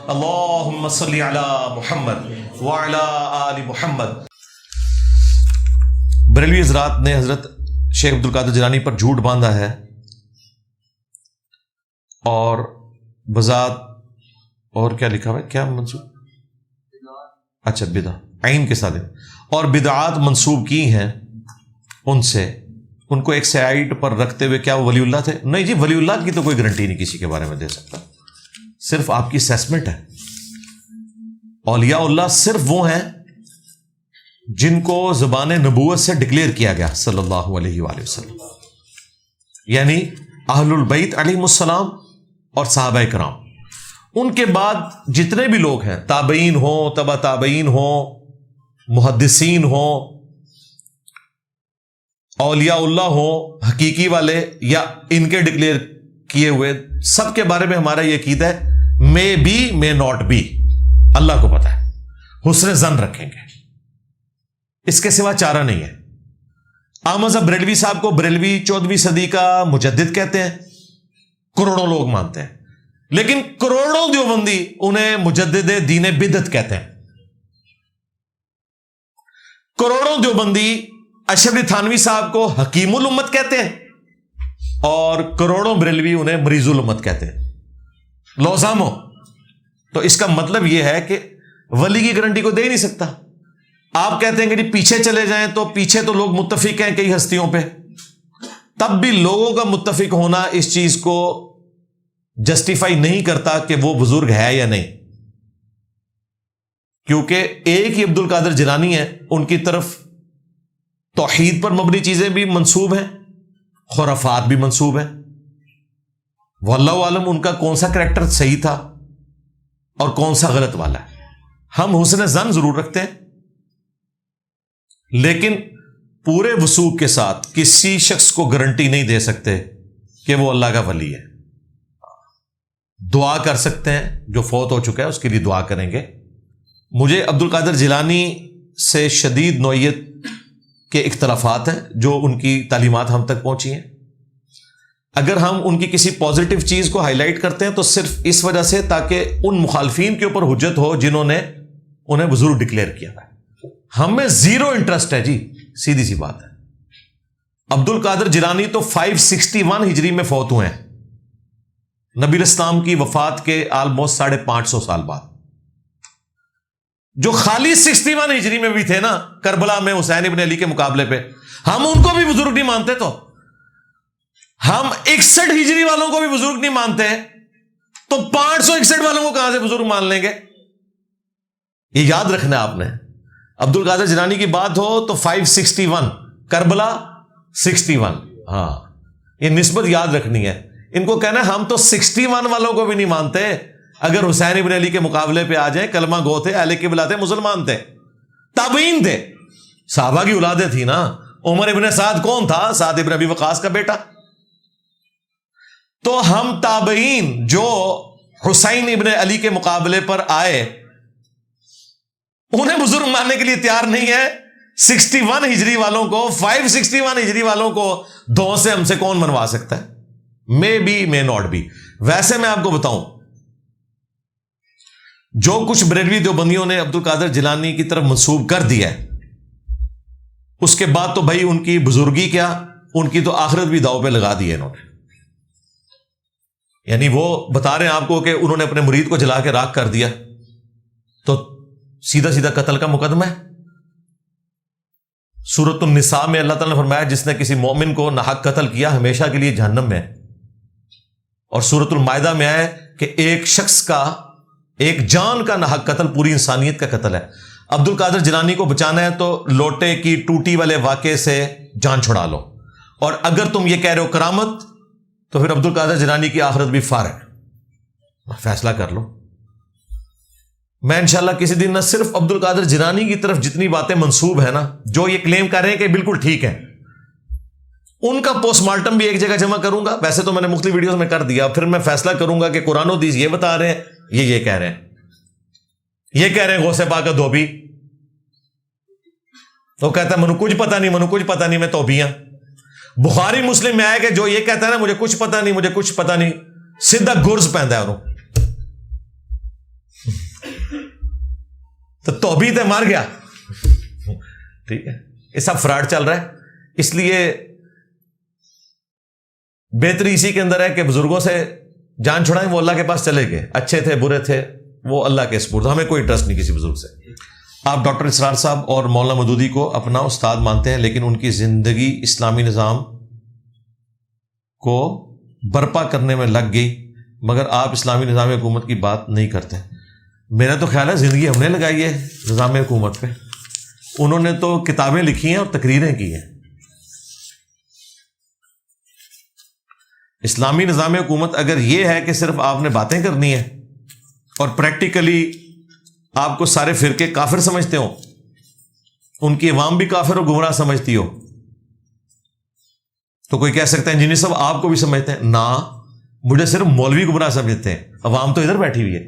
اللہم صلی علی محمد وعلی آل محمد۔ بریلوی حضرات نے حضرت شیخ عبد القادر جیلانی پر جھوٹ باندھا ہے اور بذات اور کیا لکھا ہوا ہے، کیا منسوب، اچھا بدع عین کے ساتھ، اور بدعات منسوب کی ہیں ان سے، ان کو ایک سائیڈ پر رکھتے ہوئے کیا وہ ولی اللہ تھے؟ نہیں جی، ولی اللہ کی تو کوئی گارنٹی نہیں کسی کے بارے میں دے سکتا، صرف آپ کی اسیسمنٹ ہے۔ اولیاء اللہ صرف وہ ہیں جن کو زبان نبوت سے ڈکلیئر کیا گیا صلی اللہ علیہ وآلہ وسلم، یعنی اہل البیت علیہم السلام اور صحابہ کرام۔ ان کے بعد جتنے بھی لوگ ہیں، تابعین ہوں، تبع تابعین ہوں، محدثین ہوں، اولیاء اللہ ہوں حقیقی والے یا ان کے ڈکلیئر کیے ہوئے، سب کے بارے میں ہمارا یہ عقیدہ ہے may be may not be, اللہ کو پتہ ہے، حسن ظن رکھیں گے، اس کے سوا چارہ نہیں ہے۔ احمد بریلوی صاحب کو بریلوی 14ویں صدی کا مجدد کہتے ہیں، کروڑوں لوگ مانتے ہیں، لیکن کروڑوں دیوبندی انہیں مجدد دین بدعت کہتے ہیں۔ کروڑوں دیوبندی اشرف علی تھانوی صاحب کو حکیم الامت کہتے ہیں اور کروڑوں بریلوی انہیں مریض الامت کہتے ہیں۔ لوزامو، تو اس کا مطلب یہ ہے کہ ولی کی گارنٹی کو دے ہی نہیں سکتا۔ آپ کہتے ہیں کہ جی پیچھے چلے جائیں، تو پیچھے تو لوگ متفق ہیں کئی ہستیوں پہ، تب بھی لوگوں کا متفق ہونا اس چیز کو جسٹیفائی نہیں کرتا کہ وہ بزرگ ہے یا نہیں، کیونکہ ایک ہی عبد القادر جیلانی ہے، ان کی طرف توحید پر مبنی چیزیں بھی منسوب ہیں، خرافات بھی منسوب ہیں۔ واللہ عالم ان کا کون سا کریکٹر صحیح تھا اور کون سا غلط والا ہے۔ ہم حسن ظن ضرور رکھتے ہیں، لیکن پورے وثوق کے ساتھ کسی شخص کو گارنٹی نہیں دے سکتے کہ وہ اللہ کا ولی ہے۔ دعا کر سکتے ہیں، جو فوت ہو چکا ہے اس کے لیے دعا کریں گے۔ مجھے عبد القادر جیلانی سے شدید نوعیت کے اختلافات ہیں جو ان کی تعلیمات ہم تک پہنچی ہیں۔ اگر ہم ان کی کسی پازیٹیو چیز کو ہائی لائٹ کرتے ہیں تو صرف اس وجہ سے تاکہ ان مخالفین کے اوپر حجت ہو جنہوں نے انہیں بزرگ ڈکلیئر کیا ہے۔ ہمیں زیرو انٹرسٹ ہے جی، سیدھی سی بات ہے۔ عبد القادر جیلانی تو 561 ہجری میں فوت ہوئے ہیں، نبی الاسلام کی وفات کے آلموسٹ 550 سال بعد۔ جو خالی 61 ہجری میں بھی تھے نا کربلا میں حسین ابن علی کے مقابلے پہ، ہم ان کو بھی بزرگ نہیں مانتے، تو ہم 61 ہجری والوں کو بھی بزرگ نہیں مانتے، تو 561 والوں کو کہاں سے بزرگ مان لیں گے؟ یہ یاد رکھنا ہے آپ نے۔ عبد القادر جیلانی کی بات ہو تو 561، کربلا 61، ہاں یہ نسبت یاد رکھنی ہے۔ ان کو کہنا ہے ہم تو 61 والوں کو بھی نہیں مانتے، اگر حسین ابن علی کے مقابلے پہ آ جائیں، کلمہ گو تھے، اہل قبلہ تھے، مسلمان تھے، تابعین تھے، صحابہ کی اولادیں تھی نا۔ عمر ابن سعد کون تھا؟ سعد ابن ابی وقاص کا بیٹا۔ تو ہم تابعین جو حسین ابن علی کے مقابلے پر آئے انہیں بزرگ ماننے کے لیے تیار نہیں ہے۔ 61 ہجری والوں کو، 561 ہجری والوں کو دو سے ہم سے کون منوا سکتا ہے؟ May be may not be. ویسے میں آپ کو بتاؤں، جو کچھ بریلوی دیوبندیوں نے عبد القادر جیلانی کی طرف منسوب کر دیا ہے، اس کے بعد تو بھائی ان کی بزرگی کیا، ان کی تو آخرت بھی داؤ پہ لگا دی ہے انہوں نے۔ یعنی وہ بتا رہے ہیں آپ کو کہ انہوں نے اپنے مرید کو جلا کے راکھ کر دیا، تو سیدھا سیدھا قتل کا مقدمہ ہے۔ سورۃ النساء میں اللہ تعالیٰ نے فرمایا جس نے کسی مومن کو ناحق قتل کیا ہمیشہ کے لیے جہنم میں ہے، اور سورۃ المائدہ میں آیا کہ ایک شخص کا، ایک جان کا ناحق قتل پوری انسانیت کا قتل ہے۔ عبد القادر جیلانی کو بچانا ہے تو لوٹے کی ٹوٹی والے واقعے سے جان چھڑا لو، اور اگر تم یہ کہہ رہے ہو کرامت، تو پھر عبد القادر جیلانی کی آخرت بھی فارغ، فیصلہ کر لو۔ میں انشاءاللہ کسی دن نہ صرف عبد القادر جیلانی کی طرف جتنی باتیں منسوب ہیں نا، جو یہ کلیم کر رہے ہیں کہ بالکل ٹھیک ہے، ان کا پوسٹ مارٹم بھی ایک جگہ جمع کروں گا۔ ویسے تو میں نے مختلف ویڈیوز میں کر دیا، پھر میں فیصلہ کروں گا کہ قرآن و حدیث یہ بتا رہے ہیں، یہ کہہ رہے ہیں، یہ کہہ رہے ہیں غوث پاک کا دھوبی، تو کہتا ہے منو کچھ پتہ نہیں، منو کچھ پتہ نہیں، میں توبیاں۔ بخاری مسلم میں آیا کہ جو یہ کہتا ہے نا مجھے کچھ پتہ نہیں، مجھے کچھ پتہ نہیں، سیدھا گرز پہندا ہے انہوں۔ تو توبیت ہے مار گیا. ٹھیک ہے, یہ سب فراڈ چل رہا ہے. اس لیے بہتری اسی کے اندر ہے کہ بزرگوں سے جان چھڑائیں, وہ اللہ کے پاس چلے گئے, اچھے تھے برے تھے وہ اللہ کے سپرد, ہمیں کوئی ٹرسٹ نہیں کسی بزرگ سے. آپ ڈاکٹر اسرار صاحب اور مولانا مودودی کو اپنا استاد مانتے ہیں, لیکن ان کی زندگی اسلامی نظام کو برپا کرنے میں لگ گئی, مگر آپ اسلامی نظام حکومت کی بات نہیں کرتے. میرا تو خیال ہے زندگی ہم نے لگائی ہے نظام حکومت پہ, انہوں نے تو کتابیں لکھی ہیں اور تقریریں کی ہیں. اسلامی نظام حکومت اگر یہ ہے کہ صرف آپ نے باتیں کرنی ہیں اور پریکٹیکلی آپ کو سارے فرقے کافر سمجھتے ہو, ان کی عوام بھی کافر اور گمراہ سمجھتی ہو, تو کوئی کہہ سکتا ہے انجینئر صاحب آپ کو بھی سمجھتے ہیں؟ نہ, مجھے صرف مولوی گمراہ سمجھتے ہیں, عوام تو ادھر بیٹھی ہوئی ہے.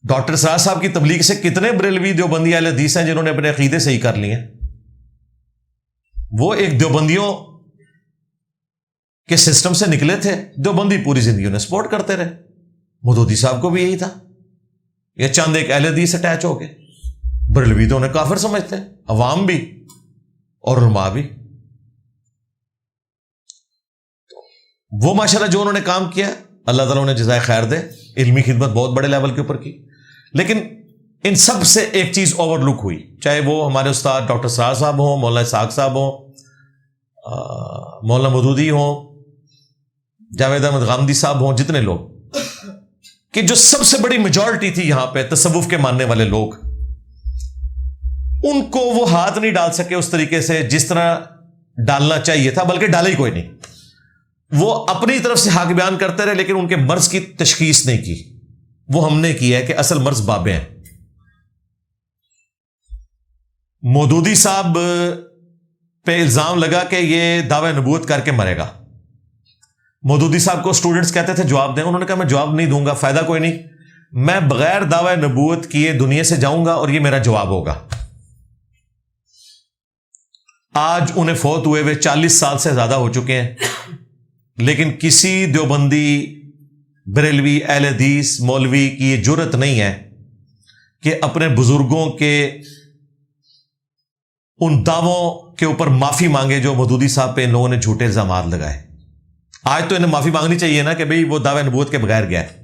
ڈاکٹر اسرار صاحب کی تبلیغ سے کتنے بریلوی دیوبندی اہل حدیث ہیں جنہوں نے اپنے عقیدے صحیح کر لیے ہیں. وہ ایک دیوبندیوں کے سسٹم سے نکلے تھے, دیوبندی پوری زندگی انہیں سپورٹ کرتے رہے. مودودی صاحب کو بھی یہی تھا, یہ چاند ایک اہل حدیث اٹیچ ہو گئے. بریلوی تو انہیں کافر سمجھتے ہیں, عوام بھی اور علماء بھی. وہ ماشاءاللہ جو انہوں نے کام کیا اللہ تعالیٰ انہیں جزائے خیر دے, علمی خدمت بہت بڑے لیول کے اوپر کی. لیکن ان سب سے ایک چیز اوور لک ہوئی, چاہے وہ ہمارے استاد ڈاکٹر اسرار صاحب ہوں, مولانا اسحاق صاحب ہوں, مولانا مودودی ہوں, جاوید احمد غامدی صاحب ہوں, جتنے لوگ, کہ جو سب سے بڑی میجورٹی تھی یہاں پہ تصوف کے ماننے والے لوگ, ان کو وہ ہاتھ نہیں ڈال سکے اس طریقے سے جس طرح ڈالنا چاہیے تھا, بلکہ ڈالا ہی کوئی نہیں. وہ اپنی طرف سے حق بیان کرتے رہے لیکن ان کے مرض کی تشخیص نہیں کی. وہ ہم نے کی ہے کہ اصل مرض بابے ہیں. مودودی صاحب پہ الزام لگا کہ یہ دعوی نبوت کر کے مرے گا. مودودی صاحب کو سٹوڈنٹس کہتے تھے جواب دیں, انہوں نے کہا میں جواب نہیں دوں گا, فائدہ کوئی نہیں, میں بغیر دعوی نبوت کیے دنیا سے جاؤں گا اور یہ میرا جواب ہوگا. آج انہیں فوت ہوئے ہوئے 40 سال سے زیادہ ہو چکے ہیں, لیکن کسی دیوبندی, بریلوی, اہل حدیث, مولوی کی یہ جرت نہیں ہے کہ اپنے بزرگوں کے ان دعووں کے اوپر معافی مانگے جو مودودی صاحب پہ ان لوگوں نے جھوٹے الزامات لگائے. آج تو انہیں معافی مانگنی چاہیے نا کہ بھئی وہ دعوی نبوت کے بغیر گیا ہے.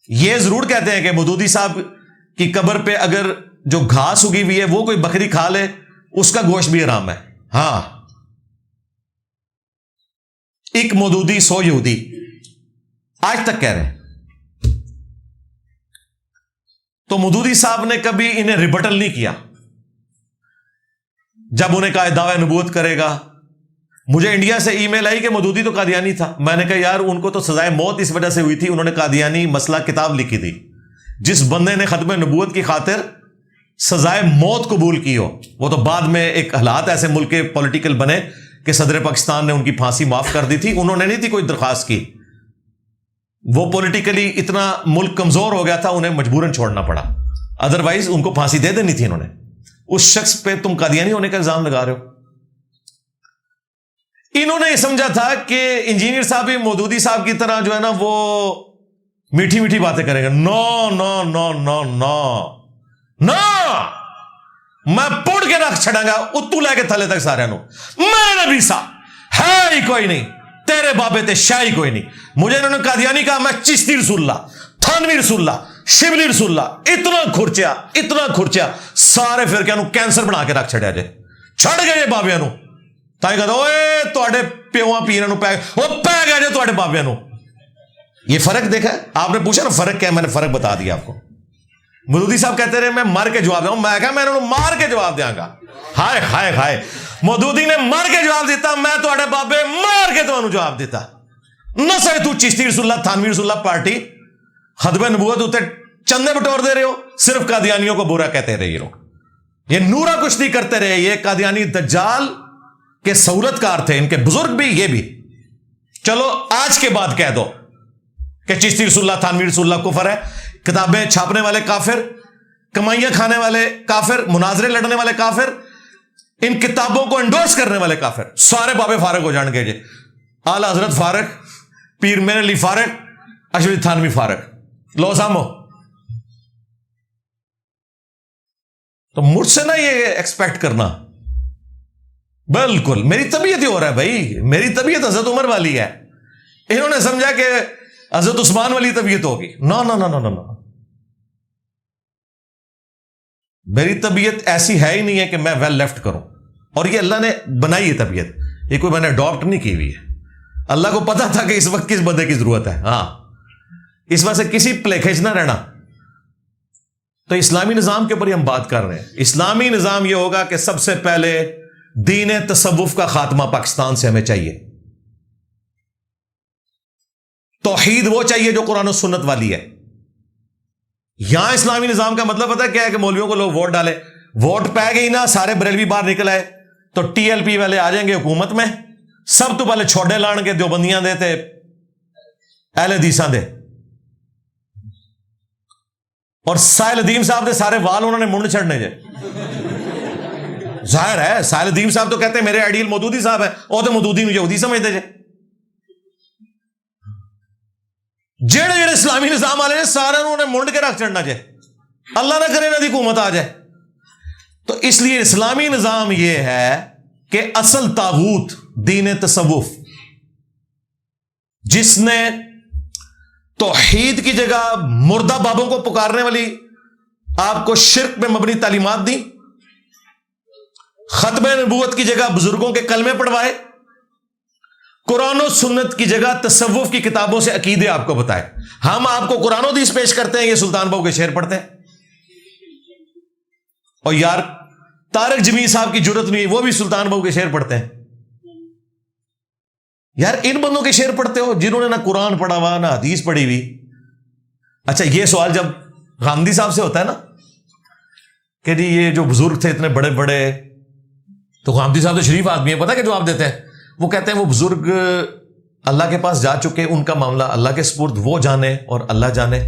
یہ ضرور کہتے ہیں کہ مودودی صاحب کی قبر پہ اگر جو گھاس اگی ہوئی ہے وہ کوئی بکری کھا لے اس کا گوشت بھی حرام ہے. ہاں, ایک مودودی 100 یہودی آج تک کہہ رہے ہیں. تو مودودی صاحب نے کبھی انہیں ریبٹل نہیں کیا. جب انہیں کہا دعوی نبوت کرے گا, مجھے انڈیا سے ای میل آئی کہ مودودی تو قادیانی تھا. میں نے کہا یار ان کو تو سزائے موت اس وجہ سے ہوئی تھی, انہوں نے قادیانی مسئلہ کتاب لکھی تھی. جس بندے نے ختم نبوت کی خاطر سزائے موت قبول کی ہو, وہ تو بعد میں ایک حالات ایسے ملک کے پولیٹیکل بنے کہ صدر پاکستان نے ان کی پھانسی معاف کر دی تھی, انہوں نے نہیں تھی کوئی درخواست کی. وہ پولیٹیکلی اتنا ملک کمزور ہو گیا تھا, انہیں مجبوراً چھوڑنا پڑا, ادروائز ان کو پھانسی دے دینی تھی انہوں نے. اس شخص پہ تم قادیانی ہونے کا الزام لگا رہے ہو. انہوں نے یہ سمجھا تھا کہ انجینئر صاحب بھی مودودی صاحب کی طرح جو ہے نا وہ میٹھی میٹھی باتیں کریں گے. نو نو نو نو نو نو, میں پوڑ کے رکھ چھڑا گا اتو لے کے تھلے تک سارے نو. میں نبی صاحب ہے ہی کوئی نہیں, تیرے بابے تے شاہی کوئی نہیں. مجھے انہوں نے قادیانی کہا, میں چشتی رسول اللہ, تھانوی رسول اللہ, شبلی رسول اللہ, اتنا کھرچیا سارے فرقے نو کینسر بنا کے رکھ چھڑیا جے. چھڑ گئے بابے نو تائی کہتا اوے تواڈے پیواں پیراں نو پے گئے جے تواڈے بابے نو. یہ فرق دیکھا ہے آپ نے پوچھا نا فرق کیا, میں نے فرق بتا دیا آپ کو. مودودی صاحب کہتے رہے میں مر کے جواب دوں, میں کہا میں انہوں نے مار کے جواب دیاں گا. ہائے ہائے ہائے, مودودی نے مر کے جواب دیتا, میں تواڈے بابے مار کے تانوں جواب دیتا. نہ سہے تو چشتی رسول اللہ, تھانوی رسول اللہ پارٹی ختم نبوت ہوتے چندے بٹور دے رہے ہو, صرف قادیانیوں کو برا کہتے رہے. یہ لوگ یہ نورا کچھ نہیں کرتے رہے. یہ قادیانی دجال کے سہولت کار تھے, ان کے بزرگ بھی, یہ بھی. چلو آج کے بعد کہہ دو کہ چشتی رسول اللہ, تھانوی رسول اللہ کفر ہے, کتابیں چھاپنے والے کافر, کمائیاں کھانے والے کافر, مناظرے لڑنے والے کافر, ان کتابوں کو انڈورس کرنے والے کافر, سارے بابے فارغ ہو جان گے. جی اعلی حضرت فارغ, پیر میر علی فارغ, اشرف تھانوی فارغ لو سامو. تو مجھ سے نہ یہ ایکسپیکٹ کرنا. بالکل میری طبیعت ہی ہو رہا ہے بھائی, میری طبیعت حضرت عمر والی ہے. انہوں نے سمجھا کہ حضرت عثمان والی طبیعت ہوگی. نو نو نو نو نو, میری طبیعت ایسی ہے ہی نہیں ہے کہ میں ویل لیفٹ کروں. اور یہ اللہ نے بنائی ہے طبیعت, یہ کوئی میں نے اڈاپٹ نہیں کی ہوئی ہے. اللہ کو پتا تھا کہ اس وقت کس بندے کی ضرورت ہے. ہاں, اس وجہ سے کسی پلیکھج نہ رہنا. تو اسلامی نظام کے اوپر ہی ہم بات کر رہے ہیں. اسلامی نظام یہ ہوگا کہ سب سے پہلے دین تصوف کا خاتمہ پاکستان سے ہمیں چاہیے. توحید وہ چاہیے جو قرآن و سنت والی ہے. یہاں اسلامی نظام کا مطلب پتا کیا ہے کہ مولویوں کو لوگ ووٹ ڈالے, ووٹ پہ گئی نا, سارے بریلوی باہر نکل آئے تو ٹی ایل پی والے آ جائیں گے حکومت میں. سب تو پہلے چھوڑے لان کے دیوبندیاں دے تے اہل حدیثاں دے. اور ساحل ادیم صاحب دے سارے وال انہوں نے منڈ چھڑنے جے. ظاہر ہے ساحل ادیم صاحب تو کہتے ہیں میرے آئیڈیل مودودی صاحب ہے, وہ تو مودودی نو یہودی سمجھتے جے. جڑے جڑے اسلامی نظام والے نے سارے انہوں نے منڈ کے رکھ چڑھنا جائے, اللہ نہ کرے نہ دی حکومت آ جائے. تو اس لیے اسلامی نظام یہ ہے کہ اصل طاغوت دین تصوف, جس نے توحید کی جگہ مردہ بابوں کو پکارنے والی آپ کو شرک پہ مبنی تعلیمات دی, ختم نبوت کی جگہ بزرگوں کے کلمے پڑھوائے, قرآن و سنت کی جگہ تصوف کی کتابوں سے عقیدے آپ کو بتائے. ہم آپ کو قرآن و حدیث پیش کرتے ہیں, یہ سلطان بہو کے شعر پڑھتے ہیں. اور یار طارق جمیل صاحب کی جرت نہیں, وہ بھی سلطان بہو کے شعر پڑھتے ہیں. یار ان بندوں کے شعر پڑھتے ہو جنہوں نے نہ قرآن پڑھا ہوا نہ حدیث پڑھی ہوئی. اچھا یہ سوال جب غامدی صاحب سے ہوتا ہے نا کہ جی یہ جو بزرگ تھے اتنے بڑے بڑے, تو غامدی صاحب تو شریف آدمی ہے, پتہ کہ جواب دیتے ہیں وہ کہتے ہیں وہ بزرگ اللہ کے پاس جا چکے, ان کا معاملہ اللہ کے سپرد, وہ جانے اور اللہ جانے.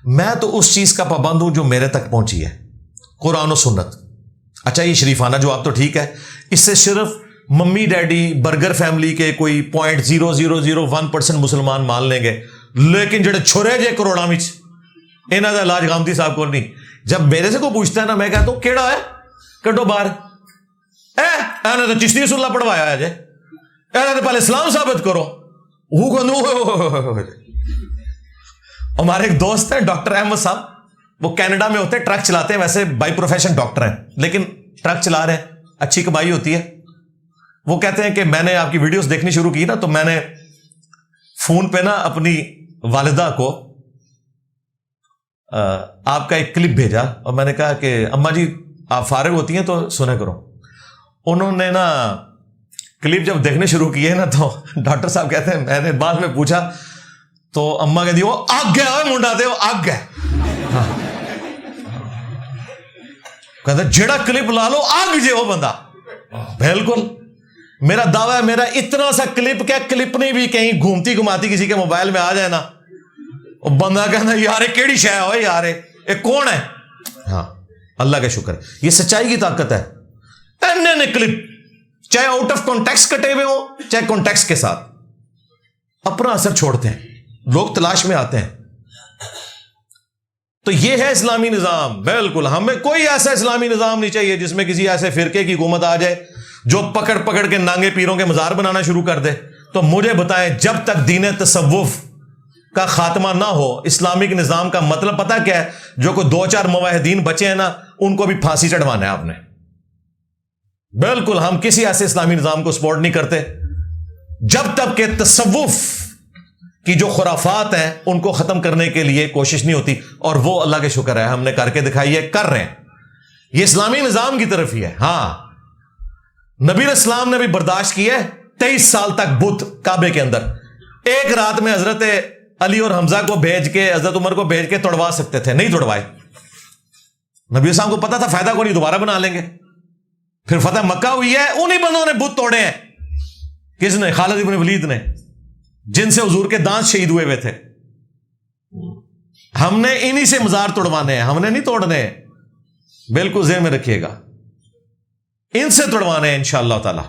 میں تو اس چیز کا پابند ہوں جو میرے تک پہنچی ہے, قرآن و سنت. اچھا یہ شریفانہ جواب تو ٹھیک ہے, اس سے صرف ممی ڈیڈی برگر فیملی کے کوئی 0.0001% مسلمان مان لیں گے, لیکن جڑے چھرے جے کروڑا وچ انہاں دا علاج غامدی صاحب کو نہیں. جب میرے سے کوئی پوچھتا ہے نا, میں کہتا ہوں کیڑا ہے کڈو باہر, اے تو چشتی رسول اللہ پڑھوایا ہے جے, اے پہلے اسلام ثابت کرو. ہمارے ایک دوست ہیں ڈاکٹر احمد صاحب, وہ کینیڈا میں ہوتے ہیں, ٹرک چلاتے ہیں, ویسے بائی پروفیشن ڈاکٹر ہیں لیکن ٹرک چلا رہے ہیں, اچھی کمائی ہوتی ہے. وہ کہتے ہیں کہ میں نے آپ کی ویڈیوز دیکھنی شروع کی نا, تو میں نے فون پہ نا اپنی والدہ کو آپ کا ایک کلپ بھیجا, اور میں نے کہا کہ اماں جی آپ فارغ ہوتی ہیں تو سنا کرو. انہوں نے نا کلپ جب دیکھنے شروع کیے نا, تو ڈاکٹر صاحب کہتے ہیں میں نے بعد میں پوچھا تو اماں کہتی وہ آگ گیا منڈا دے, وہ آگ گیا. کہتے جڑا کلپ لا لو آگ جے وہ بندہ. بالکل میرا دعویٰ ہے, میرا اتنا سا کلپ کیا کلپ نہیں بھی کہیں گھومتی گھماتی کسی کے موبائل میں آ جائے نا, وہ بندہ کہنا یار کیڑی شے ہے یار یہ کون ہے. ہاں اللہ کا شکر, یہ سچائی کی طاقت ہے. اینے کلپ چاہے آؤٹ آف کانٹیکس کٹے ہوئے ہو چاہے کانٹیکس کے ساتھ, اپنا اثر چھوڑتے ہیں, لوگ تلاش میں آتے ہیں. تو یہ ہے اسلامی نظام. بالکل ہمیں کوئی ایسا اسلامی نظام نہیں چاہیے جس میں کسی ایسے فرقے کی حکومت آ جائے جو پکڑ پکڑ کے نانگے پیروں کے مزار بنانا شروع کر دے. تو مجھے بتائیں, جب تک دین تصوف کا خاتمہ نہ ہو, اسلامک نظام کا مطلب پتہ کیا ہے, جو کوئی 2-4 موحدین بچے ہیں نا ان کو بھی پھانسی چڑھوانا ہے آپ نے. بالکل ہم کسی ایسے اسلامی نظام کو سپورٹ نہیں کرتے جب تک کہ تصوف کی جو خرافات ہیں ان کو ختم کرنے کے لیے کوشش نہیں ہوتی. اور وہ اللہ کے شکر ہے ہم نے کر کے دکھائی ہے, کر رہے ہیں. یہ اسلامی نظام کی طرف ہی ہے. ہاں نبی اسلام نے بھی برداشت کی ہے 23 سال تک بت کعبے کے اندر. ایک رات میں حضرت علی اور حمزہ کو بھیج کے, حضرت عمر کو بھیج کے توڑوا سکتے تھے, نہیں توڑوائے. نبی اسلام کو پتا تھا فائدہ کو نہیں, دوبارہ بنا لیں گے. پھر فتح مکہ ہوئی ہے, انہی بندوں نے بت توڑے ہیں. کس نے؟ خالد ابن ولید نے, جن سے حضور کے دانت شہید ہوئے ہوئے تھے. ہم نے انہی سے مزار توڑوانے ہیں, ہم نے نہیں توڑنے. بالکل ذہن میں رکھیے گا, ان سے توڑوانے ہیں انشاءاللہ تعالی.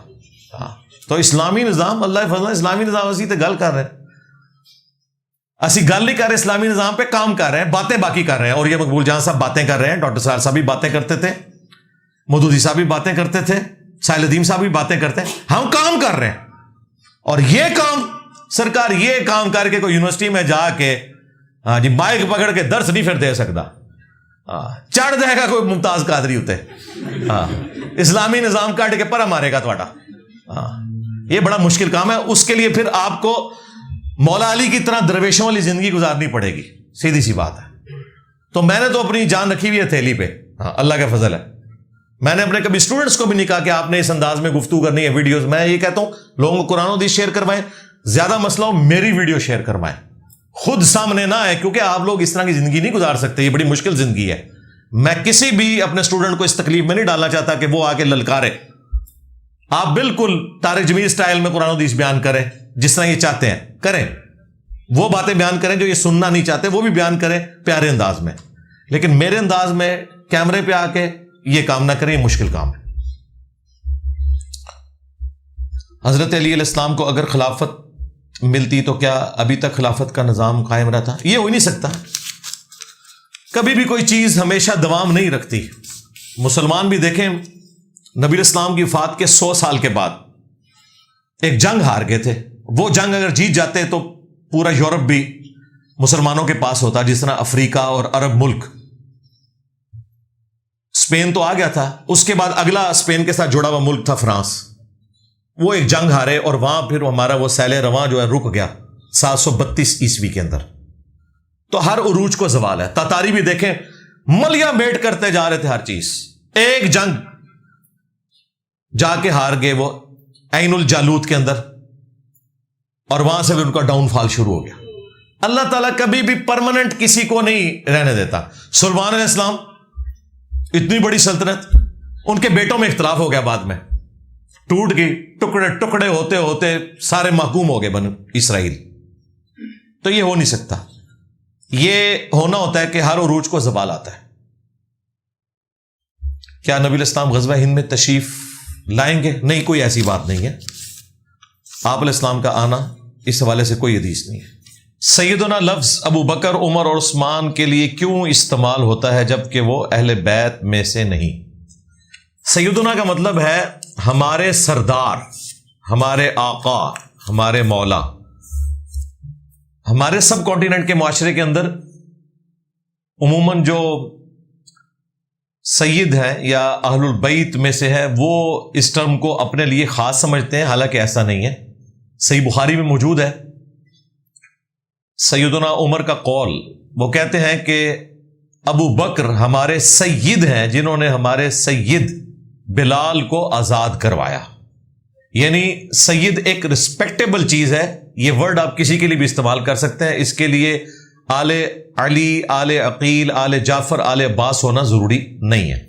تو اسلامی نظام اللہ فضل, اسلامی نظام اسی تے گل کر رہے ہیں. اسی گل نہیں کر رہے اسلامی نظام پہ، کام کر رہے ہیں، باتیں باقی کر رہے ہیں. اور یہ مقبول جہاں صاحب باتیں کر رہے ہیں، ڈاکٹر سہیل صاحب بھی باتیں کرتے تھے، مودودی صاحب بھی باتیں کرتے تھے، ساحل ندیم صاحب بھی باتیں کرتے ہیں. ہم کام کر رہے ہیں. اور یہ کام سرکار یہ کام کر کے کوئی یونیورسٹی میں جا کے ہاں جی مائک پکڑ کے درس نہیں پھر دے سکتا. چڑھ جائے گا کوئی ممتاز قادری ہوتے، اسلامی نظام کاٹ کے پرا مارے گا تھوڑا. یہ بڑا مشکل کام ہے. اس کے لیے پھر آپ کو مولا علی کی طرح درویشوں والی زندگی گزارنی پڑے گی، سیدھی سی بات ہے. تو میں نے تو اپنی جان رکھی ہوئی ہے تھیلی پہ، اللہ کا فضل ہے. میں نے اپنے کبھی اسٹوڈنٹس کو بھی نہیں کہا کہ آپ نے اس انداز میں گفتگو کرنی ہے ویڈیوز. میں یہ کہتا ہوں لوگوں کو قرآن و حدیث شیئر کروائیں، زیادہ مسئلہ ہو میری ویڈیو شیئر کروائیں، خود سامنے نہ ہے، کیونکہ آپ لوگ اس طرح کی زندگی نہیں گزار سکتے. یہ بڑی مشکل زندگی ہے. میں کسی بھی اپنے اسٹوڈنٹ کو اس تکلیف میں نہیں ڈالنا چاہتا کہ وہ آ کے للکارے. آپ بالکل طارق جمیل سٹائل میں قرآن و حدیث بیان کریں، جس طرح یہ چاہتے ہیں کریں. وہ باتیں بیان کریں جو یہ سننا نہیں چاہتے، وہ بھی بیان کریں پیارے انداز میں. لیکن میرے انداز میں کیمرے پہ آ کے یہ کام نہ کریں، یہ مشکل کام ہے. حضرت علی علیہ السلام کو اگر خلافت ملتی تو کیا ابھی تک خلافت کا نظام قائم رہتا؟ یہ ہو ہی نہیں سکتا. کبھی بھی کوئی چیز ہمیشہ دوام نہیں رکھتی. مسلمان بھی دیکھیں، نبی اسلام کی وفات کے 100 سال کے بعد ایک جنگ ہار گئے تھے. وہ جنگ اگر جیت جاتے تو پورا یورپ بھی مسلمانوں کے پاس ہوتا، جس طرح افریقہ اور عرب ملک. اسپین تو آ گیا تھا، اس کے بعد اگلا اسپین کے ساتھ جڑا ہوا ملک تھا فرانس. وہ ایک جنگ ہارے اور وہاں پھر ہمارا وہ سیل رواں جو ہے رک گیا 732 عیسوی کے اندر. تو ہر عروج کو زوال ہے. تاتاری بھی دیکھیں ملیا میٹ کرتے جا رہے تھے ہر چیز. ایک جنگ جا کے ہار گئے وہ عین الجالوت کے اندر، اور وہاں سے بھی ان کا ڈاؤن فال شروع ہو گیا. اللہ تعالیٰ کبھی بھی پرماننٹ کسی کو نہیں رہنے دیتا. سلیمان علیہ السلام اتنی بڑی سلطنت، ان کے بیٹوں میں اختلاف ہو گیا، بعد میں ٹوٹ گئی، ٹکڑے ٹکڑے ہوتے ہوتے سارے محکوم ہو گئے بنو اسرائیل. تو یہ ہو نہیں سکتا. یہ ہونا ہوتا ہے کہ ہر عروج کو زوال آتا ہے. کیا نبی الاسلام غزوہ ہند میں تشریف لائیں گے؟ نہیں، کوئی ایسی بات نہیں ہے. آپ علیہ السلام کا آنا اس حوالے سے کوئی حدیث نہیں ہے. سیدنا لفظ ابو بکر، عمر اور عثمان کے لیے کیوں استعمال ہوتا ہے جبکہ وہ اہل بیت میں سے نہیں؟ سیدنا کا مطلب ہے ہمارے سردار، ہمارے آقا، ہمارے مولا. ہمارے سب کانٹیننٹ کے معاشرے کے اندر عموماً جو سید ہے یا اہل البیت میں سے ہے وہ اس ٹرم کو اپنے لیے خاص سمجھتے ہیں، حالانکہ ایسا نہیں ہے. صحیح بخاری میں موجود ہے سیدنا عمر کا قول. وہ کہتے ہیں کہ ابو بکر ہمارے سید ہیں جنہوں نے ہمارے سید بلال کو آزاد کروایا. یعنی سید ایک رسپیکٹیبل چیز ہے. یہ ورڈ آپ کسی کے لیے بھی استعمال کر سکتے ہیں. اس کے لیے آل علی، آل عقیل، آل جعفر، آل عباس ہونا ضروری نہیں ہے.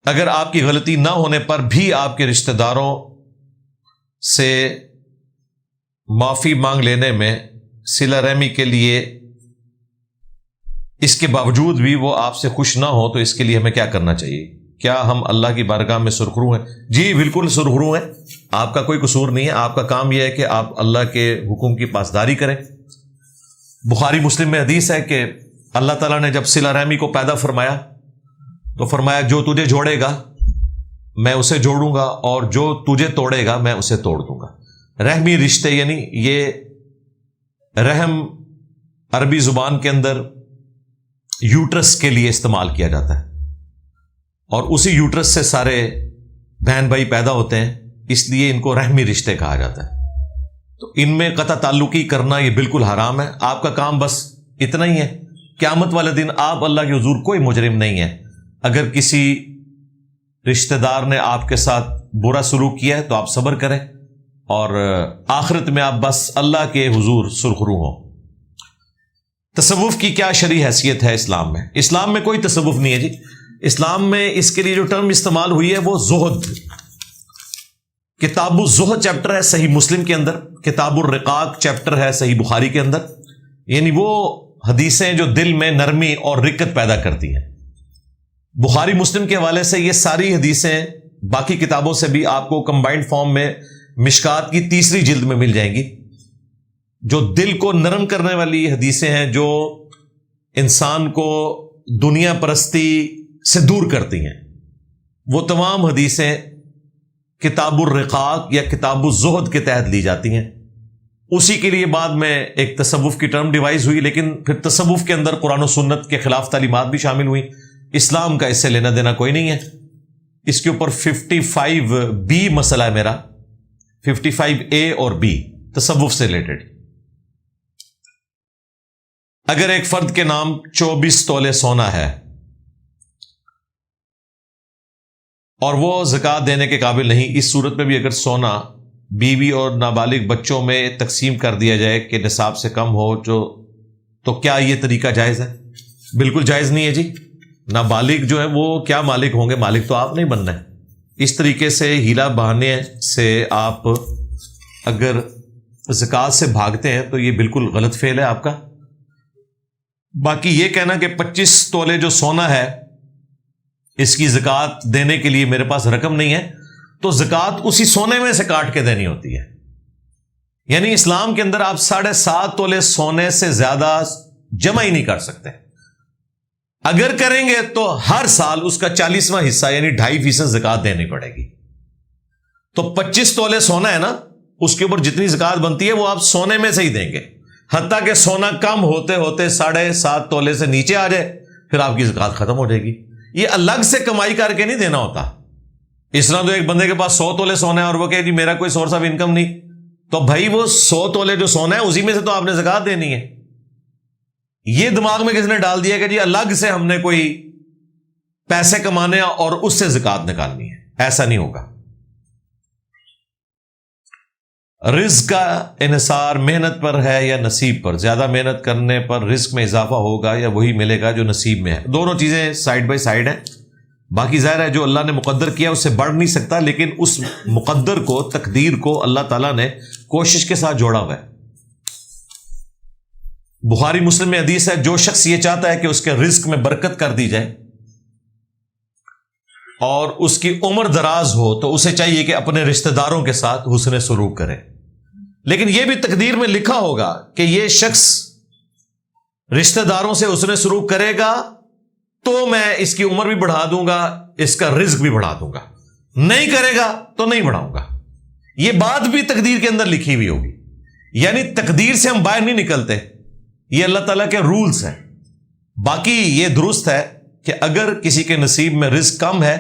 اگر آپ کی غلطی نہ ہونے پر بھی آپ کے رشتہ داروں سے معافی مانگ لینے میں صلہ رحمی کے لیے، اس کے باوجود بھی وہ آپ سے خوش نہ ہو، تو اس کے لیے ہمیں کیا کرنا چاہیے؟ کیا ہم اللہ کی بارگاہ میں سرخرو ہیں؟ جی بالکل سرخرو ہیں. آپ کا کوئی قصور نہیں ہے. آپ کا کام یہ ہے کہ آپ اللہ کے حکم کی پاسداری کریں. بخاری مسلم میں حدیث ہے کہ اللہ تعالیٰ نے جب صلہ رحمی کو پیدا فرمایا تو فرمایا جو تجھے جوڑے گا میں اسے جوڑوں گا، اور جو تجھے توڑے گا میں اسے توڑ دوں گا. رحمی رشتے، یعنی یہ رحم عربی زبان کے اندر یوٹرس کے لیے استعمال کیا جاتا ہے، اور اسی یوٹرس سے سارے بہن بھائی پیدا ہوتے ہیں، اس لیے ان کو رحمی رشتے کہا جاتا ہے. تو ان میں قطع تعلقی کرنا یہ بالکل حرام ہے. آپ کا کام بس اتنا ہی ہے، قیامت والے دن آپ اللہ کے حضور کوئی مجرم نہیں ہے. اگر کسی رشتہ دار نے آپ کے ساتھ برا سلوک کیا ہے تو آپ صبر کریں، اور آخرت میں آپ بس اللہ کے حضور سرخرو ہوں. تصوف کی کیا شرعی حیثیت ہے اسلام میں؟ اسلام میں کوئی تصوف نہیں ہے جی. اسلام میں اس کے لیے جو ٹرم استعمال ہوئی ہے وہ زہد. کتاب الزہد چیپٹر ہے صحیح مسلم کے اندر، کتاب الرقاق چیپٹر ہے صحیح بخاری کے اندر. یعنی وہ حدیثیں جو دل میں نرمی اور رقت پیدا کرتی ہیں. بخاری مسلم کے حوالے سے یہ ساری حدیثیں باقی کتابوں سے بھی آپ کو کمبائنڈ فارم میں مشکات کی 3 جلد میں مل جائیں گی، جو دل کو نرم کرنے والی حدیثیں ہیں، جو انسان کو دنیا پرستی سے دور کرتی ہیں، وہ تمام حدیثیں کتاب الرقاق یا کتاب الزہد کے تحت لی جاتی ہیں۔ اسی کے لیے بعد میں ایک تصوف کی ٹرم ڈیوائز ہوئی، لیکن پھر تصوف کے اندر قرآن و سنت کے خلاف تعلیمات بھی شامل ہوئی۔ اسلام کا اس سے لینا دینا کوئی نہیں ہے۔ اس کے اوپر 55B مسئلہ ہے میرا، 55A اور B تصوف سے ریلیٹڈ۔ اگر ایک فرد کے نام 24 تولے سونا ہے اور وہ زکوٰۃ دینے کے قابل نہیں، اس صورت میں بھی اگر سونا بیوی اور نابالغ بچوں میں تقسیم کر دیا جائے کہ نصاب سے کم ہو تو کیا یہ طریقہ جائز ہے؟ بالکل جائز نہیں ہے جی۔ نابالغ جو ہے وہ کیا مالک ہوں گے؟ مالک تو آپ نہیں بننا ہے۔ اس طریقے سے ہیلا بہانے سے آپ اگر زکوٰۃ سے بھاگتے ہیں تو یہ بالکل غلط فعل ہے آپ کا۔ باقی یہ کہنا کہ 25 تولے جو سونا ہے اس کی زکوٰۃ دینے کے لیے میرے پاس رقم نہیں ہے، تو زکوٰۃ اسی سونے میں سے کاٹ کے دینی ہوتی ہے۔ یعنی اسلام کے اندر آپ 7.5 تولے سونے سے زیادہ جمع ہی نہیں کر سکتے۔ اگر کریں گے تو ہر سال اس کا 40واں حصہ یعنی 2.5% زکوٰۃ دینی پڑے گی۔ تو 25 تولے سونا ہے نا، اس کے اوپر جتنی زکوٰۃ بنتی ہے وہ آپ سونے میں سے ہی دیں گے، حتیٰ کہ سونا کم ہوتے ہوتے 7.5 تولے سے نیچے آ جائے، پھر آپ کی زکوٰۃ ختم ہو جائے گی۔ یہ الگ سے کمائی کر کے نہیں دینا ہوتا۔ اس طرح تو ایک بندے کے پاس 100 تولے سونا ہے اور وہ کہے جی میرا کوئی سورس آف انکم نہیں، تو بھائی وہ 100 تولے جو سونا ہے اسی میں سے تو آپ نے زکوٰۃ دینی ہے۔ یہ دماغ میں کس نے ڈال دیا کہ جی الگ سے ہم نے کوئی پیسے کمانے اور اس سے زکوٰۃ نکالنی ہے، ایسا نہیں ہوگا۔ رزق کا انحصار محنت پر ہے یا نصیب پر؟ زیادہ محنت کرنے پر رزق میں اضافہ ہوگا یا وہی ملے گا جو نصیب میں ہے؟ دونوں چیزیں سائڈ بائی سائڈ ہیں۔ باقی ظاہر ہے جو اللہ نے مقدر کیا اس سے بڑھ نہیں سکتا، لیکن اس مقدر کو، تقدیر کو اللہ تعالیٰ نے کوشش کے ساتھ جوڑا ہوا ہے۔ بخاری مسلم میں حدیث ہے، جو شخص یہ چاہتا ہے کہ اس کے رزق میں برکت کر دی جائے اور اس کی عمر دراز ہو تو اسے چاہیے کہ اپنے رشتہ داروں کے ساتھ حسن سلوک کرے۔ لیکن یہ بھی تقدیر میں لکھا ہوگا کہ یہ شخص رشتہ داروں سے حسن سلوک کرے گا تو میں اس کی عمر بھی بڑھا دوں گا، اس کا رزق بھی بڑھا دوں گا، نہیں کرے گا تو نہیں بڑھاؤں گا۔ یہ بات بھی تقدیر کے اندر لکھی ہوئی ہوگی۔ یعنی تقدیر سے ہم باہر نہیں نکلتے، یہ اللہ تعالیٰ کے رولز ہیں۔ باقی یہ درست ہے کہ اگر کسی کے نصیب میں رزق کم ہے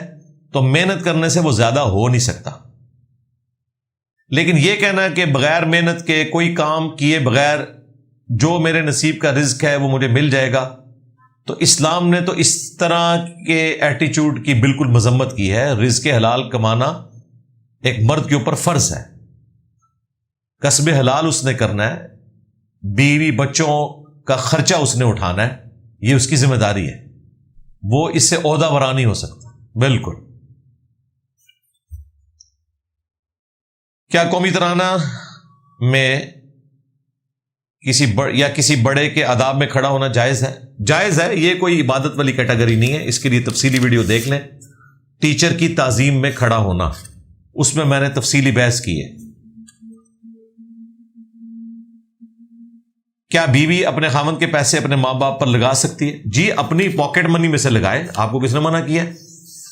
تو محنت کرنے سے وہ زیادہ ہو نہیں سکتا، لیکن یہ کہنا کہ بغیر محنت کے، کوئی کام کیے بغیر جو میرے نصیب کا رزق ہے وہ مجھے مل جائے گا، تو اسلام نے تو اس طرح کے ایٹیچیوڈ کی بالکل مذمت کی ہے۔ رزق حلال کمانا ایک مرد کے اوپر فرض ہے، کسب حلال اس نے کرنا ہے، بیوی بچوں کا خرچہ اس نے اٹھانا ہے، یہ اس کی ذمہ داری ہے، وہ اس سے عہدہ برا نہیں ہو سکتا۔ بالکل۔ کیا قومی ترانہ میں کسی بڑے کے آداب میں کھڑا ہونا جائز ہے؟ جائز ہے، یہ کوئی عبادت والی کیٹیگری نہیں ہے۔ اس کے لیے تفصیلی ویڈیو دیکھ لیں، ٹیچر کی تعظیم میں کھڑا ہونا، اس میں نے تفصیلی بحث کی ہے۔ کیا بیوی اپنے خاوند کے پیسے اپنے ماں باپ پر لگا سکتی ہے؟ جی، اپنی پاکٹ منی میں سے لگائے، آپ کو کس نے منع کیا؟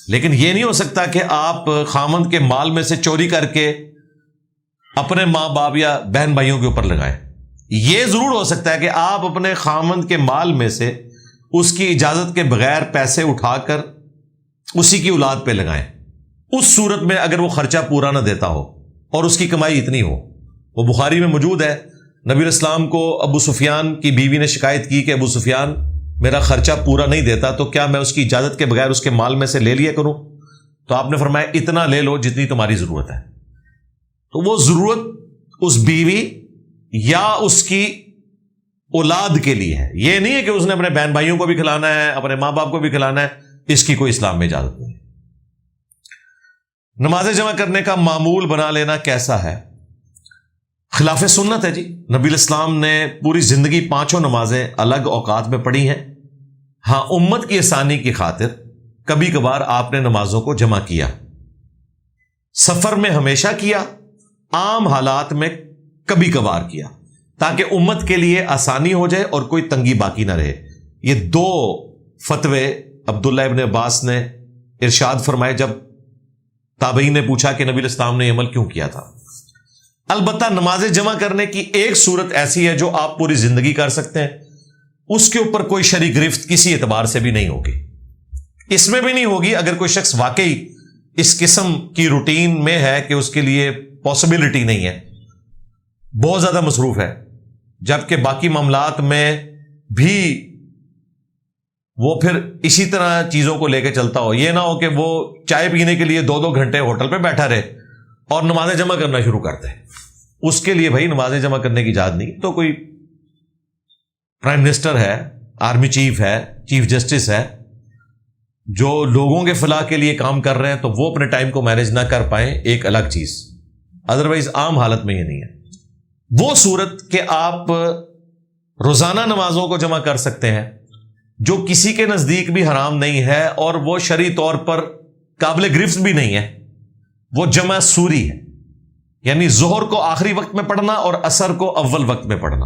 لیکن یہ نہیں ہو سکتا کہ آپ خاوند کے مال میں سے چوری کر کے اپنے ماں باپ یا بہن بھائیوں کے اوپر لگائیں۔ یہ ضرور ہو سکتا ہے کہ آپ اپنے خاوند کے مال میں سے اس کی اجازت کے بغیر پیسے اٹھا کر اسی کی اولاد پہ لگائیں، اس صورت میں اگر وہ خرچہ پورا نہ دیتا ہو اور اس کی کمائی اتنی ہو۔ وہ بخاری میں موجود ہے، نبی علیہ السلام کو ابو سفیان کی بیوی نے شکایت کی کہ ابو سفیان میرا خرچہ پورا نہیں دیتا، تو کیا میں اس کی اجازت کے بغیر اس کے مال میں سے لے لیا کروں؟ تو آپ نے فرمایا اتنا لے لو جتنی تمہاری ضرورت ہے۔ تو وہ ضرورت اس بیوی یا اس کی اولاد کے لیے ہے، یہ نہیں ہے کہ اس نے اپنے بہن بھائیوں کو بھی کھلانا ہے، اپنے ماں باپ کو بھی کھلانا ہے، اس کی کوئی اسلام میں اجازت نہیں۔ نمازیں جمع کرنے کا معمول بنا لینا کیسا ہے؟ خلاف سنت ہے جی۔ نبی الاسلام نے پوری زندگی 5 نمازیں الگ اوقات میں پڑھی ہیں۔ ہاں، امت کی آسانی کی خاطر کبھی کبھار آپ نے نمازوں کو جمع کیا، سفر میں ہمیشہ کیا عام حالات میں کبھی کبھار کیا تاکہ امت کے لیے آسانی ہو جائے اور کوئی تنگی باقی نہ رہے. یہ دو فتوے عبداللہ ابن عباس نے ارشاد فرمائے جب تابعین نے پوچھا کہ نبی علیہ السلام نے یہ عمل کیوں کیا تھا. البتہ نماز جمع کرنے کی ایک صورت ایسی ہے جو آپ پوری زندگی کر سکتے ہیں, اس کے اوپر کوئی شرعی گرفت کسی اعتبار سے بھی نہیں ہوگی. اس میں بھی نہیں ہوگی اگر کوئی شخص واقعی اس قسم کی روٹین میں ہے کہ اس کے لیے پاسبلٹی نہیں ہے, بہت زیادہ مصروف ہے, جبکہ باقی معاملات میں بھی وہ پھر اسی طرح چیزوں کو لے کے چلتا ہو. یہ نہ ہو کہ وہ چائے پینے کے لیے 2-2 گھنٹے ہوٹل پہ بیٹھا رہے اور نمازیں جمع کرنا شروع کرتے ہیں. اس کے لیے بھائی نمازیں جمع کرنے کی اجازت نہیں. تو کوئی پرائم منسٹر ہے, آرمی چیف ہے, چیف جسٹس ہے, جو لوگوں کے فلاح کے لیے کام کر رہے ہیں, تو وہ اپنے ٹائم کو مینج نہ کر پائیں, ایک الگ چیز. ادروائز عام حالت میں یہ نہیں ہے. وہ صورت کہ آپ روزانہ نمازوں کو جمع کر سکتے ہیں جو کسی کے نزدیک بھی حرام نہیں ہے اور وہ شرعی طور پر قابل گرفت بھی نہیں ہے, وہ جمع سوری ہے. یعنی ظہر کو آخری وقت میں پڑھنا اور عصر کو اول وقت میں پڑھنا.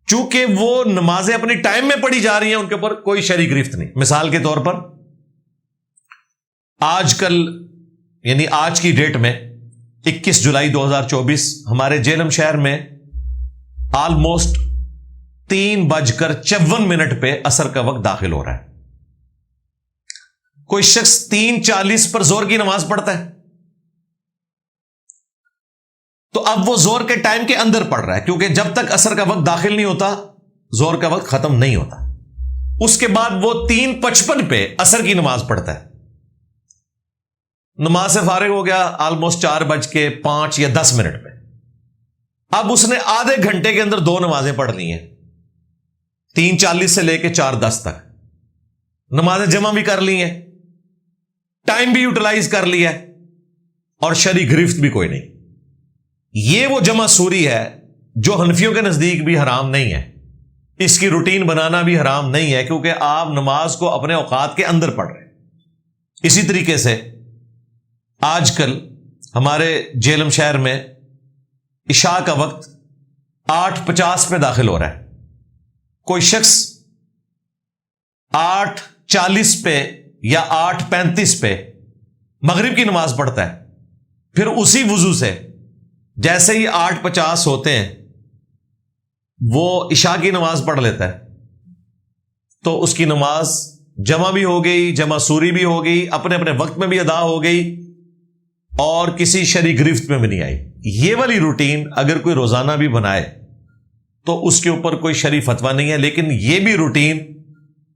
چونکہ وہ نمازیں اپنی ٹائم میں پڑھی جا رہی ہیں, ان کے اوپر کوئی شرعی گرفت نہیں. مثال کے طور پر آج کل یعنی آج کی ڈیٹ میں 21 جولائی 2024 ہمارے جہلم شہر میں آلموسٹ 3:54 پہ عصر کا وقت داخل ہو رہا ہے. کوئی شخص 3:40 پر زور کی نماز پڑھتا ہے تو اب وہ زور کے ٹائم کے اندر پڑھ رہا ہے, کیونکہ جب تک عصر کا وقت داخل نہیں ہوتا زور کا وقت ختم نہیں ہوتا. اس کے بعد وہ 3:55 پہ عصر کی نماز پڑھتا ہے. نماز سے فارغ ہو گیا آلموسٹ 4:05 یا 10 پہ. اب اس نے آدھے گھنٹے کے اندر 2 نمازیں پڑھ لی ہیں, 3:40 سے لے کے 4:10 تک. نمازیں جمع بھی کر لی ہیں, ٹائم بھی یوٹیلائز کر لیا ہے, اور شرعی گرفت بھی کوئی نہیں. یہ وہ جمع سوری ہے جو حنفیوں کے نزدیک بھی حرام نہیں ہے. اس کی روٹین بنانا بھی حرام نہیں ہے, کیونکہ آپ نماز کو اپنے اوقات کے اندر پڑھ رہے ہیں. اسی طریقے سے آج کل ہمارے جہلم شہر میں عشاء کا وقت 8:50 پہ داخل ہو رہا ہے. کوئی شخص 8:40 پہ یا 8:35 پہ مغرب کی نماز پڑھتا ہے, پھر اسی وضو سے جیسے ہی 8:50 ہوتے ہیں وہ عشاء کی نماز پڑھ لیتا ہے, تو اس کی نماز جمع بھی ہو گئی, جمع سوری بھی ہو گئی, اپنے اپنے وقت میں بھی ادا ہو گئی, اور کسی شرعی گرفت میں بھی نہیں آئی. یہ والی روٹین اگر کوئی روزانہ بھی بنائے تو اس کے اوپر کوئی شرعی فتویٰ نہیں ہے. لیکن یہ بھی روٹین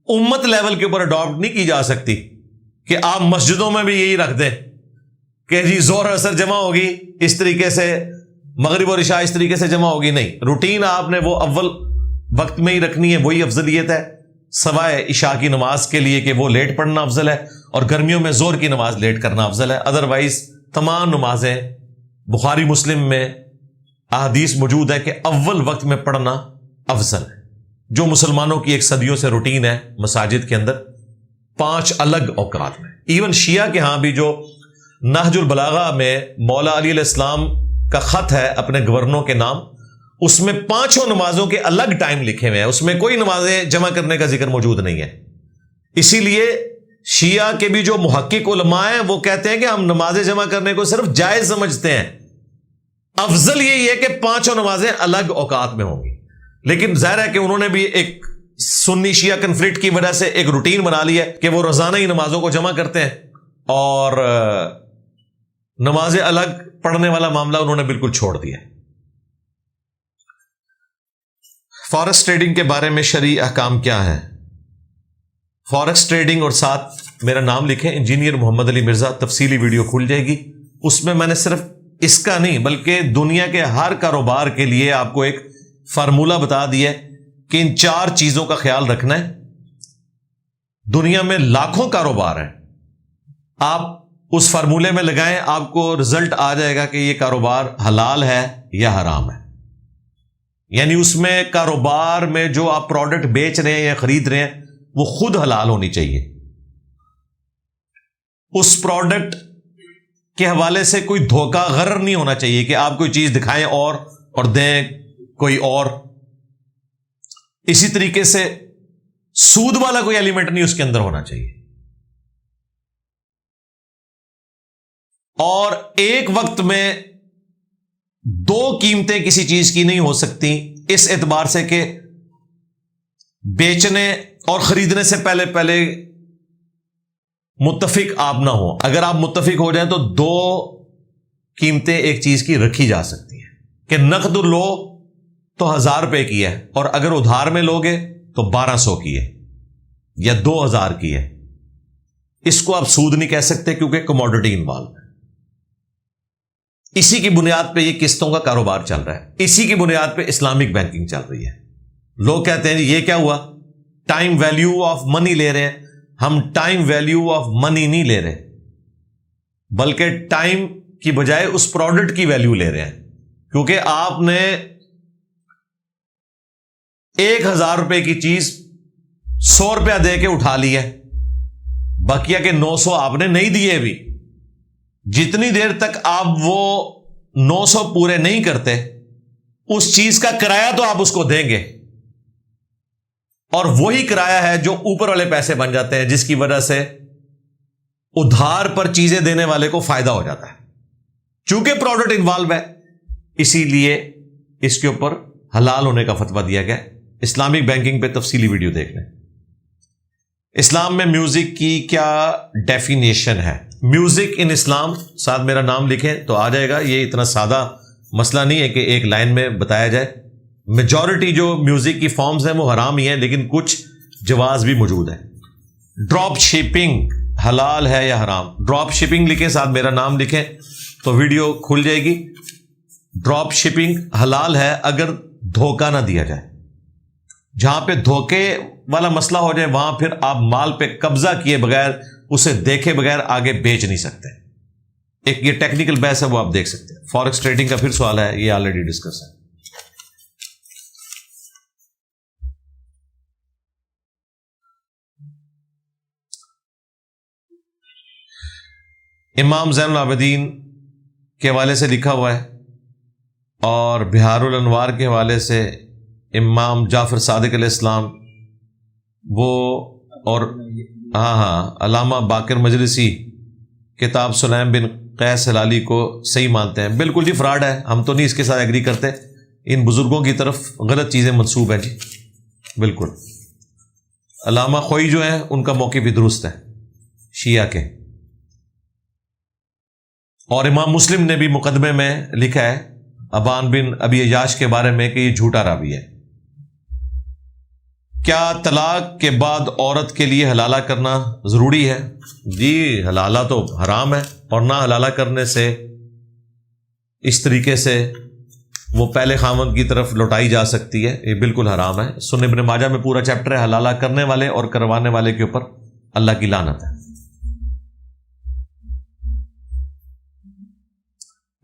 امت لیول کے اوپر اڈاپٹ نہیں کی جا سکتی کہ آپ مسجدوں میں بھی یہی رکھ دیں کہ جی ظہر عصر جمع ہوگی اس طریقے سے, مغرب اور عشاء اس طریقے سے جمع ہوگی. نہیں, روٹین آپ نے وہ اول وقت میں ہی رکھنی ہے, وہی افضلیت ہے, سوائے عشاء کی نماز کے لیے کہ وہ لیٹ پڑھنا افضل ہے, اور گرمیوں میں ظہر کی نماز لیٹ کرنا افضل ہے. ادروائز تمام نمازیں بخاری مسلم میں احادیث موجود ہے کہ اول وقت میں پڑھنا افضل ہے. جو مسلمانوں کی ایک صدیوں سے روٹین ہے مساجد کے اندر 5 الگ اوقات میں. ایون شیعہ کے ہاں بھی جو نہج البلاغہ میں مولا علی علیہ السلام کا خط ہے اپنے گورنوں کے نام, اس میں 5 نمازوں کے الگ ٹائم لکھے ہوئے ہیں, اس میں کوئی نمازیں جمع کرنے کا ذکر موجود نہیں ہے. اسی لیے شیعہ کے بھی جو محقق علماء ہیں وہ کہتے ہیں کہ ہم نمازیں جمع کرنے کو صرف جائز سمجھتے ہیں, افضل یہی ہے کہ 5 نمازیں الگ اوقات میں ہوں گی. لیکن ظاہر ہے کہ انہوں نے بھی ایک سنی شیعہ کنفلکٹ کی وجہ سے ایک روٹین بنا لی ہے کہ وہ روزانہ ہی نمازوں کو جمع کرتے ہیں, اور نمازیں الگ پڑھنے والا معاملہ انہوں نے بالکل چھوڑ دیا. فارکس ٹریڈنگ کے بارے میں شرعی احکام کیا ہیں؟ فارکس ٹریڈنگ اور ساتھ میرا نام لکھیں انجینئر محمد علی مرزا, تفصیلی ویڈیو کھل جائے گی. اس میں نے صرف اس کا نہیں بلکہ دنیا کے ہر کاروبار کے لیے آپ کو ایک فارمولہ بتا دیا کہ ان 4 چیزوں کا خیال رکھنا ہے. دنیا میں لاکھوں کاروبار ہیں, آپ اس فارمولے میں لگائیں, آپ کو رزلٹ آ جائے گا کہ یہ کاروبار حلال ہے یا حرام ہے. یعنی اس میں کاروبار میں جو آپ پروڈکٹ بیچ رہے ہیں یا خرید رہے ہیں وہ خود حلال ہونی چاہیے. اس پروڈکٹ کے حوالے سے کوئی دھوکہ غرر نہیں ہونا چاہیے کہ آپ کوئی چیز دکھائیں اور دیں کوئی اور. اسی طریقے سے سود والا کوئی ایلیمنٹ نہیں اس کے اندر ہونا چاہیے. اور ایک وقت میں دو قیمتیں کسی چیز کی نہیں ہو سکتی، اس اعتبار سے کہ بیچنے اور خریدنے سے پہلے متفق آپ نہ ہو. اگر آپ متفق ہو جائیں تو دو قیمتیں ایک چیز کی رکھی جا سکتی ہیں کہ نقد لو تو 1000 روپے کی ہے، اور اگر ادھار میں لوگے تو 1200 کی ہے یا 2000 کی ہے. اس کو آپ سود نہیں کہہ سکتے کیونکہ کموڈٹی انوالو ہے. اسی کی بنیاد پہ یہ قسطوں کا کاروبار چل رہا ہے، اسی کی بنیاد پہ اسلامک بینکنگ چل رہی ہے. لوگ کہتے ہیں جی یہ کیا ہوا، ٹائم ویلیو آف منی لے رہے ہیں. ہم ٹائم ویلیو آف منی نہیں لے رہے، بلکہ ٹائم کی بجائے اس پروڈکٹ کی ویلیو لے رہے ہیں. کیونکہ آپ نے 1000 روپے کی چیز 100 روپیہ دے کے اٹھا لی ہے، بقیہ کے 900 آپ نے نہیں دیے ابھی. جتنی دیر تک آپ وہ 900 پورے نہیں کرتے اس چیز کا کرایہ تو آپ اس کو دیں گے، اور وہی کرایہ ہے جو اوپر والے پیسے بن جاتے ہیں، جس کی وجہ سے ادھار پر چیزیں دینے والے کو فائدہ ہو جاتا ہے. چونکہ پروڈکٹ انوالو ہے اسی لیے اس کے اوپر حلال ہونے کا فتویٰ دیا گیا. اسلامک بینکنگ پہ تفصیلی ویڈیو دیکھ لیں. اسلام میں میوزک کی کیا ڈیفینیشن ہے؟ میوزک ان اسلام، ساتھ میرا نام لکھیں تو آ جائے گا. یہ اتنا سادہ مسئلہ نہیں ہے کہ ایک لائن میں بتایا جائے. میجورٹی جو میوزک کی فارمز ہیں وہ حرام ہی ہیں، لیکن کچھ جواز بھی موجود ہے. ڈراپ شپنگ حلال ہے یا حرام؟ ڈراپ شپنگ لکھیں، ساتھ میرا نام لکھیں تو ویڈیو کھل جائے گی. ڈراپ شپنگ حلال ہے اگر دھوکہ نہ دیا جائے. جہاں پہ دھوکے والا مسئلہ ہو جائے وہاں پھر آپ مال پہ قبضہ کیے بغیر، اسے دیکھے بغیر آگے بیچ نہیں سکتے. ایک یہ ٹیکنیکل بحث ہے، وہ آپ دیکھ سکتے ہیں. فارکس ٹریڈنگ کا پھر سوال ہے، یہ آلریڈی ڈسکس ہے. امام زین العابدین کے حوالے سے لکھا ہوا ہے، اور بہار الانوار کے حوالے سے امام جعفر صادق علیہ السلام وہ، اور علامہ باقر مجلسی کتاب سلیم بن قیس ہلالی کو صحیح مانتے ہیں. بالکل جی فراڈ ہے، ہم تو نہیں اس کے ساتھ ایگری کرتے. ان بزرگوں کی طرف غلط چیزیں منسوب ہیں جی. بالکل علامہ خوئی جو ہیں ان کا موقف بھی درست ہے شیعہ کے. اور امام مسلم نے بھی مقدمے میں لکھا ہے ابان بن ابی عیاش کے بارے میں کہ یہ جھوٹا راوی ہے. کیا طلاق کے بعد عورت کے لیے حلالہ کرنا ضروری ہے؟ جی حلالہ تو حرام ہے، اور نہ حلالہ کرنے سے اس طریقے سے وہ پہلے خاوند کی طرف لوٹائی جا سکتی ہے، یہ بالکل حرام ہے. سنن ابن ماجہ میں پورا چیپٹر ہے حلالہ کرنے والے اور کروانے والے کے اوپر اللہ کی لعنت ہے.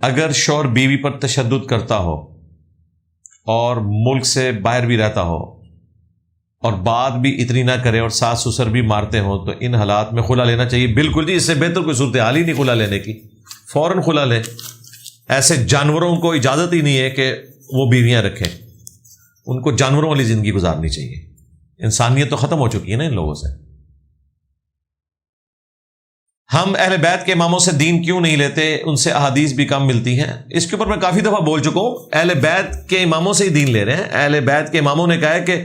اگر شوہر بیوی پر تشدد کرتا ہو اور ملک سے باہر بھی رہتا ہو اور بات بھی اتنی نہ کرے اور ساس سسر بھی مارتے ہوں تو ان حالات میں خلا لینا چاہیے. بالکل جی، اس سے بہتر کوئی صورتحال ہی نہیں خلا لینے کی. فوراً خلا لے. ایسے جانوروں کو اجازت ہی نہیں ہے کہ وہ بیویاں رکھیں، ان کو جانوروں والی زندگی گزارنی چاہیے. انسانیت تو ختم ہو چکی ہے نا ان لوگوں سے. ہم اہل بیت کے اماموں سے دین کیوں نہیں لیتے؟ ان سے احادیث بھی کم ملتی ہیں. اس کے اوپر میں کافی دفعہ بول چکا ہوں. اہل بیت کے اماموں سے ہی دین لے رہے ہیں. اہل بیت کے اماموں نے کہا ہے کہ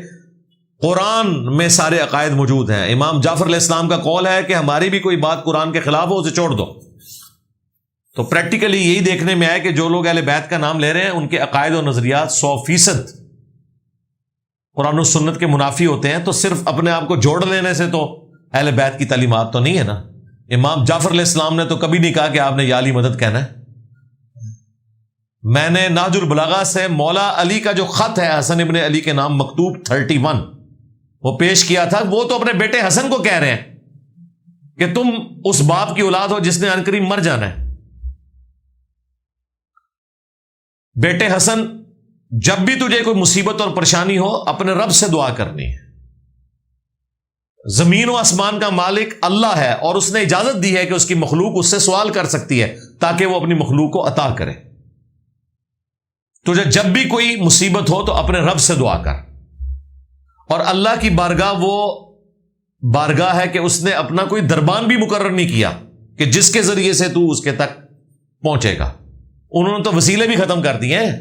قرآن میں سارے عقائد موجود ہیں. امام جعفر علیہ السلام کا قول ہے کہ ہماری بھی کوئی بات قرآن کے خلاف ہو اسے چھوڑ دو. تو پریکٹیکلی یہی دیکھنے میں آیا کہ جو لوگ اہل بیت کا نام لے رہے ہیں ان کے عقائد و نظریات 100% قرآن و سنت کے منافی ہوتے ہیں. تو صرف اپنے آپ کو جوڑ لینے سے تو اہل بیت کی تعلیمات تو نہیں ہے نا. امام جعفر علیہ السلام نے تو کبھی نہیں کہا کہ آپ نے یا علی مدد کہنا ہے. میں نے نہج البلاغہ سے مولا علی کا جو خط ہے حسن ابن علی کے نام مکتوب 31 وہ پیش کیا تھا. وہ تو اپنے بیٹے حسن کو کہہ رہے ہیں کہ تم اس باپ کی اولاد ہو جس نے عنقریب مر جانا ہے. بیٹے حسن، جب بھی تجھے کوئی مصیبت اور پریشانی ہو اپنے رب سے دعا کرنی ہے. زمین و آسمان کا مالک اللہ ہے اور اس نے اجازت دی ہے کہ اس کی مخلوق اس سے سوال کر سکتی ہے. تاکہ وہ اپنی مخلوق کو عطا کرے. تجھے جب بھی کوئی مصیبت ہو تو اپنے رب سے دعا کر. اور اللہ کی بارگاہ وہ بارگاہ ہے کہ اس نے اپنا کوئی دربان بھی مقرر نہیں کیا کہ جس کے ذریعے سے تو اس کے تک پہنچے گا. انہوں نے تو وسیلے بھی ختم کر دیے ہیں.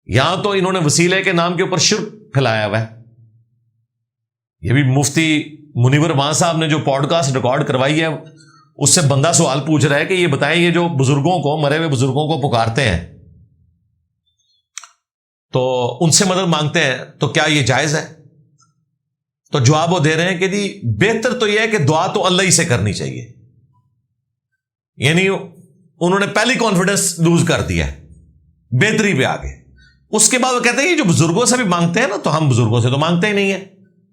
یہاں تو انہوں نے وسیلے کے نام کے اوپر شرک پھیلایا ہوا ہے. یہ بھی مفتی منیور وہاں صاحب نے جو پوڈ کاسٹ ریکارڈ کروائی ہے اس سے بندہ سوال پوچھ رہا ہے کہ یہ بتائیں یہ جو بزرگوں کو مرے ہوئے بزرگوں کو پکارتے ہیں تو ان سے مدد مانگتے ہیں تو کیا یہ جائز ہے؟ تو جواب وہ دے رہے ہیں کہ جی بہتر تو یہ ہے کہ دعا تو اللہ ہی سے کرنی چاہیے. یعنی انہوں نے پہلی کانفیڈنس لوز کر دیا ہے, بہتری پہ آگے. اس کے بعد وہ کہتے ہیں یہ جو بزرگوں سے بھی مانگتے ہیں نا تو ہم بزرگوں سے تو مانگتے ہی نہیں ہیں,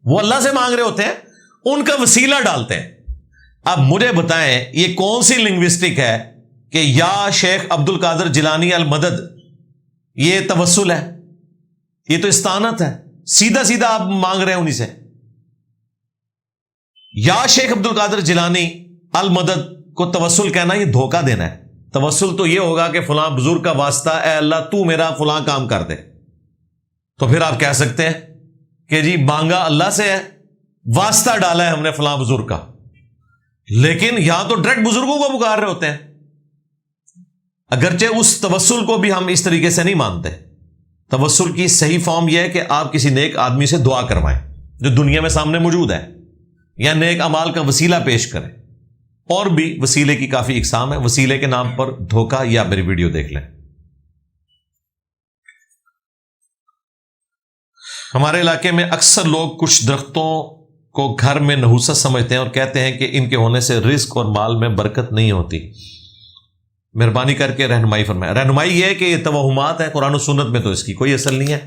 وہ اللہ سے مانگ رہے ہوتے ہیں, ان کا وسیلہ ڈالتے ہیں. اب مجھے بتائیں یہ کون سی لنگوسٹک ہے کہ یا شیخ عبد القادر جیلانی المدد یہ توسل ہے؟ یہ تو استعانت ہے. سیدھا سیدھا آپ مانگ رہے ہیں انہی سے. یا شیخ عبد القادر جیلانی المدد کو توسل کہنا یہ دھوکہ دینا ہے. توسل تو یہ ہوگا کہ فلاں بزرگ کا واسطہ اے اللہ تو میرا فلاں کام کر دے. تو پھر آپ کہہ سکتے ہیں کہ جی مانگا اللہ سے ہے, واسطہ ڈالا ہے ہم نے فلاں بزرگ کا. لیکن یہاں تو ڈائریکٹ بزرگوں کو پکار رہے ہوتے ہیں, اگرچہ اس توسل کو بھی ہم اس طریقے سے نہیں مانتے. توسل کی صحیح فارم یہ ہے کہ آپ کسی نیک آدمی سے دعا کروائیں جو دنیا میں سامنے موجود ہے, یا نیک اعمال کا وسیلہ پیش کریں. اور بھی وسیلے کی کافی اقسام ہے. وسیلے کے نام پر دھوکہ یا میری ویڈیو دیکھ لیں. ہمارے علاقے میں اکثر لوگ کچھ درختوں کو گھر میں نحوست سمجھتے ہیں اور کہتے ہیں کہ ان کے ہونے سے رزق اور مال میں برکت نہیں ہوتی. مہربانی کر کے رہنمائی فرمائیں. رہنمائی یہ ہے کہ یہ توہمات ہیں, قرآن و سنت میں تو اس کی کوئی اصل نہیں ہے.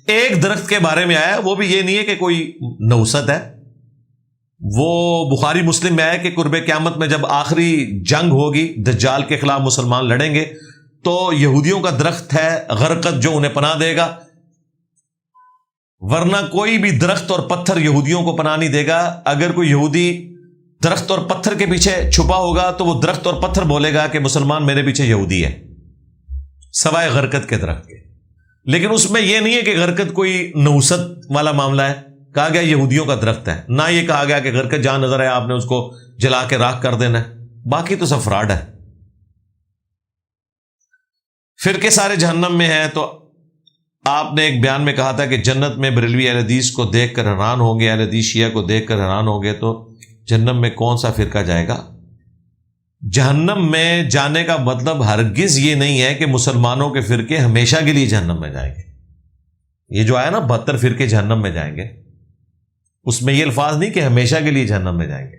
ایک درخت کے بارے میں آیا, وہ بھی یہ نہیں ہے کہ کوئی نحوست ہے. وہ بخاری مسلم میں ہے کہ قرب قیامت میں جب آخری جنگ ہوگی دجال کے خلاف مسلمان لڑیں گے تو یہودیوں کا درخت ہے غرقت جو انہیں پناہ دے گا, ورنہ کوئی بھی درخت اور پتھر یہودیوں کو پناہ نہیں دے گا. اگر کوئی یہودی درخت اور پتھر کے پیچھے چھپا ہوگا تو وہ درخت اور پتھر بولے گا کہ مسلمان میرے پیچھے یہودی ہے, سوائے غرقت کے درخت کے. لیکن اس میں یہ نہیں ہے کہ غرقت کوئی نحوست والا معاملہ ہے. کہا گیا یہودیوں کا درخت ہے, نہ یہ کہا گیا کہ غرقت جہاں نظر ہے آپ نے اس کو جلا کے راکھ کر دینا ہے. باقی تو سب فراڈ ہے. فرقے سارے جہنم میں ہیں, تو آپ نے ایک بیان میں کہا تھا کہ جنت میں بریلوی اہل حدیث کو دیکھ کر حیران ہوں گے, اہل حدیث شیعہ کو دیکھ کر حیران ہوں گے, تو جہنم میں کون سا فرقہ جائے گا؟ جہنم میں جانے کا مطلب ہرگز یہ نہیں ہے کہ مسلمانوں کے فرقے ہمیشہ کے لیے جہنم میں جائیں گے. یہ جو آیا نا 72 فرقے جہنم میں جائیں گے, اس میں یہ الفاظ نہیں کہ ہمیشہ کے لیے جہنم میں جائیں گے.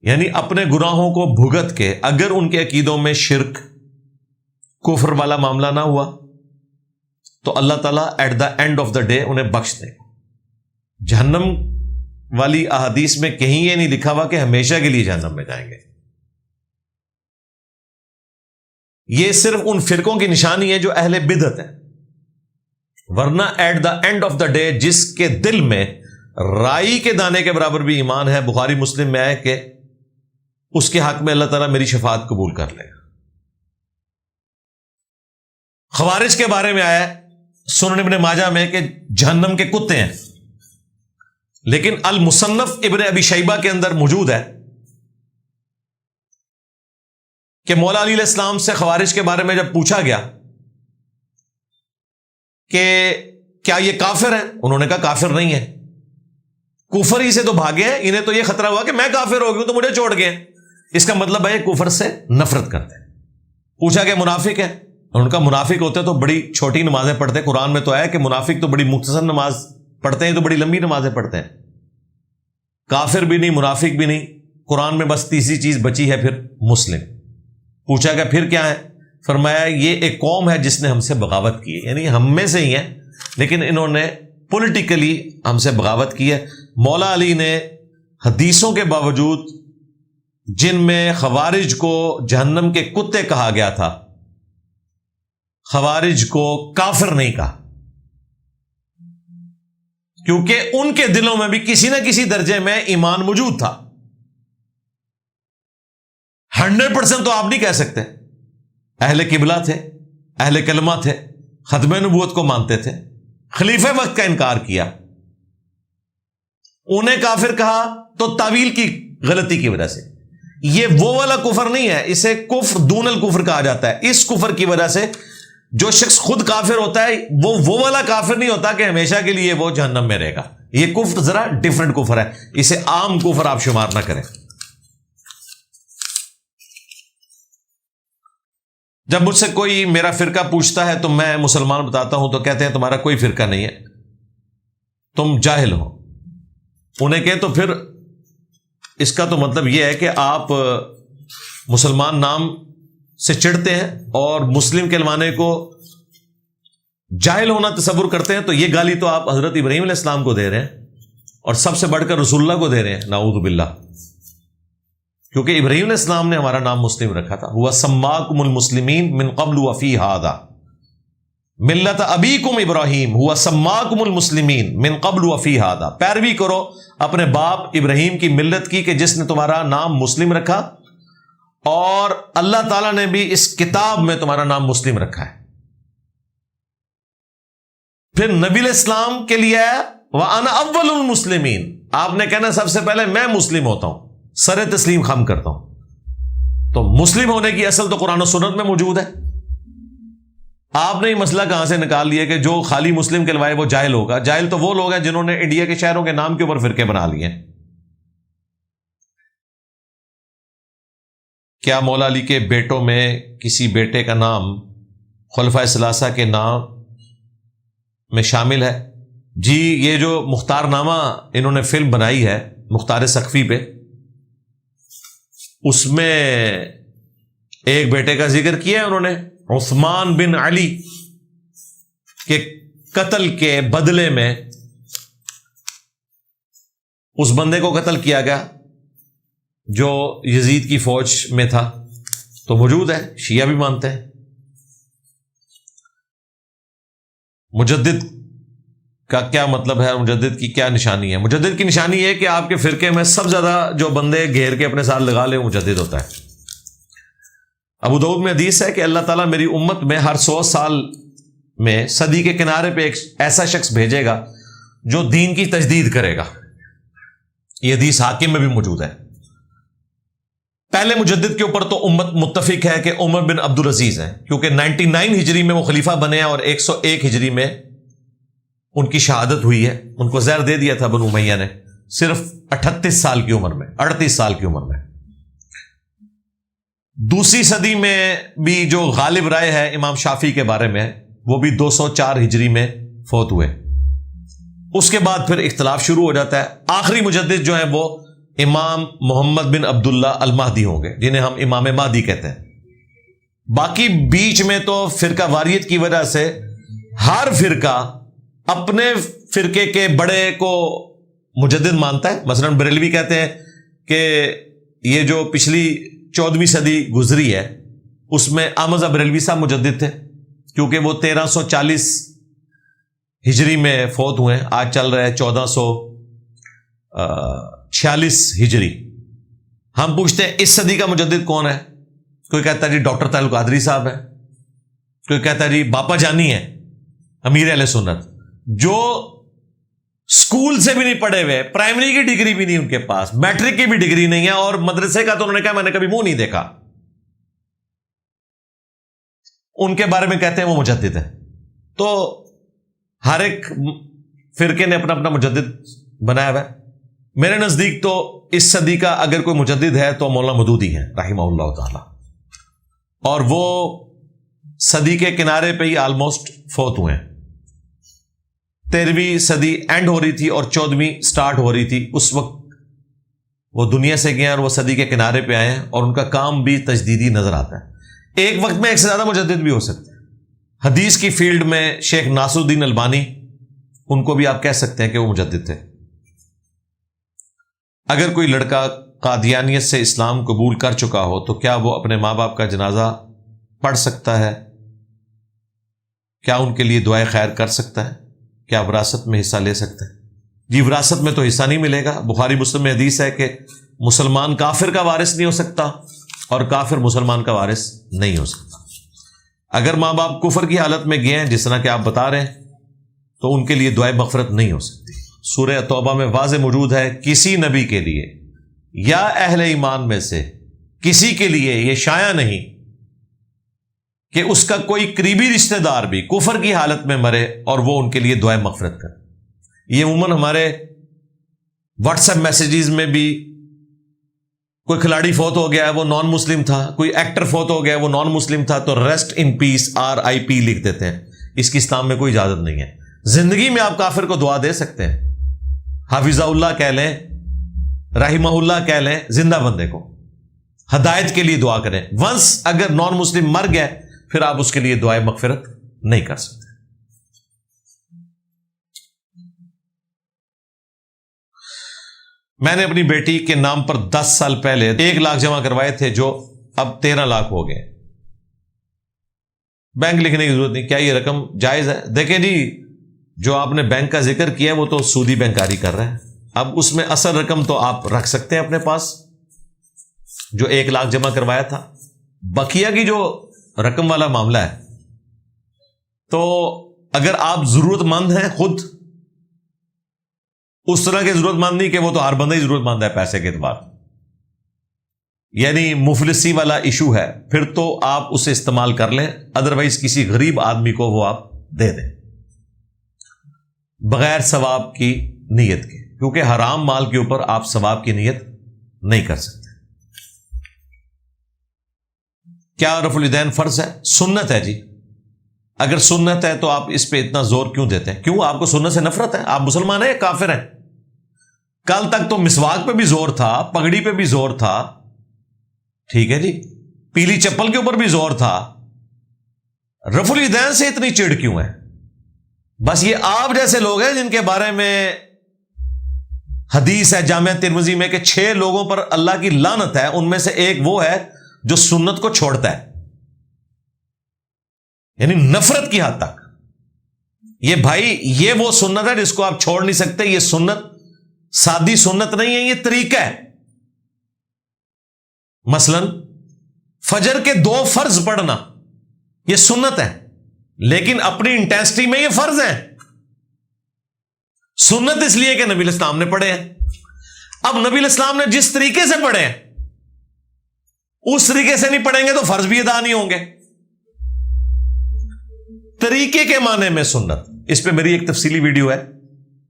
یعنی اپنے گناہوں کو بھگت کے اگر ان کے عقیدوں میں شرک کفر والا معاملہ نہ ہوا تو اللہ تعالیٰ at the end of the day انہیں بخش دے. جہنم والی احادیث میں کہیں یہ نہیں لکھا ہوا کہ ہمیشہ کے لیے جہنم میں جائیں گے. یہ صرف ان فرقوں کی نشانی ہے جو اہل بدعت ہیں, ورنہ at the end of the day جس کے دل میں رائی کے دانے کے برابر بھی ایمان ہے, بخاری مسلم میں ہے کہ اس کے حق میں اللہ تعالیٰ میری شفاعت قبول کر لے گا. خوارج کے بارے میں آیا سنن ابن ماجہ میں کہ جہنم کے کتے ہیں, لیکن المصنف ابن ابی شیبہ کے اندر موجود ہے کہ مولا علی علیہ السلام سے خوارج کے بارے میں جب پوچھا گیا کہ کیا یہ کافر ہیں, انہوں نے کہا کافر نہیں ہے. کفر ہی سے تو بھاگے ہیں, انہیں تو یہ خطرہ ہوا کہ میں کافر ہو گیا تو مجھے چھوڑ گئے. اس کا مطلب ہے کفر سے نفرت کرتے ہیں. پوچھا کہ منافق ہے, ان کا منافق ہوتے تو بڑی چھوٹی نمازیں پڑھتے. قرآن میں تو ہے کہ منافق تو بڑی مختصر نماز پڑھتے ہیں, تو بڑی لمبی نمازیں پڑھتے ہیں. کافر بھی نہیں, منافق بھی نہیں. قرآن میں بس تیسری چیز بچی ہے پھر مسلم. پوچھا کہ پھر کیا ہے؟ فرمایا یہ ایک قوم ہے جس نے ہم سے بغاوت کی ہے, یعنی ہم میں سے ہی ہیں لیکن انہوں نے پولیٹیکلی ہم سے بغاوت کی ہے. مولا علی نے حدیثوں کے باوجود جن میں خوارج کو جہنم کے کتے کہا گیا تھا, خوارج کو کافر نہیں کہا, کیونکہ ان کے دلوں میں بھی کسی نہ کسی درجے میں ایمان موجود تھا. 100% تو آپ نہیں کہہ سکتے. اہل قبلہ تھے, اہل کلمہ تھے, ختم نبوت کو مانتے تھے, خلیفہ وقت کا انکار کیا, انہیں کافر کہا تو تعویل کی غلطی کی وجہ سے. یہ وہ والا کفر نہیں ہے, اسے کفر دون الکفر کہا جاتا ہے. اس کفر کی وجہ سے جو شخص خود کافر ہوتا ہے وہ والا کافر نہیں ہوتا کہ ہمیشہ کے لیے وہ جہنم میں رہے گا. یہ کفر ذرا ڈیفرنٹ کفر ہے, اسے عام کفر آپ شمار نہ کریں. جب مجھ سے کوئی میرا فرقہ پوچھتا ہے تو میں مسلمان بتاتا ہوں تو کہتے ہیں تمہارا کوئی فرقہ نہیں ہے, تم جاہل ہو. انہیں کہ تو پھر اس کا تو مطلب یہ ہے کہ آپ مسلمان نام سے چڑھتے ہیں اور مسلم کہلوانے کو جاہل ہونا تصور کرتے ہیں. تو یہ گالی تو آپ حضرت ابراہیم علیہ السلام کو دے رہے ہیں اور سب سے بڑھ کر رسول اللہ کو دے رہے ہیں, نعوذ باللہ. کیونکہ ابراہیم علیہ السلام نے ہمارا نام مسلم رکھا تھا. ہوا سماکم المسلمین من قبل وفی ھذا ملت ابیکم ابراہیم ہوا سماکم المسلمین من قبل وفی ھذا. پیروی کرو اپنے باپ ابراہیم کی ملت کی کہ جس نے تمہارا نام مسلم رکھا, اور اللہ تعالیٰ نے بھی اس کتاب میں تمہارا نام مسلم رکھا ہے. پھر نبی علیہ السلام کے لیے وَأَنَا أَوَّلُ الْمُسْلِمِينَ, آپ نے کہنا سب سے پہلے میں مسلم ہوتا ہوں, سر تسلیم خم کرتا ہوں. تو مسلم ہونے کی اصل تو قرآن و سنت میں موجود ہے. آپ نے یہ مسئلہ کہاں سے نکال لیا کہ جو خالی مسلم کہلوائے وہ جاہل ہوگا؟ جاہل تو وہ لوگ ہیں جنہوں نے انڈیا کے شہروں کے نام کے اوپر فرقے بنا لیے ہیں. کیا مولا علی کے بیٹوں میں کسی بیٹے کا نام خلفائے ثلاثہ کے نام میں شامل ہے؟ جی, یہ جو مختار نامہ انہوں نے فلم بنائی ہے مختار سقفی پہ, اس میں ایک بیٹے کا ذکر کیا ہے انہوں نے, عثمان بن علی کے قتل کے بدلے میں اس بندے کو قتل کیا گیا جو یزید کی فوج میں تھا. تو موجود ہے, شیعہ بھی مانتے ہیں. مجدد کا کیا مطلب ہے, مجدد کی کیا نشانی ہے؟ مجدد کی نشانی یہ کہ آپ کے فرقے میں سب زیادہ جو بندے گھیر کے اپنے ساتھ لگا لے وہ مجدد ہوتا ہے. ابو داؤد میں حدیث ہے کہ اللہ تعالیٰ میری امت میں ہر 100 سال میں صدی کے کنارے پہ ایک ایسا شخص بھیجے گا جو دین کی تجدید کرے گا. یہ حدیث حاکم میں بھی موجود ہے. پہلے مجدد کے اوپر تو امت متفق ہے کہ عمر بن عبد العزیز ہیں, کیونکہ 99 ہجری میں وہ خلیفہ بنے ہیں اور 101 ہجری میں ان کی شہادت ہوئی ہے. ان کو زہر دے دیا تھا بنو امیہ نے صرف 38 سال کی عمر میں, 38 سال کی عمر میں. دوسری صدی میں بھی جو غالب رائے ہے امام شافعی کے بارے میں, وہ بھی 204 ہجری میں فوت ہوئے. اس کے بعد پھر اختلاف شروع ہو جاتا ہے. آخری مجدد جو ہیں وہ امام محمد بن عبداللہ المہدی ہوں گے, جنہیں ہم امام مہدی کہتے ہیں. باقی بیچ میں تو فرقہ واریت کی وجہ سے ہر فرقہ اپنے فرقے کے بڑے کو مجدد مانتا ہے. مثلا بریلوی کہتے ہیں کہ یہ جو پچھلی 14ویں صدی گزری ہے اس میں احمد بریلوی صاحب مجدد تھے, کیونکہ وہ 1340 ہجری میں فوت ہوئے ہیں. آج چل رہا ہے 1446 ہجری. ہم پوچھتے ہیں اس صدی کا مجدد کون ہے؟ کوئی کہتا ہے جی ڈاکٹر طاہر القادری صاحب ہے, کوئی کہتا ہے جی باپا جانی ہے امیر اہل سنت, جو اسکول سے بھی نہیں پڑھے ہوئے, پرائمری کی ڈگری بھی نہیں ان کے پاس, میٹرک کی بھی ڈگری نہیں ہے, اور مدرسے کا تو انہوں نے کہا میں نے کبھی منہ نہیں دیکھا. ان کے بارے میں کہتے ہیں وہ مجدد ہے. تو ہر ایک فرقے نے اپنا اپنا مجدد بنایا ہوا ہے. میرے نزدیک تو اس صدی کا اگر کوئی مجدد ہے تو مولانا مودودی ہے رحمہ اللہ تعالی, اور وہ صدی کے کنارے پہ ہی آلموسٹ فوت ہوئے ہیں. 13ویں صدی اینڈ ہو رہی تھی اور 14ویں سٹارٹ ہو رہی تھی. اس وقت وہ دنیا سے گئے اور وہ صدی کے کنارے پہ آئے ہیں, اور ان کا کام بھی تجدیدی نظر آتا ہے. ایک وقت میں ایک سے زیادہ مجدد بھی ہو سکتے ہیں. حدیث کی فیلڈ میں شیخ ناصر الدین البانی, ان کو بھی آپ کہہ سکتے ہیں کہ وہ مجدد تھے. اگر کوئی لڑکا قادیانیت سے اسلام قبول کر چکا ہو تو کیا وہ اپنے ماں باپ کا جنازہ پڑھ سکتا ہے؟ کیا ان کے لیے دعائے خیر کر سکتا ہے؟ کیا وراثت میں حصہ لے سکتا ہے؟ جی, وراثت میں تو حصہ نہیں ملے گا. بخاری مسلم میں حدیث ہے کہ مسلمان کافر کا وارث نہیں ہو سکتا, اور کافر مسلمان کا وارث نہیں ہو سکتا۔ اگر ماں باپ کفر کی حالت میں گئے ہیں جس طرح کہ آپ بتا رہے ہیں تو ان کے لیے دعائے مغفرت نہیں ہو سکتی۔ سورہ توبہ میں واضح موجود ہے کسی نبی کے لیے یا اہل ایمان میں سے کسی کے لیے یہ شایع نہیں کہ اس کا کوئی قریبی رشتہ دار بھی کفر کی حالت میں مرے اور وہ ان کے لیے دعائے مغفرت کرے۔ یہ عموماً ہمارے واٹس ایپ میسیجز میں بھی کوئی کھلاڑی فوت ہو گیا ہے وہ نان مسلم تھا، کوئی ایکٹر فوت ہو گیا ہے وہ نان مسلم تھا تو ریسٹ ان پیس RIP لکھ دیتے ہیں۔ اس کی اسلام میں کوئی اجازت نہیں ہے۔ زندگی میں آپ کافر کو دعا دے سکتے ہیں، حافظہ اللہ کہہ لیں، رحمہ اللہ کہہ لیں، زندہ بندے کو ہدایت کے لیے دعا کریں۔ ونس اگر نان مسلم مر گئے پھر آپ اس کے لیے دعائے مغفرت نہیں کر سکتے۔ میں نے اپنی بیٹی کے نام پر 10 سال پہلے 1 لاکھ جمع کروائے تھے جو اب 13 لاکھ ہو گئے۔ بینک لکھنے کی ضرورت نہیں، کیا یہ رقم جائز ہے؟ دیکھیں جی، جو آپ نے بینک کا ذکر کیا وہ تو سودی بینکاری کر رہا ہے۔ اب اس میں اصل رقم تو آپ رکھ سکتے ہیں اپنے پاس جو 1 لاکھ جمع کروایا تھا۔ بقیہ کی جو رقم والا معاملہ ہے تو اگر آپ ضرورت مند ہیں خود، اس طرح کے ضرورت مند نہیں کہ وہ تو ہر بندہ ہی ضرورت مند ہے پیسے کے اعتبار، یعنی مفلسی والا ایشو ہے، پھر تو آپ اسے استعمال کر لیں، ادروائز کسی غریب آدمی کو وہ آپ دے دیں بغیر ثواب کی نیت کے، کیونکہ حرام مال کے اوپر آپ ثواب کی نیت نہیں کر سکتے۔ کیا رفع الیدین فرض ہے؟ سنت ہے جی۔ اگر سنت ہے تو آپ اس پہ اتنا زور کیوں دیتے ہیں؟ کیوں آپ کو سنت سے نفرت ہے؟ آپ مسلمان ہیں یا کافر ہیں؟ کل تک تو مسواک پہ بھی زور تھا، پگڑی پہ بھی زور تھا، ٹھیک ہے جی، پیلی چپل کے اوپر بھی زور تھا، رفع الیدین سے اتنی چڑ کیوں ہے؟ بس یہ آپ جیسے لوگ ہیں جن کے بارے میں حدیث ہے جامعہ ترمذی میں کہ 6 لوگوں پر اللہ کی لعنت ہے، ان میں سے ایک وہ ہے جو سنت کو چھوڑتا ہے، یعنی نفرت کی حد تک۔ یہ بھائی یہ وہ سنت ہے جس کو آپ چھوڑ نہیں سکتے۔ یہ سنت سادی سنت نہیں ہے، یہ طریقہ ہے۔ مثلا فجر کے 2 فرض پڑھنا یہ سنت ہے، لیکن اپنی انٹینسٹی میں یہ فرض ہے۔ سنت اس لیے کہ نبی علیہ السلام نے پڑھے ہیں۔ اب نبی علیہ السلام نے جس طریقے سے پڑھے ہیں اس طریقے سے نہیں پڑھیں گے تو فرض بھی ادا نہیں ہوں گے۔ طریقے کے معنی میں سنت، اس پہ میری ایک تفصیلی ویڈیو ہے،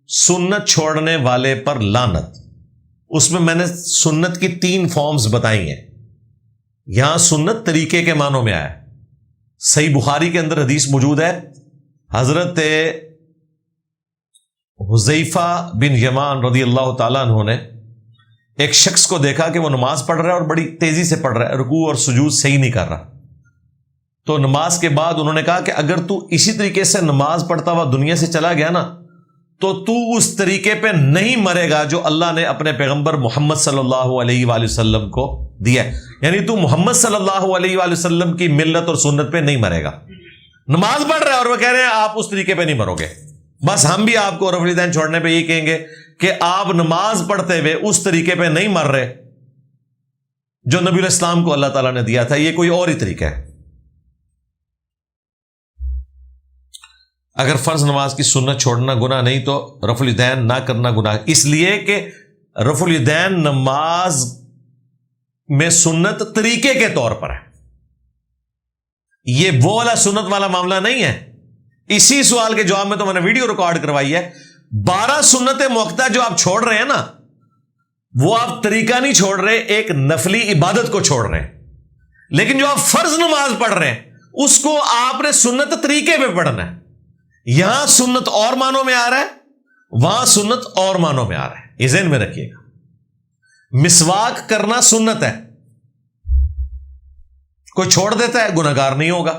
سنت چھوڑنے والے پر لعنت۔ اس میں نے سنت کی 3 فارمز بتائی ہیں۔ یہاں سنت طریقے کے معنوں میں آیا۔ صحیح بخاری کے اندر حدیث موجود ہے، حضرت حذیفہ بن یمان رضی اللہ تعالیٰ عنہ نے ایک شخص کو دیکھا کہ وہ نماز پڑھ رہا ہے اور بڑی تیزی سے پڑھ رہا ہے، رکوع اور سجود صحیح نہیں کر رہا۔ تو نماز کے بعد انہوں نے کہا کہ اگر تو اسی طریقے سے نماز پڑھتا ہوا دنیا سے چلا گیا نا تو اس طریقے پہ نہیں مرے گا جو اللہ نے اپنے پیغمبر محمد صلی اللہ علیہ وآلہ وسلم کو دیا ہے، یعنی تو محمد صلی اللہ علیہ وآلہ وسلم کی ملت اور سنت پہ نہیں مرے گا۔ نماز پڑھ رہا ہے اور وہ کہہ رہے ہیں آپ اس طریقے پہ نہیں مرو گے۔ بس ہم بھی آپ کو رفع الیدین چھوڑنے پہ یہی کہیں گے کہ آپ نماز پڑھتے ہوئے اس طریقے پہ نہیں مر رہے جو نبی علیہ السلام کو اللہ تعالیٰ نے دیا تھا، یہ کوئی اور ہی طریقہ ہے۔ اگر فرض نماز کی سنت چھوڑنا گناہ نہیں تو رفع الیدین نہ کرنا گناہ، اس لیے کہ رفع الیدین نماز میں سنت طریقے کے طور پر ہے، یہ وہ والا سنت والا معاملہ نہیں ہے۔ اسی سوال کے جواب میں تو میں نے ویڈیو ریکارڈ کروائی ہے۔ 12 سنت موقتہ جو آپ چھوڑ رہے ہیں نا وہ آپ طریقہ نہیں چھوڑ رہے، ایک نفلی عبادت کو چھوڑ رہے ہیں، لیکن جو آپ فرض نماز پڑھ رہے ہیں اس کو آپ نے سنت طریقے پہ پڑھنا ہے۔ یہاں سنت اور معنوں میں آ رہا ہے، وہاں سنت اور معنوں میں آ رہا ہے، یہ ذہن میں رکھیے گا۔ مسواک کرنا سنت ہے، کوئی چھوڑ دیتا ہے گناہگار نہیں ہوگا۔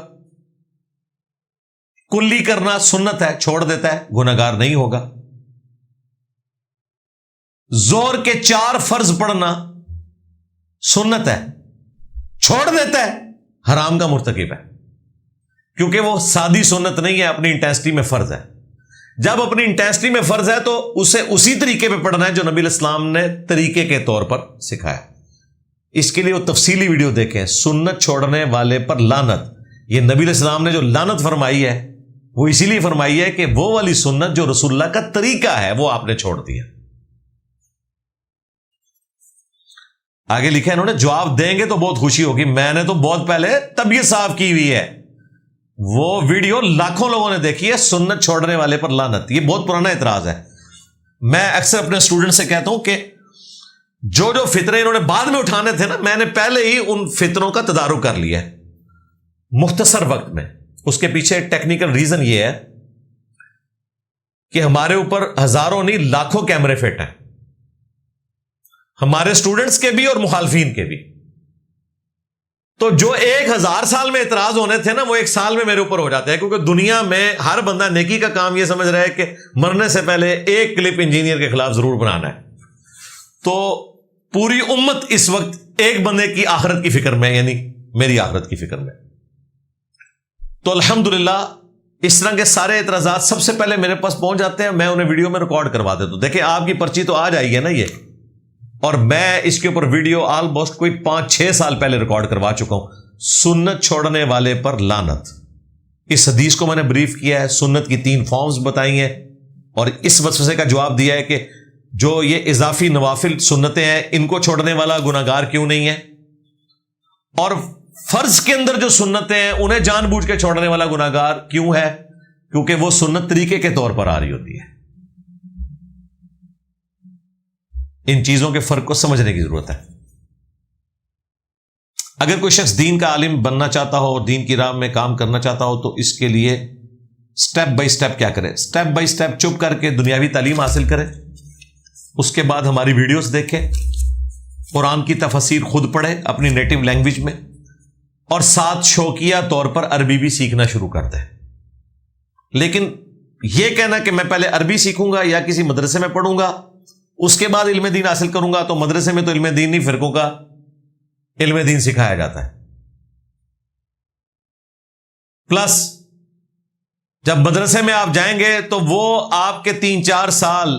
کلی کرنا سنت ہے، چھوڑ دیتا ہے گناہگار نہیں ہوگا۔ زور کے 4 فرض پڑھنا سنت ہے، چھوڑ دیتا ہے حرام کا مرتکب ہے، کیونکہ وہ سادی سنت نہیں ہے، اپنی انٹینسٹی میں فرض ہے۔ جب اپنی انٹینسٹی میں فرض ہے تو اسے اسی طریقے پہ پڑھنا ہے جو نبی علیہ السلام نے طریقے کے طور پر سکھایا۔ اس کے لیے وہ تفصیلی ویڈیو دیکھیں، سنت چھوڑنے والے پر لعنت۔ یہ نبی علیہ السلام نے جو لعنت فرمائی ہے وہ اسی لیے فرمائی ہے کہ وہ والی سنت جو رسول اللہ کا طریقہ ہے وہ آپ نے چھوڑ دیا۔ آگے لکھا ہے انہوں نے، جواب دیں گے تو بہت خوشی ہوگی، میں نے تو بہت پہلے طبیعت صاف کی ہوئی ہے۔ وہ ویڈیو لاکھوں لوگوں نے دیکھی ہے، سنت چھوڑنے والے پر لعنت۔ یہ بہت پرانا اعتراض ہے۔ میں اکثر اپنے اسٹوڈنٹ سے کہتا ہوں کہ جو فتنے انہوں نے بعد میں اٹھانے تھے نا، میں نے پہلے ہی ان فتنوں کا تدارک کر لیا ہے مختصر وقت میں۔ اس کے پیچھے ٹیکنیکل ریزن یہ ہے کہ ہمارے اوپر ہزاروں نہیں لاکھوں کیمرے فٹ ہیں، ہمارے اسٹوڈنٹس کے بھی اور مخالفین کے بھی۔ تو جو 1000 سال میں اعتراض ہونے تھے نا، وہ 1 سال میں میرے اوپر ہو جاتے ہیں، کیونکہ دنیا میں ہر بندہ نیکی کا کام یہ سمجھ رہا ہے کہ مرنے سے پہلے ایک کلپ انجینئر کے خلاف ضرور بنانا ہے۔ تو پوری امت اس وقت ایک بندے کی آخرت کی فکر میں، یعنی میری آخرت کی فکر میں۔ تو الحمدللہ اس طرح کے سارے اعتراضات سب سے پہلے میرے پاس پہنچ جاتے ہیں، میں انہیں ویڈیو میں ریکارڈ کروا دیتا ہوں۔ دیکھیں آپ کی پرچی تو آ جائے گی نا یہ، اور میں اس کے اوپر ویڈیو آلموسٹ کوئی 5-6 سال پہلے ریکارڈ کروا چکا ہوں۔ سنت چھوڑنے والے پر لعنت، اس حدیث کو میں نے بریف کیا ہے، سنت کی 3 فارمز بتائی ہیں، اور اس وسوسے کا جواب دیا ہے کہ جو یہ اضافی نوافل سنتیں ہیں ان کو چھوڑنے والا گناہگار کیوں نہیں ہے، اور فرض کے اندر جو سنتیں ہیں انہیں جان بوجھ کے چھوڑنے والا گناہگار کیوں ہے، کیونکہ وہ سنت طریقے کے طور پر آ رہی ہوتی ہے۔ ان چیزوں کے فرق کو سمجھنے کی ضرورت ہے۔ اگر کوئی شخص دین کا عالم بننا چاہتا ہو اور دین کی راہ میں کام کرنا چاہتا ہو تو اس کے لیے سٹیپ بائی سٹیپ کیا کرے؟ سٹیپ بائی سٹیپ چپ کر کے دنیاوی تعلیم حاصل کرے، اس کے بعد ہماری ویڈیوز دیکھے، قرآن کی تفاسیر خود پڑھے اپنی نیٹو لینگویج میں، اور ساتھ شوقیہ طور پر عربی بھی سیکھنا شروع کر دے۔ لیکن یہ کہنا کہ میں پہلے عربی سیکھوں گا یا کسی مدرسے میں پڑھوں گا اس کے بعد علم دین حاصل کروں گا، تو مدرسے میں تو علم دین نہیں، فرقوں کا علم دین سکھایا جاتا ہے۔ پلس جب مدرسے میں آپ جائیں گے تو وہ آپ کے 3-4 سال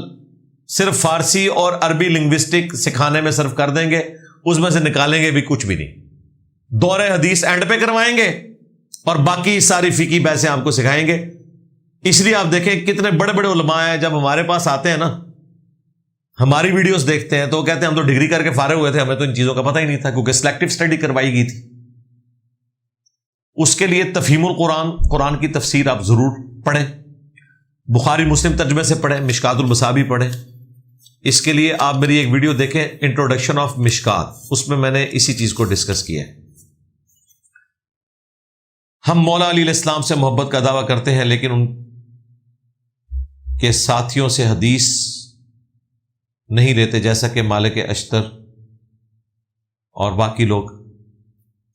صرف فارسی اور عربی لنگوسٹک سکھانے میں صرف کر دیں گے، اس میں سے نکالیں گے بھی کچھ بھی نہیں۔ دور حدیث اینڈ پہ کروائیں گے اور باقی ساری فقہی بحثیں آپ کو سکھائیں گے۔ اس لیے آپ دیکھیں کتنے بڑے بڑے علماء ہیں، جب ہمارے پاس آتے ہیں نا، ہماری ویڈیوز دیکھتے ہیں تو وہ کہتے ہیں ہم تو ڈگری کر کے فارغ ہوئے تھے، ہمیں تو ان چیزوں کا پتہ ہی نہیں تھا، کیونکہ سلیکٹو اسٹڈی کروائی گئی تھی۔ اس کے لیے تفہیم القرآن، قرآن کی تفسیر آپ ضرور پڑھیں، بخاری مسلم ترجمے سے پڑھیں، مشکات المصابیح پڑھیں۔ اس کے لیے آپ میری ایک ویڈیو دیکھیں، انٹروڈکشن آف مشکات، اس میں میں نے اسی چیز کو ڈسکس کیا ہے۔ ہم مولا علی علیہ السلام سے محبت کا دعویٰ کرتے ہیں، لیکن ان کے ساتھیوں سے حدیث نہیں لیتے، جیسا کہ مالک اشتر اور باقی لوگ۔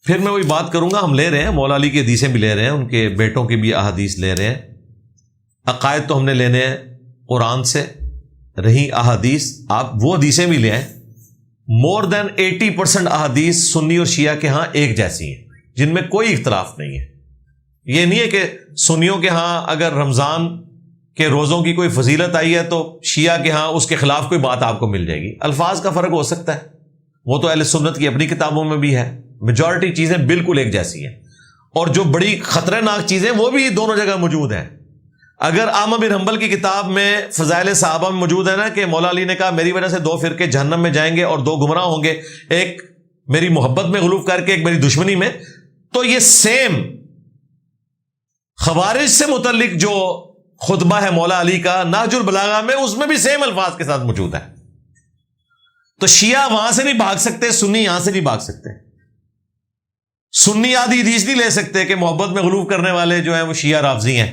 پھر میں وہی بات کروں گا، ہم لے رہے ہیں مولا علی کی حدیثیں بھی لے رہے ہیں، ان کے بیٹوں کی بھی احادیث لے رہے ہیں۔ عقائد تو ہم نے لینے ہیں قرآن سے، رہی احادیث آپ وہ حدیثیں بھی لے آئیں۔ مور دین 80% احادیث سنی اور شیعہ کے ہاں ایک جیسی ہیں، جن میں کوئی اختلاف نہیں ہے۔ یہ نہیں ہے کہ سنیوں کے ہاں اگر رمضان کے روزوں کی کوئی فضیلت آئی ہے تو شیعہ کے ہاں اس کے خلاف کوئی بات آپ کو مل جائے گی۔ الفاظ کا فرق ہو سکتا ہے، وہ تو اہل سنت کی اپنی کتابوں میں بھی ہے، میجورٹی چیزیں بالکل ایک جیسی ہیں، اور جو بڑی خطرناک چیزیں وہ بھی دونوں جگہ موجود ہیں۔ اگر احمد بن حنبل کی کتاب میں فضائل صحابہ میں موجود ہے نا کہ مولا علی نے کہا میری وجہ سے 2 فرقے جہنم میں جائیں گے اور 2 گمراہ ہوں گے، ایک میری محبت میں غلو کر کے ایک میری دشمنی میں، تو یہ سیم خوارج سے متعلق جو خطبہ ہے مولا علی کا نہج البلاغہ میں، اس میں بھی سیم الفاظ کے ساتھ موجود ہے۔ تو شیعہ وہاں سے نہیں بھاگ سکتے، سنی یہاں سے نہیں بھاگ سکتے۔ سنی آدھی حدیث نہیں لے سکتے کہ محبت میں غلو کرنے والے جو ہیں وہ شیعہ رافضی ہیں،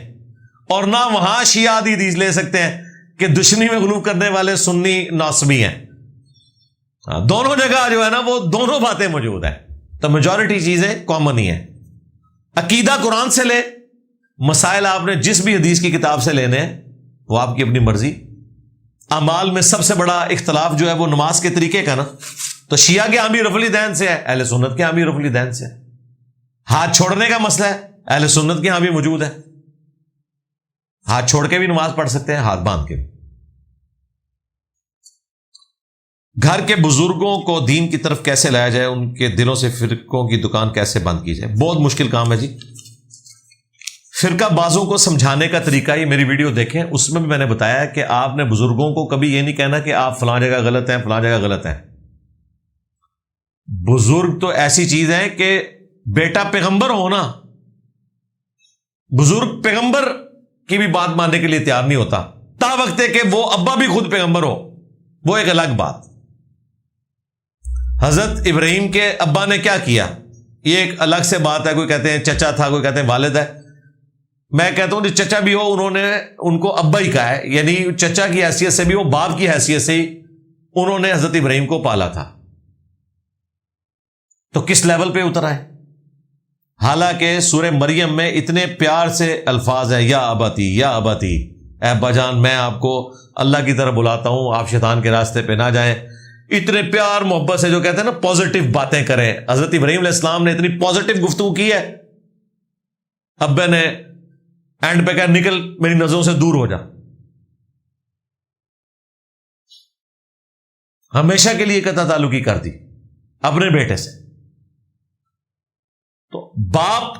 اور نہ وہاں شیعہ آدھی حدیث لے سکتے ہیں کہ دشمنی میں غلو کرنے والے سنی ناصبی ہیں۔ دونوں جگہ جو ہے نا وہ دونوں باتیں موجود ہیں، تو میجورٹی چیزیں کامن ہی ہیں۔ عقیدہ قرآن سے لے، مسائل آپ نے جس بھی حدیث کی کتاب سے لینے ہیں وہ آپ کی اپنی مرضی۔ اعمال میں سب سے بڑا اختلاف جو ہے وہ نماز کے طریقے کا نا، تو شیعہ کے ہاں بھی رفع الیدین سے ہے، اہل سنت کے ہاں بھی رفع الیدین سے ہے۔ ہاتھ چھوڑنے کا مسئلہ ہے، اہل سنت کے ہاں بھی موجود ہے، ہاتھ چھوڑ کے بھی نماز پڑھ سکتے ہیں، ہاتھ باندھ کے بھی۔ گھر کے بزرگوں کو دین کی طرف کیسے لایا جائے, ان کے دلوں سے فرقوں کی دکان کیسے بند کی جائے. بہت مشکل کام ہے جی. فرقہ بازوں کو سمجھانے کا طریقہ, یہ میری ویڈیو دیکھیں, اس میں بھی میں نے بتایا کہ آپ نے بزرگوں کو کبھی یہ نہیں کہنا کہ آپ فلاں جگہ غلط ہیں, فلاں جگہ غلط ہیں. بزرگ تو ایسی چیز ہے کہ بیٹا پیغمبر ہو نا, بزرگ پیغمبر کی بھی بات ماننے کے لیے تیار نہیں ہوتا, تا وقت ہے کہ وہ ابا بھی خود پیغمبر ہو, وہ ایک الگ بات. حضرت ابراہیم کے ابا نے کیا کیا, یہ ایک الگ سے بات ہے. کوئی کہتے ہیں چچا تھا, کوئی کہتے ہیں والد ہے. میں کہتا ہوں چچا بھی ہو, انہوں نے ان کو ابا ہی کہا ہے, یعنی چچا کی حیثیت سے بھی, وہ باپ کی حیثیت سے ہی انہوں نے حضرت ابراہیم کو پالا تھا. تو کس لیول پہ اترا ہے. حالانکہ سورہ مریم میں اتنے پیار سے الفاظ ہیں, یا اباتی یا اباتی, اے ابا جان میں آپ کو اللہ کی طرف بلاتا ہوں, آپ شیطان کے راستے پہ نہ جائیں. اتنے پیار محبت سے, جو کہتے ہیں نا پازیٹیو باتیں کریں. حضرت ابراہیم علیہ السلام نے اتنی پازیٹیو گفتگو کی ہے, ابے نے اینڈ پہ کہا نکل میری نظروں سے دور ہو جا. ہمیشہ کے لیے قطع تعلقی کر دی اپنے بیٹے سے. تو باپ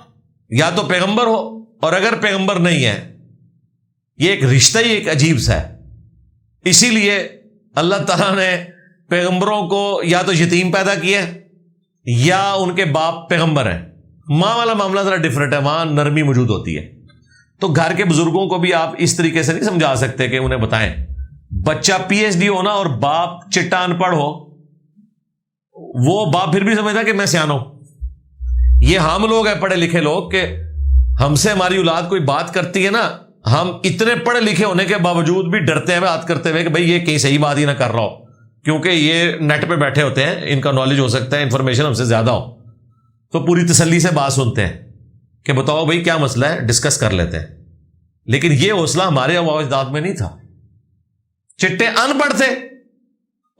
یا تو پیغمبر ہو, اور اگر پیغمبر نہیں ہے, یہ ایک رشتہ ہی ایک عجیب سا ہے. اسی لیے اللہ تعالیٰ نے پیغمبروں کو یا تو یتیم پیدا کیا یا ان کے باپ پیغمبر ہیں. ماں والا معاملہ ذرا ڈفرنٹ ہے, وہاں نرمی موجود ہوتی ہے. تو گھر کے بزرگوں کو بھی آپ اس طریقے سے نہیں سمجھا سکتے کہ انہیں بتائیں. بچہ پی ایچ ڈی ہونا اور باپ چٹا ان پڑھ ہو, وہ باپ پھر بھی سمجھتا کہ میں سیانا ہوں. یہ ہم لوگ ہیں پڑھے لکھے لوگ کہ ہم سے ہماری اولاد کوئی بات کرتی ہے نا, ہم اتنے پڑھے لکھے ہونے کے باوجود بھی ڈرتے ہیں بات کرتے ہوئے کہ بھئی یہ کہیں صحیح بات ہی نہ کر رہا ہو, کیونکہ یہ نیٹ پہ بیٹھے ہوتے ہیں, ان کا نالج ہو سکتا ہے, انفارمیشن ہم سے زیادہ ہو, تو پوری تسلی سے بات سنتے ہیں کہ بتاؤ بھئی کیا مسئلہ ہے, ڈسکس کر لیتے ہیں. لیکن یہ حوصلہ ہمارے آباء و اجداد میں نہیں تھا. چٹے ان پڑھ تھے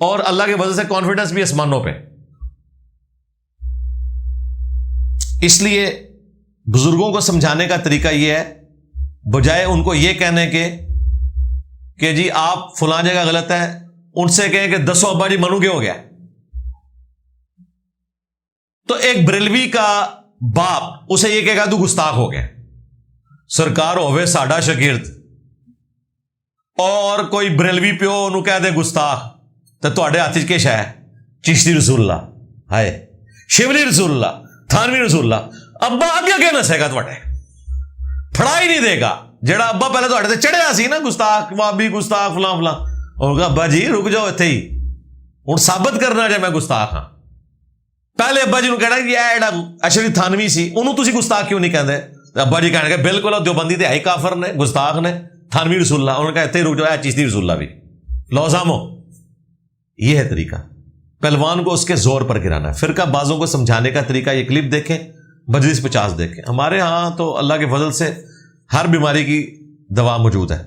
اور اللہ کے وجہ سے کانفیڈنس بھی آسمانوں پہ. اس لیے بزرگوں کو سمجھانے کا طریقہ یہ ہے, بجائے ان کو یہ کہنے کے کہ جی آپ فلاں جگہ غلط ہے, ان سے کہیں کہ دسو ابا جی منو کے ہو گیا. تو ایک بریلوی کا باپ اسے یہ کہے گا تو گستاخ ہو گیا. سرکار ہوئے ساڈا شاگرد اور کوئی بریلوی پیو انہوں کہہ دے گستاخ, تو تواڈے ہاتھ وچ کیش ہے, چشتی رسول اللہ, ہائے شبلی رسول اللہ, تھانوی رسول اللہ. ابا اگے کہنا سہے گا تواڈے, پھڑا ہی نہیں دے گا. جڑا ابا پہلے تواڈے تے چڑھیا سی نا گستاخ وابی گستاخ فلاں فلاں, اور کہا ابا جی رک جاؤ اتنے ہی, ہوں ثابت کرنا جائے میں گستاخ ہاں. پہلے ابا جی نوں کہنا کہ یہ جڑا اشرف تھانوی سی انہوں تسی گستاخ کیوں نہیں کہندے. ابا جی کہنے کہ بالکل دیوبندی تے ہے کافر نے, گستاخ نے, تھانوی رسول اللہ. انہوں نے کہا اتنے ہی رک جاؤ, چشتی رسول اللہ بھی لوزامو. یہ ہے طریقہ, پہلوان کو اس کے زور پر گرانا ہے. فرقہ بازوں کو سمجھانے کا طریقہ, یہ کلپ دیکھیں, مجلس 50 دیکھیں. ہمارے ہاں تو اللہ کے فضل سے ہر بیماری کی دوا موجود ہے.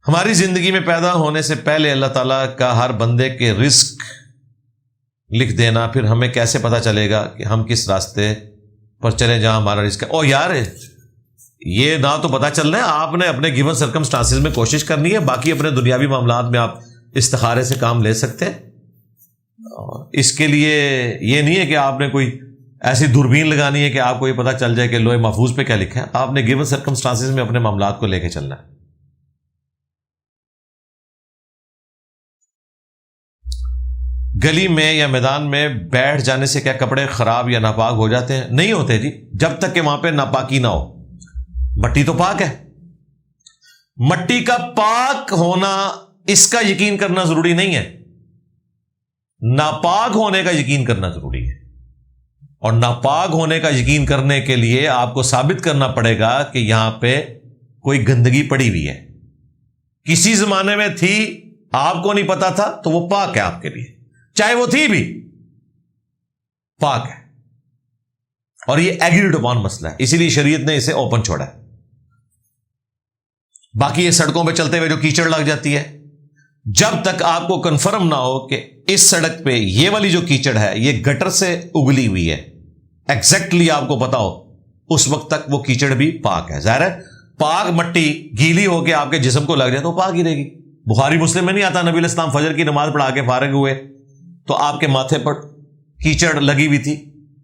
ہماری زندگی میں پیدا ہونے سے پہلے اللہ تعالیٰ کا ہر بندے کے رزق لکھ دینا, پھر ہمیں کیسے پتا چلے گا کہ ہم کس راستے پر چلیں جہاں ہمارا رزق ہے. او یار یہ نہ تو پتا چل رہا ہے, آپ نے اپنے گیون سرکمسٹانسز میں کوشش کرنی ہے, باقی اپنے دنیاوی معاملات میں آپ استخارے سے کام لے سکتے ہیں. اس کے لیے یہ نہیں ہے کہ آپ نے کوئی ایسی دوربین لگانی ہے کہ آپ کو یہ پتا چل جائے کہ لوہے محفوظ پہ کیا لکھا ہے. آپ نے گیون سرکمسٹانسز میں اپنے معاملات کو لے کے چلنا ہے. گلی میں یا میدان میں بیٹھ جانے سے کیا کپڑے خراب یا ناپاک ہو جاتے ہیں؟ نہیں ہوتے جی, جب تک کہ وہاں پہ ناپاکی نہ ہو. مٹی تو پاک ہے, مٹی کا پاک ہونا اس کا یقین کرنا ضروری نہیں ہے, ناپاک ہونے کا یقین کرنا ضروری ہے. اور ناپاک ہونے کا یقین کرنے کے لیے آپ کو ثابت کرنا پڑے گا کہ یہاں پہ کوئی گندگی پڑی ہوئی ہے, کسی زمانے میں تھی, آپ کو نہیں پتا تھا, تو وہ پاک ہے آپ کے لیے, چاہے وہ تھی بھی پاک ہے. اور یہ ایگریڈ اپون مسئلہ ہے, اسی لیے شریعت نے اسے اوپن چھوڑا ہے. باقی یہ سڑکوں پہ چلتے ہوئے جو کیچڑ لگ جاتی ہے, جب تک آپ کو کنفرم نہ ہو کہ اس سڑک پہ یہ والی جو کیچڑ ہے یہ گٹر سے اگلی ہوئی ہے, ایگزیکٹلی آپ کو پتا ہو, اس وقت تک وہ کیچڑ بھی پاک ہے. ظاہر ہے پاک مٹی گیلی ہو کے آپ کے جسم کو لگ جائے تو پاک ہی رہے گی, بخاری مسلم میں نہیں آتا نبی علیہ السلام فجر کی نماز پڑھا کے فارغ ہوئے تو آپ کے ماتھے پر کیچڑ لگی ہوئی تھی،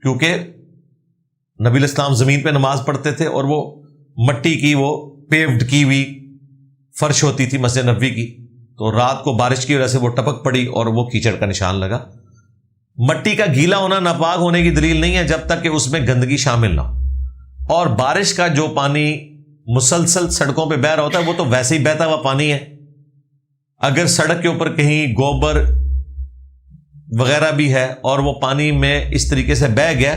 کیونکہ نبی علیہ السلام زمین پہ نماز پڑھتے تھے اور وہ مٹی کی، وہ پیوڈ کی ہوئی فرش ہوتی تھی مسجد نبوی کی، تو رات کو بارش کی وجہ سے وہ ٹپک پڑی اور وہ کیچڑ کا نشان لگا۔ مٹی کا گیلا ہونا ناپاک ہونے کی دلیل نہیں ہے جب تک کہ اس میں گندگی شامل نہ ہو، اور بارش کا جو پانی مسلسل سڑکوں پہ بہہ رہا ہوتا ہے وہ تو ویسے ہی بہتا ہوا پانی ہے۔ اگر سڑک کے اوپر کہیں گوبر وغیرہ بھی ہے اور وہ پانی میں اس طریقے سے بہہ گیا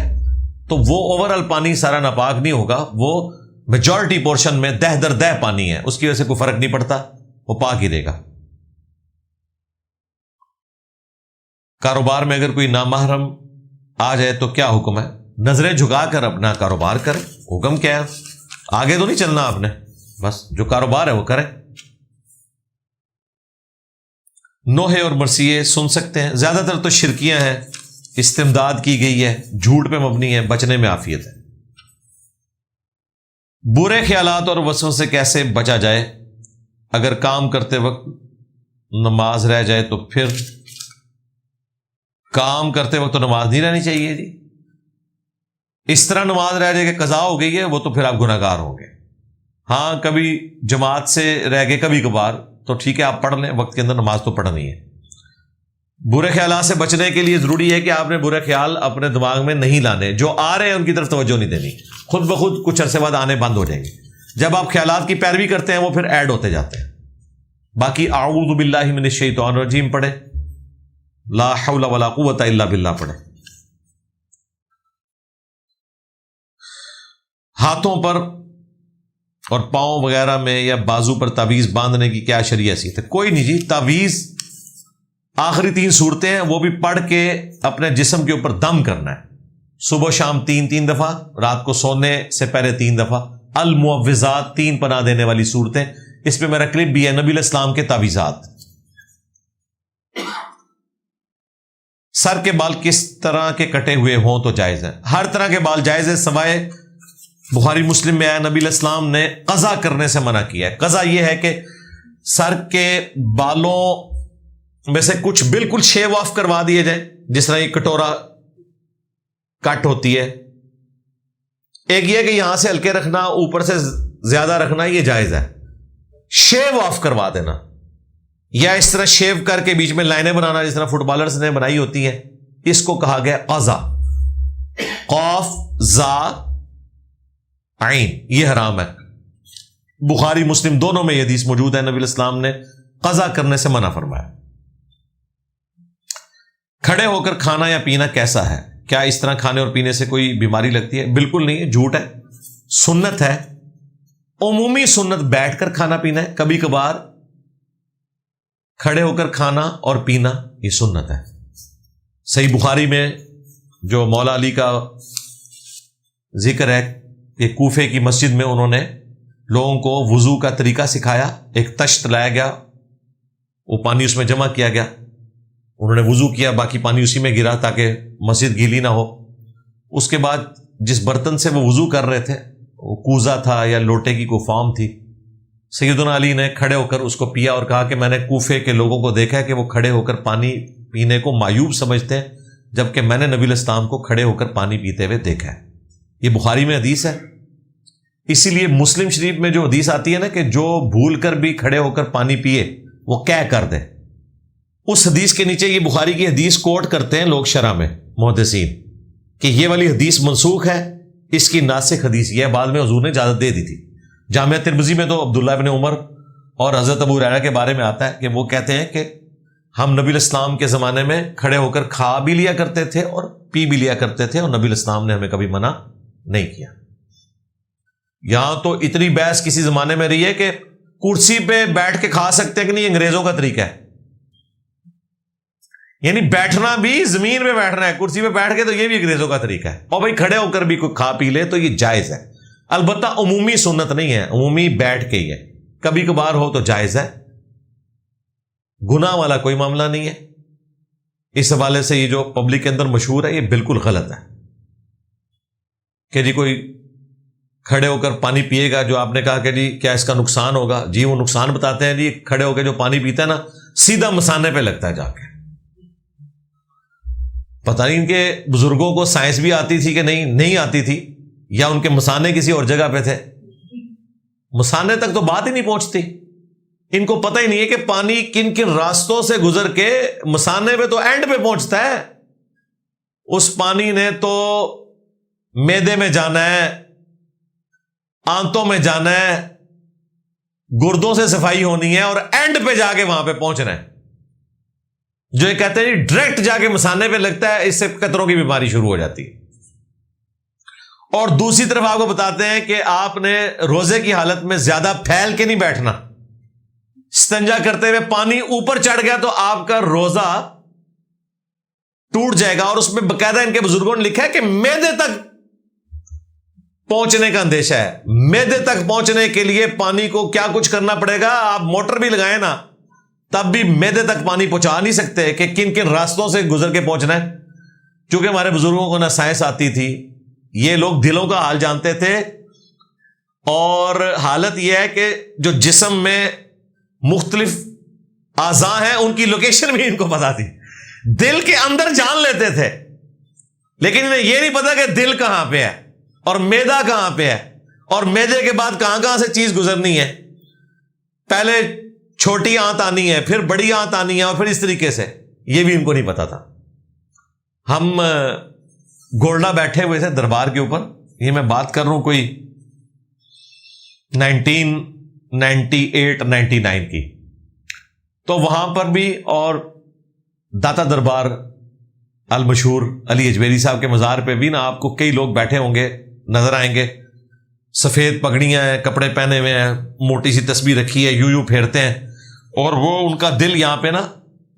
تو وہ اوور آل پانی سارا ناپاک نہیں ہوگا، وہ میجورٹی پورشن میں دہ در دہ پانی ہے، اس کی وجہ سے کوئی فرق نہیں پڑتا، وہ پاک ہی رہے گا۔ کاروبار میں اگر کوئی نامحرم آ جائے تو کیا حکم ہے؟ نظریں جھکا کر اپنا کاروبار کرے، حکم کیا ہے؟ آگے تو نہیں چلنا آپ نے، بس جو کاروبار ہے وہ کرے۔ نوحے اور مرثیے سن سکتے ہیں، زیادہ تر تو شرکیاں ہیں، استمداد کی گئی ہے، جھوٹ پہ مبنی ہے، بچنے میں عافیت ہے۔ برے خیالات اور وسوسوں سے کیسے بچا جائے؟ اگر کام کرتے وقت نماز رہ جائے تو پھر کام کرتے وقت تو نماز نہیں رہنی چاہیے جی۔ اس طرح نماز رہ جائے کہ قضا ہو گئی ہے وہ تو پھر آپ گناہ گار ہوں گے۔ ہاں کبھی جماعت سے رہ گئے کبھی کبھار تو ٹھیک ہے، آپ پڑھ لیں، وقت کے اندر نماز تو پڑھنی ہے۔ برے خیالات سے بچنے کے لیے ضروری ہے کہ آپ نے برے خیال اپنے دماغ میں نہیں لانے، جو آ رہے ہیں ان کی طرف توجہ نہیں دینی، خود بخود کچھ عرصے بعد آنے بند ہو جائیں گے۔ جب آپ خیالات کی پیروی کرتے ہیں وہ پھر ایڈ ہوتے جاتے ہیں۔ باقی اعوذ باللہ من الشیطان الرجیم پڑھے، لا حول ولا قوت الا باللہ پڑھے۔ ہاتھوں پر اور پاؤں وغیرہ میں یا بازو پر تعویذ باندھنے کی کیا شرعی حیثیت ہے؟ کوئی نہیں جی، تعویذ آخری 3 صورتیں ہیں، وہ بھی پڑھ کے اپنے جسم کے اوپر دم کرنا ہے، صبح و شام 3 دفعہ، رات کو سونے سے پہلے 3 دفعہ۔ المعوذات 3 پناہ دینے والی صورتیں، اس پہ میرا کلپ بھی ہے، نبی علیہ السلام کے تعویذات۔ سر کے بال کس طرح کے کٹے ہوئے ہوں تو جائز ہے؟ ہر طرح کے بال جائز ہے، سوائے بخاری مسلم میں آیا نبی علیہ السلام نے قضا کرنے سے منع کیا ہے۔ قضا یہ ہے کہ سر کے بالوں میں سے کچھ بالکل شیو آف کروا دیے جائیں، جس طرح یہ کٹورا کٹ ہوتی ہے۔ ایک یہ کہ یہاں سے ہلکے رکھنا، اوپر سے زیادہ رکھنا، یہ جائز ہے۔ شیو آف کروا دینا یا اس طرح شیو کر کے بیچ میں لائنیں بنانا جس طرح فٹ بالرز نے بنائی ہوتی ہیں، اس کو کہا گیا قضا۔ قاف زا عین، یہ حرام ہے۔ بخاری مسلم دونوں میں یہ حدیث موجود ہے، نبی علیہ السلام نے قضا کرنے سے منع فرمایا۔ کھڑے ہو کر کھانا یا پینا کیسا ہے؟ کیا اس طرح کھانے اور پینے سے کوئی بیماری لگتی ہے؟ بالکل نہیں ہے، جھوٹ ہے، سنت ہے۔ عمومی سنت بیٹھ کر کھانا پینا ہے، کبھی کبھار کھڑے ہو کر کھانا اور پینا یہ سنت ہے۔ صحیح بخاری میں جو مولا علی کا ذکر ہے کہ کوفے کی مسجد میں انہوں نے لوگوں کو وضو کا طریقہ سکھایا، ایک تشت لایا گیا، وہ پانی اس میں جمع کیا گیا، انہوں نے وضو کیا، باقی پانی اسی میں گرا تاکہ مسجد گیلی نہ ہو۔ اس کے بعد جس برتن سے وہ وضو کر رہے تھے وہ کوزہ تھا یا لوٹے کی کوئی فارم تھی، سیدنا علی نے کھڑے ہو کر اس کو پیا اور کہا کہ میں نے کوفے کے لوگوں کو دیکھا ہے کہ وہ کھڑے ہو کر پانی پینے کو معیوب سمجھتے ہیں، جبکہ میں نے نبی علیہ السلام کو کھڑے ہو کر پانی پیتے ہوئے دیکھا ہے۔ یہ بخاری میں حدیث ہے۔ اسی لیے مسلم شریف میں جو حدیث آتی ہے نا کہ جو بھول کر بھی کھڑے ہو کر پانی پیے وہ کیا کر دے، اس حدیث کے نیچے یہ بخاری کی حدیث کوٹ کرتے ہیں لوگ شرح میں محدثین کہ یہ والی حدیث منسوخ ہے، اس کی ناسخ حدیث یہ ہے، بعد میں حضور نے اجازت دے دی تھی۔ جامعہ ترمذی میں تو عبداللہ ابن عمر اور حضرت ابو ہریرہ کے بارے میں آتا ہے کہ وہ کہتے ہیں کہ ہم نبی علیہ السلام کے زمانے میں کھڑے ہو کر کھا بھی لیا کرتے تھے اور پی بھی لیا کرتے تھے، اور نبی علیہ السلام نے ہمیں کبھی منع نہیں کیا۔ یہاں تو اتنی بحث کسی زمانے میں رہی ہے کہ کرسی پہ بیٹھ کے کھا سکتے ہیں کہ نہیں، انگریزوں کا طریقہ ہے، یعنی بیٹھنا بھی زمین پہ بیٹھنا ہے، کرسی پہ بیٹھ کے تو یہ بھی انگریزوں کا طریقہ ہے، اور بھائی کھڑے ہو کر بھی کوئی کھا پی لے تو یہ جائز ہے، البتہ عمومی سنت نہیں ہے، عمومی بیٹھ کے ہی ہے، کبھی کبھار ہو تو جائز ہے، گناہ والا کوئی معاملہ نہیں ہے۔ اس حوالے سے یہ جو پبلک کے اندر مشہور ہے یہ بالکل غلط ہے کہ جی کوئی کھڑے ہو کر پانی پیے گا. جو آپ نے کہا کہ جی کیا اس کا نقصان ہوگا, جی وہ نقصان بتاتے ہیں جی. کھڑے ہو کے جو پانی پیتا ہے نا, سیدھا مثانے پہ لگتا ہے جا کے. پتہ نہیں ان کے بزرگوں کو سائنس بھی آتی تھی کہ نہیں آتی تھی, یا ان کے مثانے کسی اور جگہ پہ تھے. مثانے تک تو بات ہی نہیں پہنچتی. ان کو پتہ ہی نہیں ہے کہ پانی کن کن راستوں سے گزر کے مثانے پہ تو اینڈ پہ پہنچتا ہے. اس پانی نے تو معدے میں جانا ہے, آنتوں میں جانا ہے, گردوں سے صفائی ہونی ہے, اور اینڈ پہ جا کے وہاں پہ پہنچنا ہے. جو یہ کہتے ہیں ڈائریکٹ جا کے مثانے پہ لگتا ہے, اس سے قطروں کی بیماری شروع ہو جاتی ہے. اور دوسری طرف آپ کو بتاتے ہیں کہ آپ نے روزے کی حالت میں زیادہ پھیل کے نہیں بیٹھنا. استنجا کرتے ہوئے پانی اوپر چڑھ گیا تو آپ کا روزہ ٹوٹ جائے گا. اور اس میں باقاعدہ ان کے بزرگوں نے لکھا ہے کہ معدے تک پہنچنے کا اندیشہ ہے. معدے تک پہنچنے کے لیے پانی کو کیا کچھ کرنا پڑے گا. آپ موٹر بھی لگائیں نا, تب بھی معدے تک پانی پہنچا نہیں سکتے کہ کن کن راستوں سے گزر کے پہنچنا ہے. چونکہ ہمارے بزرگوں کو نہ سائنس آتی تھی, یہ لوگ دلوں کا حال جانتے تھے. اور حالت یہ ہے کہ جو جسم میں مختلف اعضاء ہیں ان کی لوکیشن بھی ان کو پتا تھی. دل کے اندر جان لیتے تھے, لیکن انہیں یہ نہیں پتا کہ دل کہاں پہ ہے اور معدہ کہاں پہ ہے, اور معدے کے بعد کہاں کہاں سے چیز گزرنی ہے. پہلے چھوٹی آنت آنی ہے, پھر بڑی آنت آنی ہے, اور پھر اس طریقے سے. یہ بھی ان کو نہیں پتا تھا. ہم گولڈا بیٹھے ہوئے تھے دربار کے اوپر, یہ میں بات کر رہا ہوں کوئی 1998-99 کی. تو وہاں پر بھی, اور داتا دربار المشہور علی اجمیری صاحب کے مزار پہ بھی نا, آپ کو کئی لوگ بیٹھے ہوں گے, نظر آئیں گے. سفید پگڑیاں ہیں, کپڑے پہنے ہوئے ہیں, موٹی سی تسبیح رکھی ہے, یوں پھیرتے ہیں, اور وہ ان کا دل یہاں پہ نا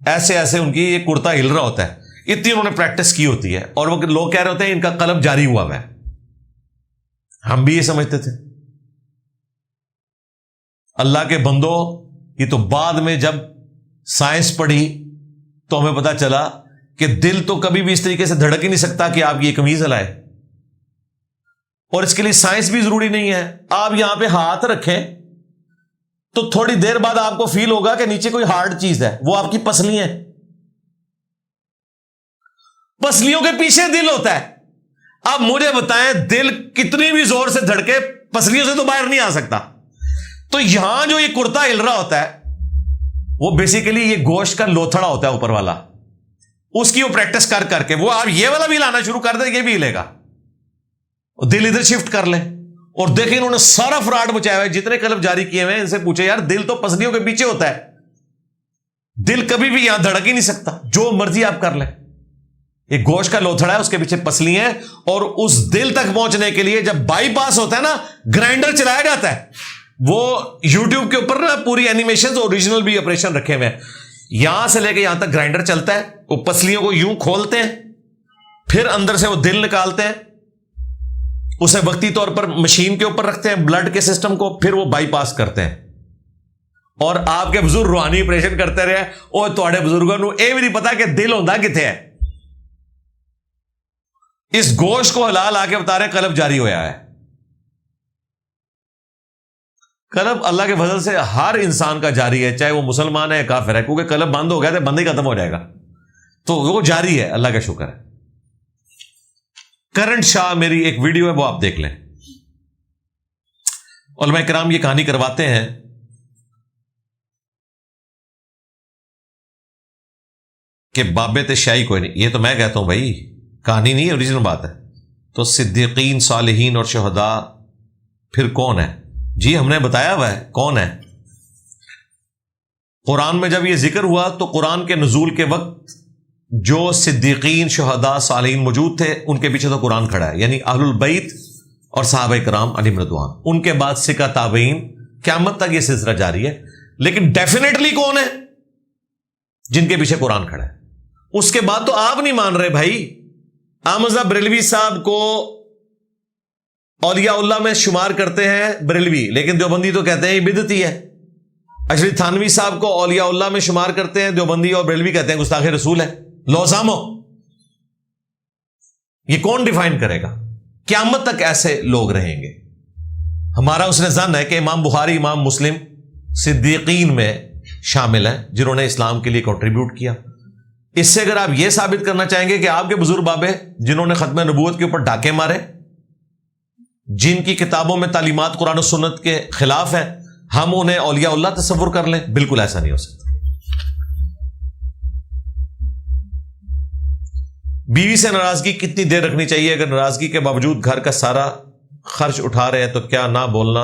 ایسے ایسے ان کی یہ کرتا ہل رہا ہوتا ہے. اتنی انہوں نے پریکٹس کی ہوتی ہے, اور وہ لوگ کہہ رہے ہوتے ہیں ان کا قلب جاری ہوا ہے. ہم بھی یہ سمجھتے تھے. اللہ کے بندو, یہ تو بعد میں جب سائنس پڑھی تو ہمیں پتا چلا کہ دل تو کبھی بھی اس طریقے سے دھڑک ہی نہیں سکتا کہ آپ یہ قمیض ہلائے. اور اس کے لیے سائنس بھی ضروری نہیں ہے. آپ یہاں پہ ہاتھ رکھیں تو تھوڑی دیر بعد آپ کو فیل ہوگا کہ نیچے کوئی ہارڈ چیز ہے, وہ آپ کی پسلی ہے. پسلیوں کے پیچھے دل ہوتا ہے. اب مجھے بتائیں, دل کتنی بھی زور سے دھڑکے پسلیوں سے تو باہر نہیں آ سکتا. تو یہاں جو یہ کرتا ہل رہا ہوتا ہے وہ بیسیکلی یہ گوشت کا لوتھڑا ہوتا ہے اوپر والا, اس کی وہ پریکٹس کر کر کے وہ آپ یہ والا بھی لانا شروع کر دیں, یہ بھی ہلے گا. دل ادھر شفٹ کر لیں, اور دیکھیں انہوں نے سارا فراڈ بچایا ہوا ہے. جتنے قلب جاری کیے ہوئے ہیں ان سے پوچھے, یار دل تو پسلیوں کے پیچھے ہوتا ہے, دل کبھی بھی یہاں دھڑک ہی نہیں سکتا. جو مرضی آپ کر لیں, یہ گوشت کا لوتھڑا ہے, اس کے پیچھے پسلی ہیں. اور اس دل تک پہنچنے کے لیے جب بائی پاس ہوتا ہے نا, گرائنڈر چلایا جاتا ہے. وہ یوٹیوب کے اوپر نا پوری اینیمیشن اوریجنل بھی آپریشن رکھے ہوئے ہیں. یہاں سے لے کے یہاں تک گرائنڈر چلتا ہے, وہ پسلیوں کو یوں کھولتے ہیں, پھر اندر سے وہ دل نکالتے ہیں, اسے وقتی طور پر مشین کے اوپر رکھتے ہیں, بلڈ کے سسٹم کو, پھر وہ بائی پاس کرتے ہیں. اور آپ کے بزرگ روحانی آپریشن کرتے رہے, اور تھوڑے بزرگوں کو یہ بھی نہیں پتا کہ دل ہوتا کتنے ہے. اس گوشت کو ہلا لا کے بتا رہے قلب جاری ہوا ہے. قلب اللہ کے فضل سے ہر انسان کا جاری ہے, چاہے وہ مسلمان ہے کافر ہے, کیونکہ قلب بند ہو گیا تو بند ہی ختم ہو جائے گا, تو وہ جاری ہے. اللہ کا شکر ہے. کرنٹ شاہ میری ایک ویڈیو ہے, وہ آپ دیکھ لیں. علماء کرام یہ کہانی کرواتے ہیں کہ بابے تے شاہی کوئی نہیں. یہ تو میں کہتا ہوں بھائی, کہانی نہیں, اوریجنل بات ہے. تو صدیقین, صالحین اور شہداء پھر کون ہے؟ جی ہم نے بتایا ہوا ہے کون ہے. قرآن میں جب یہ ذکر ہوا تو قرآن کے نزول کے وقت جو صدیقین, شہداء, صالحین موجود تھے ان کے پیچھے تو قرآن کھڑا ہے, یعنی اہل البیت اور صحابہ کرام علیہم رضوان. ان کے بعد سکہ تابعین, قیامت تک یہ سلسلہ جاری ہے. لیکن ڈیفینیٹلی کون ہے جن کے پیچھے قرآن کھڑا ہے؟ اس کے بعد تو آپ نہیں مان رہے بھائی. احمد بریلوی صاحب کو اولیاء اللہ میں شمار کرتے ہیں بریلوی, لیکن دیوبندی تو کہتے ہیں یہ بدعتی ہے. اشرف تھانوی صاحب کو اولیاء اللہ میں شمار کرتے ہیں دیوبندی, اور بریلوی کہتے ہیں گستاخ رسول ہے. لو سامو, یہ کون ڈیفائن کرے گا؟ قیامت تک ایسے لوگ رہیں گے. ہمارا اس نے ظن ہے کہ امام بخاری امام مسلم صدیقین میں شامل ہیں جنہوں نے اسلام کے لیے کنٹریبیوٹ کیا. اس سے اگر آپ یہ ثابت کرنا چاہیں گے کہ آپ کے بزرگ بابے جنہوں نے ختم نبوت کے اوپر ڈاکے مارے، جن کی کتابوں میں تعلیمات قرآن و سنت کے خلاف ہیں، ہم انہیں اولیاء اللہ تصور کر لیں؟ بالکل ایسا نہیں ہو سکتا. بیوی سے ناراضگی کتنی دیر رکھنی چاہیے؟ اگر ناراضگی کے باوجود گھر کا سارا خرچ اٹھا رہے ہیں تو کیا نہ بولنا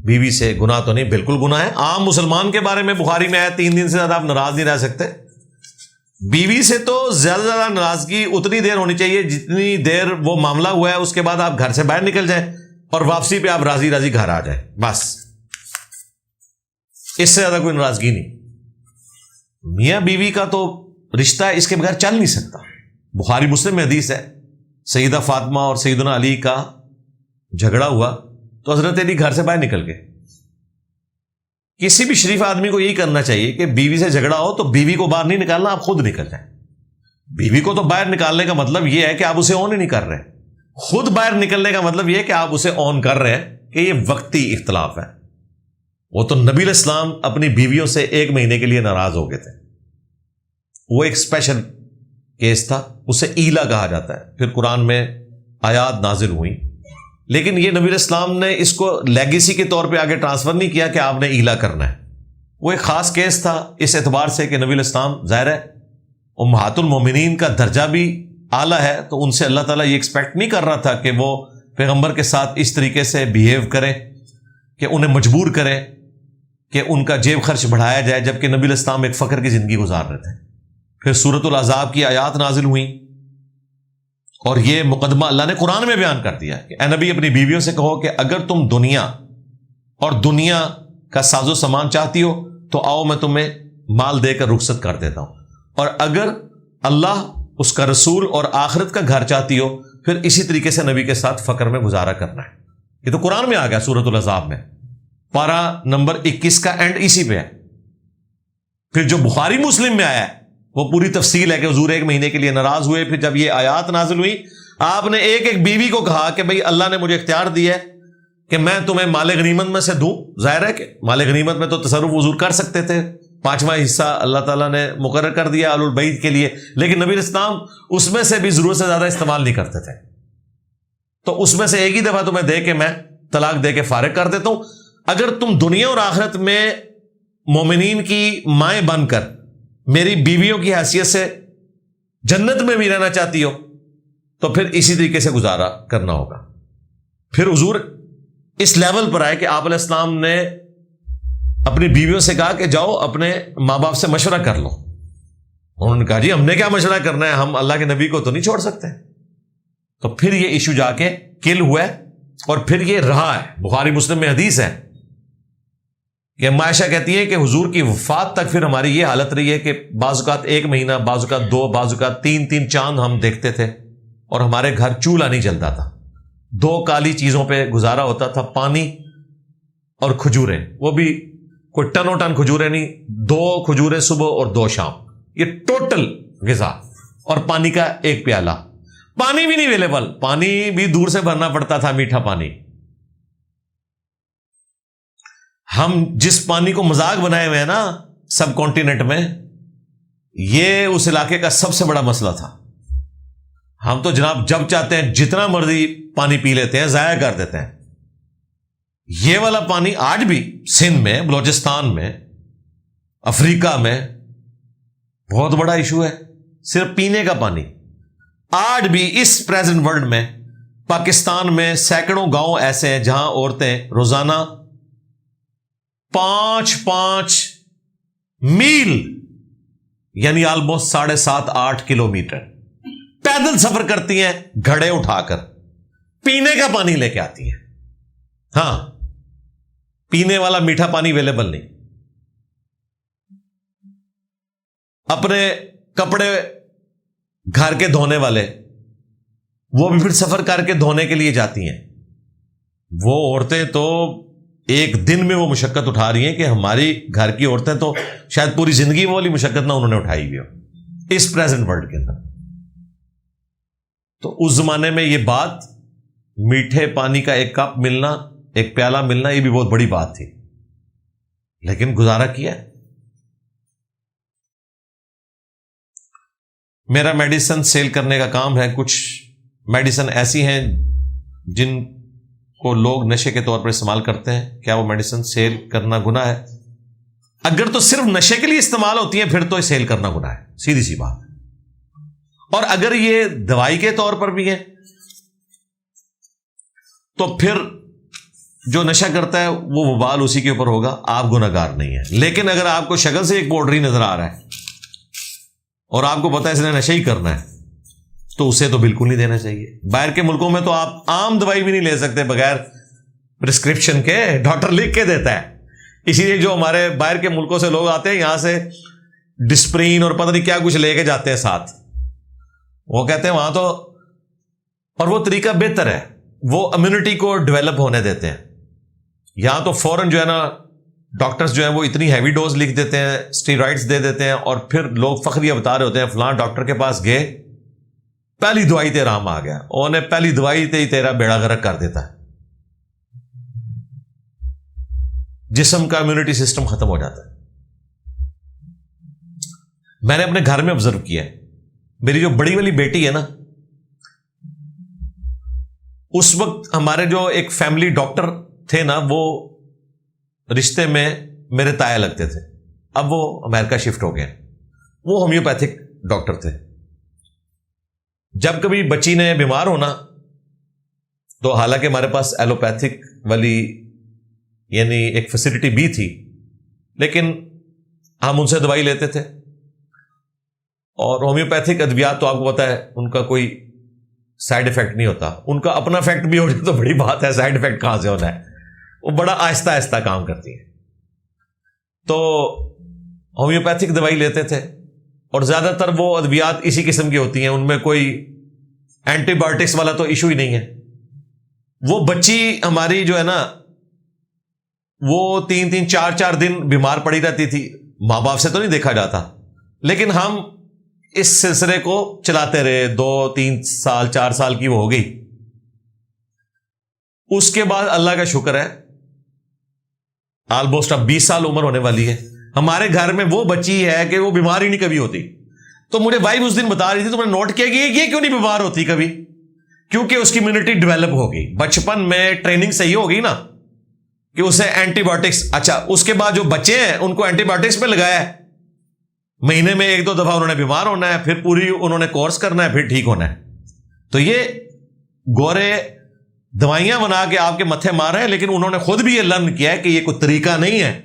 بیوی سے گناہ تو نہیں؟ بالکل گناہ ہے. عام مسلمان کے بارے میں بخاری میں ہے 3 دن سے زیادہ آپ ناراض نہیں رہ سکتے. بیوی سے تو زیادہ سے زیادہ ناراضگی اتنی دیر ہونی چاہیے جتنی دیر وہ معاملہ ہوا ہے، اس کے بعد آپ گھر سے باہر نکل جائیں اور واپسی پہ آپ راضی راضی گھر آ جائیں، بس. اس سے زیادہ کوئی ناراضگی نہیں. میاں بیوی کا تو رشتہ ہے، اس کے بغیر چل نہیں سکتا. بخاری مسلم میں حدیث ہے، سیدہ فاطمہ اور سیدنا علی کا جھگڑا ہوا تو حضرت علی گھر سے باہر نکل گئے. کسی بھی شریف آدمی کو یہی کرنا چاہیے کہ بیوی سے جھگڑا ہو تو بیوی کو باہر نہیں نکالنا، آپ خود نکل جائیں. بیوی کو تو باہر نکالنے کا مطلب یہ ہے کہ آپ اسے آن ہی نہیں کر رہے. خود باہر نکلنے کا مطلب یہ ہے کہ آپ اسے آن کر رہے ہیں کہ یہ وقتی اختلاف ہے. وہ تو نبی علیہ السلام اپنی بیویوں سے 1 مہینے کے لیے ناراض ہو گئے تھے. وہ ایک اسپیشل کیس تھا، اسے ایلا کہا جاتا ہے. پھر قرآن میں آیات نازل ہوئی، لیکن یہ نبی علیہ السلام نے اس کو لیگیسی کے طور پہ آگے ٹرانسفر نہیں کیا کہ آپ نے ایلا کرنا ہے. وہ ایک خاص کیس تھا اس اعتبار سے کہ نبی علیہ السلام ظاہر ہے امہات المومنین کا درجہ بھی اعلیٰ ہے، تو ان سے اللہ تعالیٰ یہ ایکسپیکٹ نہیں کر رہا تھا کہ وہ پیغمبر کے ساتھ اس طریقے سے بیہیو کریں کہ انہیں مجبور کریں کہ ان کا جیب خرچ بڑھایا جائے، جبکہ نبی علیہ السلام ایک فقر کی زندگی گزار رہے تھے. پھر سورۃ الاحزاب کی آیات نازل ہوئیں اور یہ مقدمہ اللہ نے قرآن میں بیان کر دیا کہ اے نبی اپنی بیویوں سے کہو کہ اگر تم دنیا اور دنیا کا ساز و سامان چاہتی ہو تو آؤ میں تمہیں مال دے کر رخصت کر دیتا ہوں، اور اگر اللہ اس کا رسول اور آخرت کا گھر چاہتی ہو پھر اسی طریقے سے نبی کے ساتھ فقر میں گزارا کرنا ہے. یہ تو قرآن میں آ گیا سورۃ الاحزاب میں، پارہ نمبر 21 کا اینڈ اسی پہ ہے. پھر جو بخاری مسلم میں آیا ہے وہ پوری تفصیل ہے کہ حضور 1 مہینے کے لیے ناراض ہوئے. پھر جب یہ آیات نازل ہوئی آپ نے ایک ایک بیوی کو کہا کہ بھئی اللہ نے مجھے اختیار دیا ہے کہ میں تمہیں مال غنیمت میں سے دوں. ظاہر ہے کہ مال غنیمت میں تو تصرف حضور کر سکتے تھے، 5واں حصہ اللہ تعالیٰ نے مقرر کر دیا اہل البیت کے لیے، لیکن نبی اسلام اس میں سے بھی ضرورت سے زیادہ استعمال نہیں کرتے تھے. تو اس میں سے ایک ہی دفعہ تمہیں دے کے میں طلاق دے کے فارغ کر دیتا ہوں. اگر تم دنیا اور آخرت میں مومنین کی مائیں بن کر میری بیویوں کی حیثیت سے جنت میں بھی رہنا چاہتی ہو تو پھر اسی طریقے سے گزارا کرنا ہوگا. پھر حضور اس لیول پر آئے کہ آپ علیہ السلام نے اپنی بیویوں سے کہا کہ جاؤ اپنے ماں باپ سے مشورہ کر لو. انہوں نے کہا جی ہم نے کیا مشورہ کرنا ہے، ہم اللہ کے نبی کو تو نہیں چھوڑ سکتے. تو پھر یہ ایشو جا کے کل ہوا ہے اور پھر یہ رہا ہے. بخاری مسلم میں حدیث ہے کہ عائشہ کہتی ہے کہ حضور کی وفات تک پھر ہماری یہ حالت رہی ہے کہ بعض اوقات 1 مہینہ، بعض اوقات 2، بعض اوقات 3 چاند ہم دیکھتے تھے اور ہمارے گھر چولہا نہیں جلتا تھا. 2 کالی چیزوں پہ گزارا ہوتا تھا، پانی اور کھجوریں. وہ بھی کوئی ٹنوں ٹن کھجوریں نہیں، 2 کھجوریں صبح اور 2 شام. یہ ٹوٹل غذا اور پانی کا 1 پیالہ. پانی بھی نہیں اویلیبل، پانی بھی دور سے بھرنا پڑتا تھا، میٹھا پانی. ہم جس پانی کو مذاق بنائے ہوئے ہیں نا سب کانٹیننٹ میں، یہ اس علاقے کا سب سے بڑا مسئلہ تھا. ہم تو جناب جب چاہتے ہیں جتنا مرضی پانی پی لیتے ہیں، ضائع کر دیتے ہیں. یہ والا پانی آج بھی سندھ میں، بلوچستان میں، افریقہ میں بہت بڑا ایشو ہے. صرف پینے کا پانی آج بھی اس پریزنٹ ورلڈ میں پاکستان میں سینکڑوں گاؤں ایسے ہیں جہاں عورتیں روزانہ 5 میل یعنی آلموسٹ 7.5-8 کلومیٹر پیدل سفر کرتی ہیں گھڑے اٹھا کر، پینے کا پانی لے کے آتی ہیں. ہاں، پینے والا میٹھا پانی اویلیبل نہیں. اپنے کپڑے گھر کے دھونے والے وہ بھی پھر سفر کر کے دھونے کے لیے جاتی ہیں. وہ عورتیں تو ایک دن میں وہ مشقت اٹھا رہی ہیں کہ ہماری گھر کی عورتیں تو شاید پوری زندگی وہ والی مشقت نہ انہوں نے اٹھائی ہوئی ہو اس پریزنٹ ورلڈ کے اندر. تو اس زمانے میں یہ بات میٹھے پانی کا 1 کپ ملنا ایک پیالہ ملنا یہ بھی بہت بڑی بات تھی، لیکن گزارا کیا۔ میرا میڈیسن سیل کرنے کا کام ہے۔ کچھ میڈیسن ایسی ہیں جن کو لوگ نشے کے طور پر استعمال کرتے ہیں، کیا وہ میڈیسن سیل کرنا گناہ ہے؟ اگر تو صرف نشے کے لیے استعمال ہوتی ہیں پھر تو سیل کرنا گناہ ہے، سیدھی سی بات۔ اور اگر یہ دوائی کے طور پر بھی ہے تو پھر جو نشہ کرتا ہے وہ وبال اسی کے اوپر ہوگا، آپ گناہگار نہیں ہیں۔ لیکن اگر آپ کو شکل سے ایک پاؤڈر نظر آ رہا ہے اور آپ کو پتا ہے اس نے نشہ ہی کرنا ہے تو اسے تو بالکل نہیں دینا چاہیے۔ باہر کے ملکوں میں تو آپ عام دوائی بھی نہیں لے سکتے بغیر پرسکرپشن کے، ڈاکٹر لکھ کے دیتا ہے۔ اسی لیے جو ہمارے باہر کے ملکوں سے لوگ آتے ہیں یہاں سے ڈسپرین اور پتہ نہیں کیا کچھ لے کے جاتے ہیں ساتھ، وہ کہتے ہیں وہاں تو، اور وہ طریقہ بہتر ہے، وہ امیونٹی کو ڈیولپ ہونے دیتے ہیں۔ یہاں تو فوراً جو ہے نا ڈاکٹرز جو ہیں وہ اتنی ہیوی ڈوز لکھ دیتے ہیں، اسٹیرائڈز دے دیتے ہیں، اور پھر لوگ فخریہ بتا رہے ہوتے ہیں فلاں ڈاکٹر کے پاس گئے، پہلی دوائی تے آرام آ گیا، انہیں پہلی دوائی تے ہی تیرا بیڑا غرق کر دیتا ہے، جسم کا امیونٹی سسٹم ختم ہو جاتا ہے۔ میں نے اپنے گھر میں آبزرو کیا ہے، میری جو بڑی والی بیٹی ہے نا، اس وقت ہمارے جو ایک فیملی ڈاکٹر تھے نا وہ رشتے میں میرے تایا لگتے تھے، اب وہ امریکہ شفٹ ہو گئے، وہ ہومیوپیتھک ڈاکٹر تھے۔ جب کبھی بچی نے بیمار ہونا تو حالانکہ ہمارے پاس ایلوپیتھک والی یعنی ایک فیسلٹی بھی تھی، لیکن ہم ان سے دوائی لیتے تھے، اور ہومیوپیتھک ادویات تو آپ کو پتا ہے ان کا کوئی سائیڈ افیکٹ نہیں ہوتا، ان کا اپنا افیکٹ بھی ہو جائے تو بڑی بات ہے، سائیڈ افیکٹ کہاں سے ہونا ہے، وہ بڑا آہستہ آہستہ کام کرتی ہیں۔ تو ہومیوپیتھک دوائی لیتے تھے، اور زیادہ تر وہ ادویات اسی قسم کی ہوتی ہیں، ان میں کوئی اینٹی بایوٹکس والا تو ایشو ہی نہیں ہے۔ وہ بچی ہماری جو ہے نا وہ 3-3 4-4 دن بیمار پڑی رہتی تھی، ماں باپ سے تو نہیں دیکھا جاتا، لیکن ہم اس سلسلے کو چلاتے رہے، 2-3 سال 4 سال کی وہ ہو گئی۔ اس کے بعد اللہ کا شکر ہے آلموسٹ اب 20 سال عمر ہونے والی ہے، ہمارے گھر میں وہ بچی ہے کہ وہ بیمار ہی نہیں کبھی ہوتی۔ تو مجھے وائف اس دن بتا رہی تھی، تو میں نے نوٹ کیا کہ یہ کیوں نہیں بیمار ہوتی کبھی، کیونکہ اس کی امیونٹی ڈیولپ ہو گئی، بچپن میں ٹریننگ صحیح ہو گئی نا کہ اسے اینٹی بایوٹکس، اچھا اس کے بعد جو بچے ہیں ان کو اینٹی بایوٹکس پہ لگایا ہے، مہینے میں 1-2 دفعہ انہوں نے بیمار ہونا ہے، پھر پوری انہوں نے کورس کرنا ہے، پھر ٹھیک ہونا ہے۔ تو یہ گورے دوائیاں بنا کے آپ کے متھے مارے ہیں، لیکن انہوں نے خود بھی یہ لرن کیا ہے کہ یہ کوئی طریقہ نہیں ہے،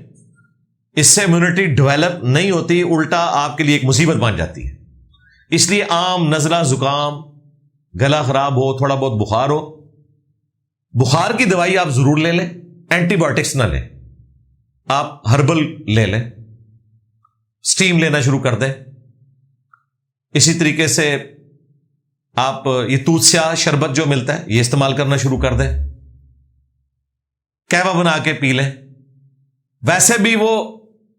اس سے امیونٹی ڈیولپ نہیں ہوتی، الٹا آپ کے لیے ایک مصیبت بن جاتی ہے۔ اس لیے عام نزلہ زکام، گلا خراب ہو، تھوڑا بہت بخار ہو، بخار کی دوائی آپ ضرور لے لیں، اینٹی بایوٹکس نہ لیں، آپ ہربل لے لیں، سٹیم لینا شروع کر دیں۔ اسی طریقے سے آپ یہ توتسیا شربت جو ملتا ہے یہ استعمال کرنا شروع کر دیں، قہوہ بنا کے پی لیں۔ ویسے بھی وہ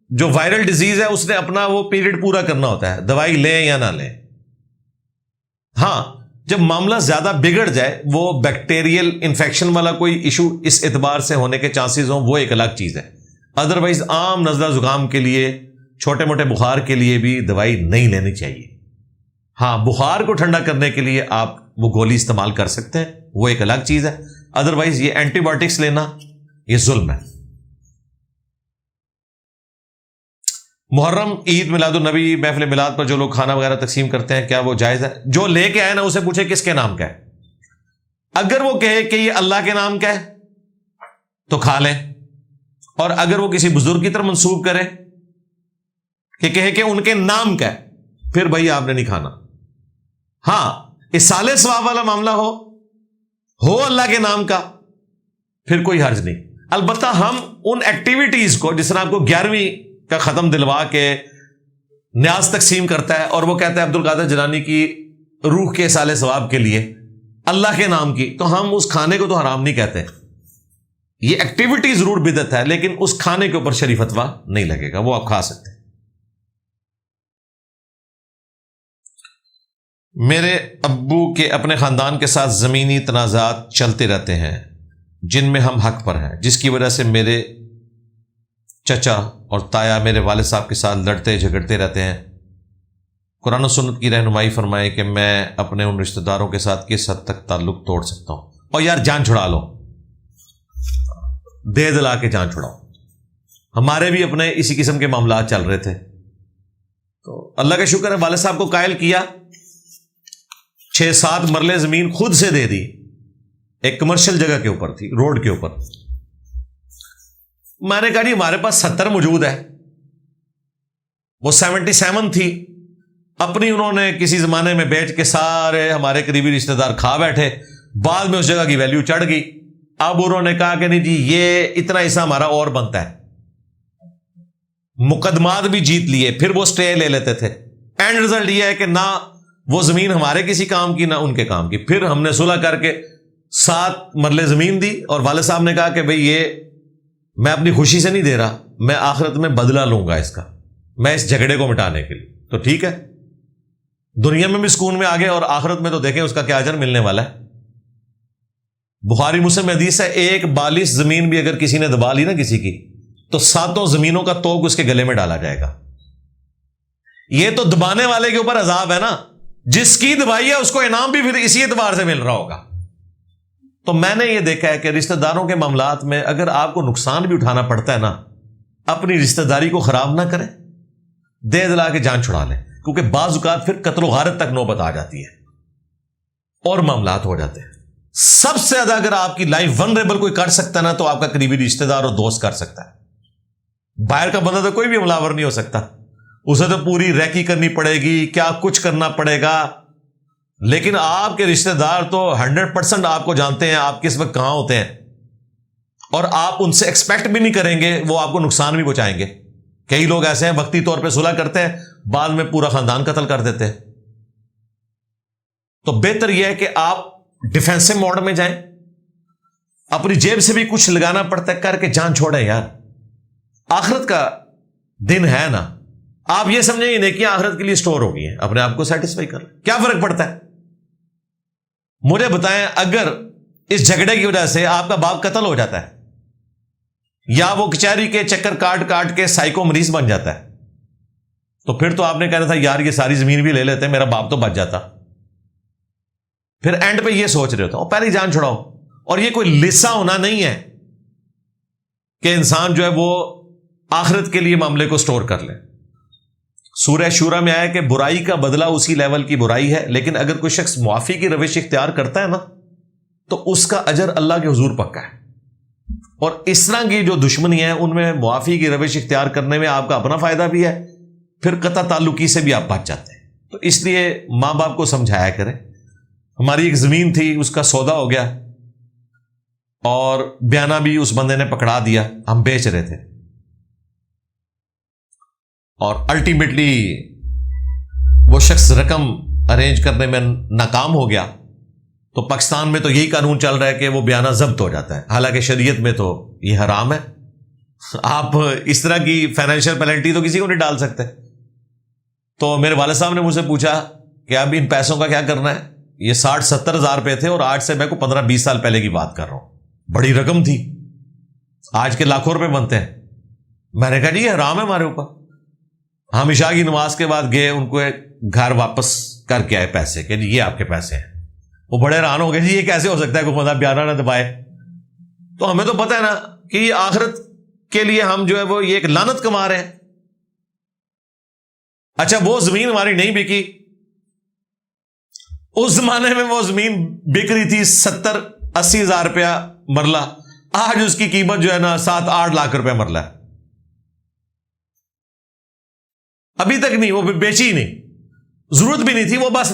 جو وائرل ڈیزیز ہے اس نے اپنا وہ پیریڈ پورا کرنا ہوتا ہے، دوائی لیں یا نہ لیں۔ ہاں جب معاملہ زیادہ بگڑ جائے، وہ بیکٹیریل انفیکشن والا کوئی ایشو اس اعتبار سے ہونے کے چانسز ہوں، وہ ایک الگ چیز ہے۔ ادروائز عام نزلہ زکام کے لیے، چھوٹے موٹے بخار کے لیے بھی دوائی نہیں لینی چاہیے۔ ہاں بخار کو ٹھنڈا کرنے کے لیے آپ وہ گولی استعمال کر سکتے ہیں، وہ ایک الگ چیز ہے، ادروائز یہ اینٹی بایوٹکس لینا یہ ظلم ہے۔ محرم، عید، میلاد النبی، محفل میلاد پر جو لوگ کھانا وغیرہ تقسیم کرتے ہیں کیا وہ جائز ہے؟ جو لے کے آئے نا اسے پوچھے کس کے نام کا ہے، اگر وہ کہے کہ یہ اللہ کے نام کا ہے تو کھا لیں، اور اگر وہ کسی بزرگ کی طرف منسوب کرے کہ کہے کہ ان کے نام کا ہے، پھر بھائی آپ نے نہیں کھانا۔ ہاں اصالِ ثواب والا معاملہ ہو اللہ کے نام کا، پھر کوئی حرج نہیں۔ البتہ ہم ان ایکٹیویٹیز کو، جس طرح آپ کو 11ویں کا ختم دلوا کے نیاز تقسیم کرتا ہے اور وہ کہتا ہے عبد القادر جیلانی کی روح کے اصالِ ثواب کے لیے اللہ کے نام کی، تو ہم اس کھانے کو تو حرام نہیں کہتے، یہ ایکٹیویٹی ضرور بدعت ہے، لیکن اس کھانے کے اوپر شریع فتویٰ نہیں لگے گا، وہ آپ کھا سکتے ہیں۔ میرے ابو کے اپنے خاندان کے ساتھ زمینی تنازعات چلتے رہتے ہیں، جن میں ہم حق پر ہیں، جس کی وجہ سے میرے چچا اور تایا میرے والد صاحب کے ساتھ لڑتے جھگڑتے رہتے ہیں، قرآن و سنت کی رہنمائی فرمائے کہ میں اپنے ان رشتہ داروں کے ساتھ کس حد تک تعلق توڑ سکتا ہوں، اور یار جان چھڑا لو، دے دلا کے جان چھڑاؤ۔ ہمارے بھی اپنے اسی قسم کے معاملات چل رہے تھے، تو اللہ کا شکر ہے والد صاحب کو قائل کیا، 6-7 مرلے زمین خود سے دے دی، ایک کمرشل جگہ کے اوپر تھی، روڈ کے اوپر۔ میں نے کہا جی ہمارے پاس 70 موجود ہے، وہ 77 تھی، اپنی انہوں نے کسی زمانے میں بیچ کے سارے ہمارے قریبی رشتہ دار کھا بیٹھے، بعد میں اس جگہ کی ویلیو چڑھ گئی۔ اب انہوں نے کہا کہ نہیں جی یہ اتنا حصہ ہمارا اور بنتا ہے، مقدمات بھی جیت لیے، پھر وہ سٹے لے لیتے تھے۔ اینڈ رزلٹ یہ ہے کہ نہ وہ زمین ہمارے کسی کام کی نہ ان کے کام کی۔ پھر ہم نے صلح کر کے 7 مرلے زمین دی، اور والد صاحب نے کہا کہ بھئی یہ میں اپنی خوشی سے نہیں دے رہا، میں آخرت میں بدلہ لوں گا اس کا، میں اس جھگڑے کو مٹانے کے لیے۔ تو ٹھیک ہے، دنیا میں بھی سکون میں آگے، اور آخرت میں تو دیکھیں اس کا کیا اجر ملنے والا ہے۔ بخاری مسلم میں حدیث ہے، ایک 42 زمین بھی اگر کسی نے دبا لی نا کسی کی، تو 7 زمینوں کا توق اس کے گلے میں ڈالا جائے گا۔ یہ تو دبانے والے کے اوپر عذاب ہے نا، جس کی دبائی ہے اس کو انعام بھی پھر اسی اعتبار سے مل رہا ہوگا۔ تو میں نے یہ دیکھا ہے کہ رشتہ داروں کے معاملات میں اگر آپ کو نقصان بھی اٹھانا پڑتا ہے نا، اپنی رشتہ داری کو خراب نہ کریں، دے دلا کے جان چھڑا لیں، کیونکہ بعض اوقات پھر قتل و غارت تک نوبت آ جاتی ہے اور معاملات ہو جاتے ہیں۔ سب سے زیادہ اگر آپ کی لائف ونریبل کوئی کر سکتا ہے نا، تو آپ کا قریبی رشتہ دار اور دوست کر سکتا ہے۔ باہر کا بندہ تو کوئی بھی حملہ آور نہیں ہو سکتا، اسے تو پوری ریکی کرنی پڑے گی، کیا کچھ کرنا پڑے گا، لیکن آپ کے رشتہ دار تو 100% آپ کو جانتے ہیں آپ کس وقت کہاں ہوتے ہیں، اور آپ ان سے ایکسپیکٹ بھی نہیں کریں گے وہ آپ کو نقصان بھی پہنچائیں گے۔ کئی لوگ ایسے ہیں وقتی طور پہ صلح کرتے ہیں، بعد میں پورا خاندان قتل کر دیتے ہیں۔ تو بہتر یہ ہے کہ آپ ڈیفینسو موڈ میں جائیں، اپنی جیب سے بھی کچھ لگانا پڑتا ہے کر کے جان چھوڑیں یار، آخرت کا دن ہے نا۔ آپ یہ سمجھیں یہ نیکیاں آخرت کے لیے سٹور ہو گئی ہیں، اپنے آپ کو سیٹسفائی کر، کیا فرق پڑتا ہے؟ مجھے بتائیں اگر اس جھگڑے کی وجہ سے آپ کا باپ قتل ہو جاتا ہے، یا وہ کچہری کے چکر کاٹ کاٹ کے سائیکو مریض بن جاتا ہے، تو پھر تو آپ نے کہنا تھا یار یہ ساری زمین بھی لے لیتے، میرا باپ تو بچ جاتا۔ پھر اینڈ پہ یہ سوچ رہے ہوتا ہوں پہلے جان چھڑاؤ۔ اور یہ کوئی لسا ہونا نہیں ہے کہ انسان جو ہے وہ آخرت کے لیے معاملے کو سٹور کر لے۔ سورہ شورا میں آیا کہ برائی کا بدلہ اسی لیول کی برائی ہے، لیکن اگر کوئی شخص معافی کی روش اختیار کرتا ہے نا، تو اس کا اجر اللہ کے حضور پکا ہے۔ اور اس طرح کی جو دشمنی ہے ان میں معافی کی روش اختیار کرنے میں آپ کا اپنا فائدہ بھی ہے، پھر قطع تعلقی سے بھی آپ بچ جاتے ہیں۔ تو اس لیے ماں باپ کو سمجھایا کریں۔ ہماری ایک زمین تھی، اس کا سودا ہو گیا، اور بیانہ بھی اس بندے نے پکڑا دیا، ہم بیچ رہے تھے، اور الٹیمیٹلی وہ شخص رقم ارینج کرنے میں ناکام ہو گیا۔ تو پاکستان میں تو یہی قانون چل رہا ہے کہ وہ بیانہ ضبط ہو جاتا ہے، حالانکہ شریعت میں تو یہ حرام ہے۔ آپ اس طرح کی فائنینشیل پینلٹی تو کسی کو نہیں ڈال سکتے۔ تو میرے والد صاحب نے مجھ سے پوچھا کہ اب ان پیسوں کا کیا کرنا ہے؟ یہ 60-70 ہزار روپے تھے، اور آج سے میں کو 15-20 سال پہلے کی بات کر رہا ہوں، بڑی رقم تھی، آج کے لاکھوں روپے بنتے ہیں۔ میں نے کہا جی یہ حرام ہے ہمارے اوپر۔ ہم عشاء کی نماز کے بعد گئے، ان کو گھر واپس کر کے آئے پیسے، کہ یہ آپ کے پیسے ہیں۔ وہ بڑے حیران ہو گئے، جی یہ کیسے ہو سکتا ہے کوئی بندہ بیانہ نہ دبائے؟ تو ہمیں تو پتہ ہے نا کہ یہ آخرت کے لیے ہم جو ہے وہ یہ ایک لعنت کما رہے ہیں۔ اچھا وہ زمین ہماری نہیں بکی، اس زمانے میں وہ زمین بک رہی تھی 70-80 ہزار روپیہ مرلہ، آج اس کی قیمت جو ہے نا 7-8 لاکھ روپے مرلہ ہے۔ ابھی تک نہیں، وہ بیچی ہی نہیں، ضرورت بھی نہیں تھی، وہ بس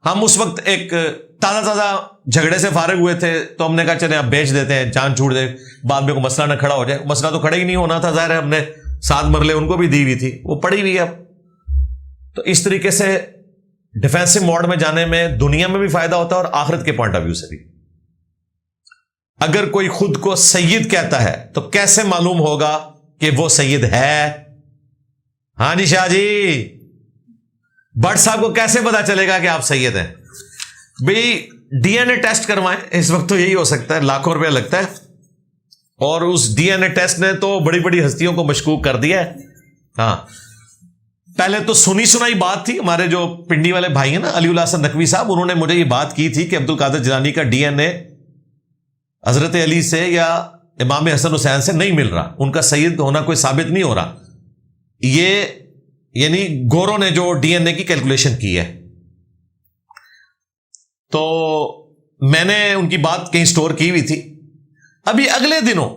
ہم اس وقت ایک تازہ جھگڑے سے فارغ ہوئے تھے، تو ہم نے کہا چلیں اب بیچ دیتے ہیں، جان چھوڑ دے، بعد میں کوئی مسئلہ نہ کھڑا ہو جائے۔ مسئلہ تو کھڑا ہی نہیں ہونا تھا، ظاہر ہے ہم نے 7 مرلے ان کو بھی دی ہوئی تھی، وہ پڑی ہوئی ہے اب۔ تو اس طریقے سے ڈیفینسو موڈ میں جانے میں دنیا میں بھی فائدہ ہوتا ہے اور آخرت کے پوائنٹ آف ویو سے بھی۔ اگر کوئی خود کو سید کہتا ہے تو کیسے معلوم ہوگا کہ وہ سید ہے؟ ہاں جی شاہ جی، بٹ صاحب کو کیسے پتا چلے گا کہ آپ سید ہیں؟ بھئی ڈی این اے ٹیسٹ کروائیں. اس وقت تو یہی ہو سکتا ہے, لاکھوں روپیہ لگتا ہے, اور اس ڈی این اے ٹیسٹ نے تو بڑی بڑی ہستیوں کو مشکوک کر دیا ہے. ہاں, پہلے تو سنی سنائی بات تھی. ہمارے جو پنڈی والے بھائی ہیں نا, علی اللہ حسن نقوی صاحب, انہوں نے مجھے یہ بات کی تھی کہ عبد القادر جیلانی کا ڈی این اے حضرت علی سے یا امام حسن حسین سے نہیں مل رہا, ان کا سید ہونا کوئی ثابت نہیں ہو رہا. یہ یعنی گوروں نے جو ڈی این اے کی کیلکولیشن کی ہے. تو میں نے ان کی بات کہیں سٹور کی ہوئی تھی. ابھی اگلے دنوں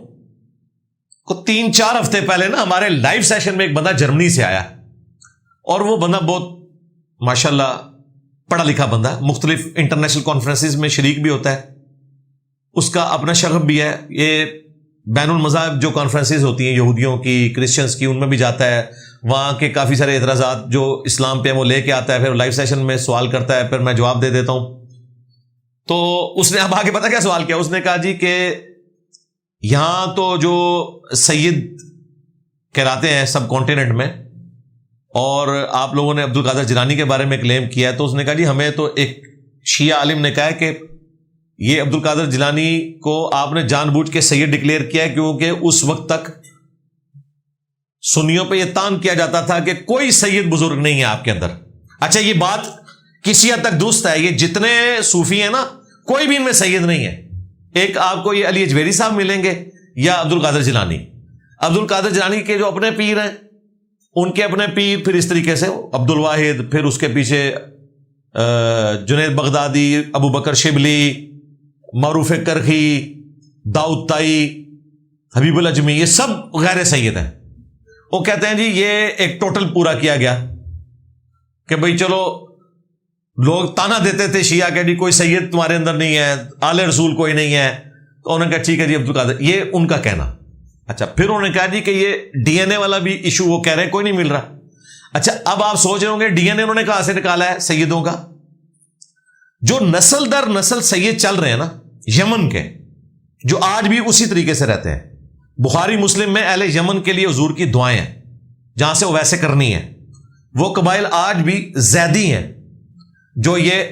کو 3-4 ہفتے پہلے نا ہمارے لائیو سیشن میں ایک بندہ جرمنی سے آیا, اور وہ بندہ بہت ماشاءاللہ پڑھا لکھا بندہ, مختلف انٹرنیشنل کانفرنسز میں شریک بھی ہوتا ہے, اس کا اپنا شغف بھی ہے. یہ بین المذاہب جو کانفرنسز ہوتی ہیں یہودیوں کی, کرسچنس کی, ان میں بھی جاتا ہے. وہاں کے کافی سارے اعتراضات جو اسلام پہ وہ لے کے آتا ہے, پھر لائیو سیشن میں سوال کرتا ہے, پھر میں جواب دے دیتا ہوں. تو اس نے اب آگے پتا کیا سوال کیا, اس نے کہا جی کہ یہاں تو جو سید کہلاتے ہیں سب کانٹیننٹ میں, اور آپ لوگوں نے عبد القادر جیلانی کے بارے میں کلیم کیا ہے, تو اس نے کہا جی ہمیں تو ایک شیعہ عالم نے کہا ہے کہ یہ عبد القادر جیلانی کو آپ نے جان بوجھ کے سید ڈکلیئر کیا ہے, کیونکہ اس وقت تک سنیوں پہ یہ تان کیا جاتا تھا کہ کوئی سید بزرگ نہیں ہے آپ کے اندر. اچھا, یہ بات کسی حد تک درست ہے. یہ جتنے صوفی ہیں نا, کوئی بھی ان میں سید نہیں ہے. ایک آپ کو یہ علی اجویری صاحب ملیں گے یا عبد القادر جیلانی. عبد القادر جیلانی کے جو اپنے پیر ہیں, ان کے اپنے پیر پھر اس طریقے سے عبد الواحد, پھر اس کے پیچھے جنید بغدادی, ابو بکر شبلی, معروف کرخی, داؤد تائی, حبیب الاجمی, یہ سب غیر سید ہیں. وہ کہتے ہیں جی یہ ایک ٹوٹل پورا کیا گیا کہ بھئی چلو, لوگ تانا دیتے تھے شیعہ کہ جی کوئی سید تمہارے اندر نہیں ہے, آل رسول کوئی نہیں ہے. تو انہوں نے کہا ٹھیک ہے جی عبد القادر, یہ ان کا کہنا. اچھا, پھر انہوں نے کہا جی کہ یہ ڈی این اے والا بھی ایشو وہ کہہ رہے ہیں کوئی نہیں مل رہا. اچھا, اب آپ سوچ رہے ہوں گے ڈی این اے انہوں نے کہاں سے نکالا ہے سیدوں کا؟ جو نسل در نسل سید چل رہے ہیں نا یمن کے, جو آج بھی اسی طریقے سے رہتے ہیں. بخاری مسلم میں اہل یمن کے لیے حضور کی دعائیں ہیں, جہاں سے وہ ویسے کرنی ہے. وہ قبائل آج بھی زیدی ہیں, جو یہ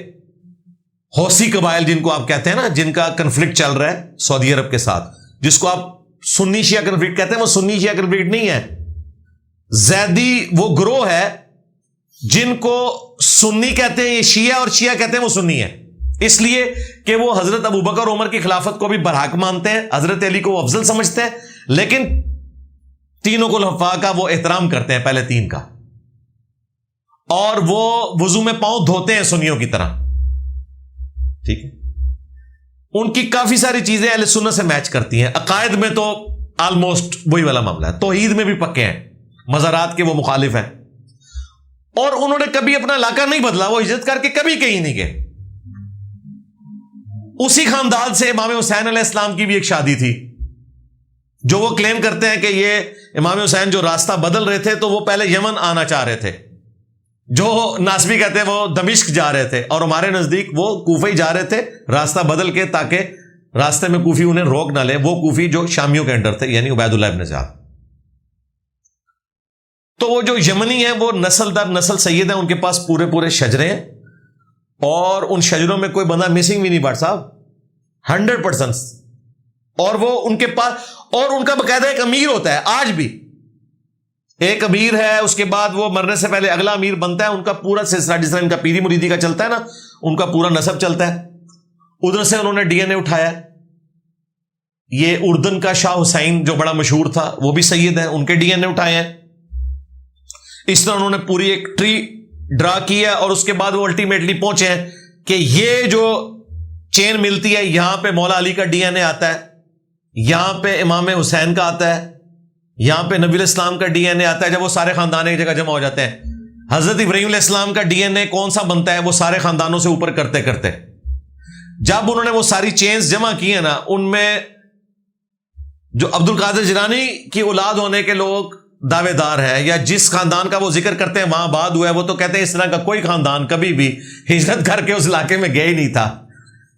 حوثی قبائل جن کو آپ کہتے ہیں نا, جن کا کنفلکٹ چل رہا ہے سعودی عرب کے ساتھ, جس کو آپ سنی شیعہ کنفلکٹ کہتے ہیں, وہ سنی شیعہ کنفلکٹ نہیں ہے. زیدی وہ گروہ ہے جن کو سنی کہتے ہیں یہ شیعہ, اور شیعہ کہتے ہیں وہ سنی ہے, اس لیے کہ وہ حضرت ابو بکر عمر کی خلافت کو بھی برحق مانتے ہیں, حضرت علی کو وہ افضل سمجھتے ہیں, لیکن تینوں خلفاء کا وہ احترام کرتے ہیں, پہلے 3 کا. اور وہ وضو میں پاؤں دھوتے ہیں سنیوں کی طرح. ٹھیک ہے, ان کی کافی ساری چیزیں اہل سنت سے میچ کرتی ہیں. عقائد میں تو آلموسٹ وہی والا معاملہ ہے, توحید میں بھی پکے ہیں, مزارات کے وہ مخالف ہیں, اور انہوں نے کبھی اپنا علاقہ نہیں بدلا, وہ ہجرت کر کے کبھی کہیں نہیں گئے. اسی خاندان سے امام حسین علیہ السلام کی بھی ایک شادی تھی, جو وہ کلیم کرتے ہیں کہ یہ امام حسین جو راستہ بدل رہے تھے تو وہ پہلے یمن آنا چاہ رہے تھے, جو ناسبی کہتے ہیں وہ دمشق جا رہے تھے, اور ہمارے نزدیک وہ کوفہ ہی جا رہے تھے راستہ بدل کے, تاکہ راستے میں کوفی انہیں روک نہ لے. وہ کوفی جو شامیوں کے انڈر تھے, یعنی عبید اللہ ابن زیاد. تو وہ جو یمنی ہیں وہ نسل در نسل سید ہیں, ان کے پاس پورے پورے شجرے ہیں, اور ان شجروں میں کوئی بندہ مسنگ بھی نہیں بٹ صاحب, 100%. اور وہ ان کے پاس, اور ان کا باقاعدہ ایک امیر ہوتا ہے آج بھی, ایک امیر ہے, اس کے بعد وہ مرنے سے پہلے اگلا امیر بنتا ہے. ان کا پورا سلسلہ جس طرح ان کا پیری مریدی کا چلتا ہے نا, ان کا پورا نسب چلتا ہے. ادھر سے انہوں نے ڈی این اے اٹھایا. یہ اردن کا شاہ حسین جو بڑا مشہور تھا, وہ بھی سید ہیں, ان کے ڈی این اے اٹھائے ہیں. اس طرح انہوں نے پوری ایک ٹری ڈرا کی ہے, اور اس کے بعد وہ الٹیمیٹلی پہنچے ہیں کہ یہ جو چین ملتی ہے, یہاں پہ مولا علی کا ڈی این اے آتا ہے, یہاں پہ امام حسین کا آتا ہے, یہاں پہ نبی الاسلام کا ڈی این اے آتا ہے. جب وہ سارے خاندان ایک جگہ جمع ہو جاتے ہیں, حضرت ابراہیم علیہ السلام کا ڈی این اے کون سا بنتا ہے, وہ سارے خاندانوں سے اوپر کرتے کرتے جب انہوں نے وہ ساری چینز جمع کی ہیں نا, ان میں جو عبد القادر جیلانی کی اولاد ہونے کے لوگ دعوے دار ہیں, یا جس خاندان کا وہ ذکر کرتے ہیں وہاں بعد ہوا ہے, وہ تو کہتے ہیں اس طرح کا کوئی خاندان کبھی بھی ہجرت کر کے اس علاقے میں گئے ہی نہیں تھا.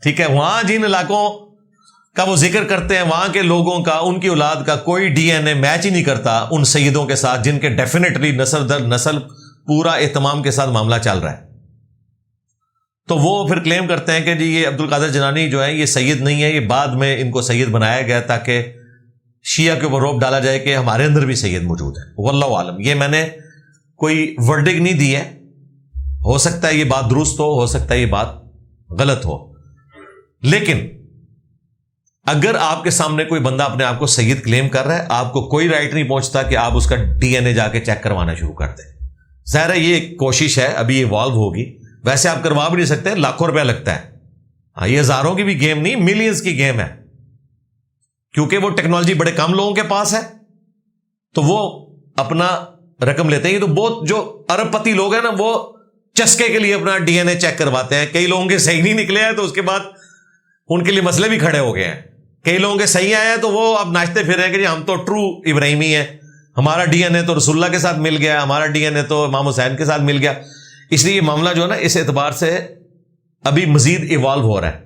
ٹھیک ہے, وہاں جن علاقوں کا وہ ذکر کرتے ہیں, وہاں کے لوگوں کا, ان کی اولاد کا کوئی ڈی این اے میچ ہی نہیں کرتا ان سیدوں کے ساتھ, جن کے ڈیفینیٹلی نسل در نسل پورا اہتمام کے ساتھ معاملہ چل رہا ہے. تو وہ پھر کلیم کرتے ہیں کہ جی یہ عبد القادر جیلانی جو ہے یہ سید نہیں ہے، یہ بعد میں ان کو سید بنایا گیا تاکہ شیعہ کے اوپر روب ڈالا جائے کہ ہمارے اندر بھی سید موجود ہے۔ واللہ عالم، یہ میں نے کوئی ورڈک نہیں دی ہے، ہو سکتا ہے یہ بات درست ہو سکتا ہے یہ بات غلط ہو، لیکن اگر آپ کے سامنے کوئی بندہ اپنے آپ کو سید کلیم کر رہا ہے، آپ کو کوئی رائٹ نہیں پہنچتا کہ آپ اس کا ڈی این اے جا کے چیک کروانا شروع کر دیں۔ ظاہر ہے یہ ایک کوشش ہے، ابھی ایوالو ہوگی، ویسے آپ کروا بھی نہیں سکتے، لاکھوں روپیہ لگتا ہے۔ ہاں، یہ ہزاروں کی بھی گیم نہیں، ملینز کی گیم ہے، کیونکہ وہ ٹیکنالوجی بڑے کم لوگوں کے پاس ہے تو وہ اپنا رقم لیتے ہیں۔ یہ تو بہت جو ارب پتی لوگ ہیں نا، وہ چسکے کے لیے اپنا ڈی این اے چیک کرواتے ہیں، کئی لوگوں کے صحیح نہیں نکلے ہیں تو اس کے بعد ان کے لیے مسئلے بھی کھڑے ہو گئے ہیں، کئی لوگوں کے صحیح آئے ہیں تو وہ اب ناچتے پھر رہے ہیں کہ جی ہم تو ٹرو ابراہیمی ہیں، ہمارا ڈی این اے تو رسول اللہ کے ساتھ مل گیا، ہمارا ڈی این اے تو امام حسین کے ساتھ مل گیا۔ اس لیے یہ معاملہ جو ہے نا اس اعتبار سے ابھی مزید ایوالو ہو رہا ہے۔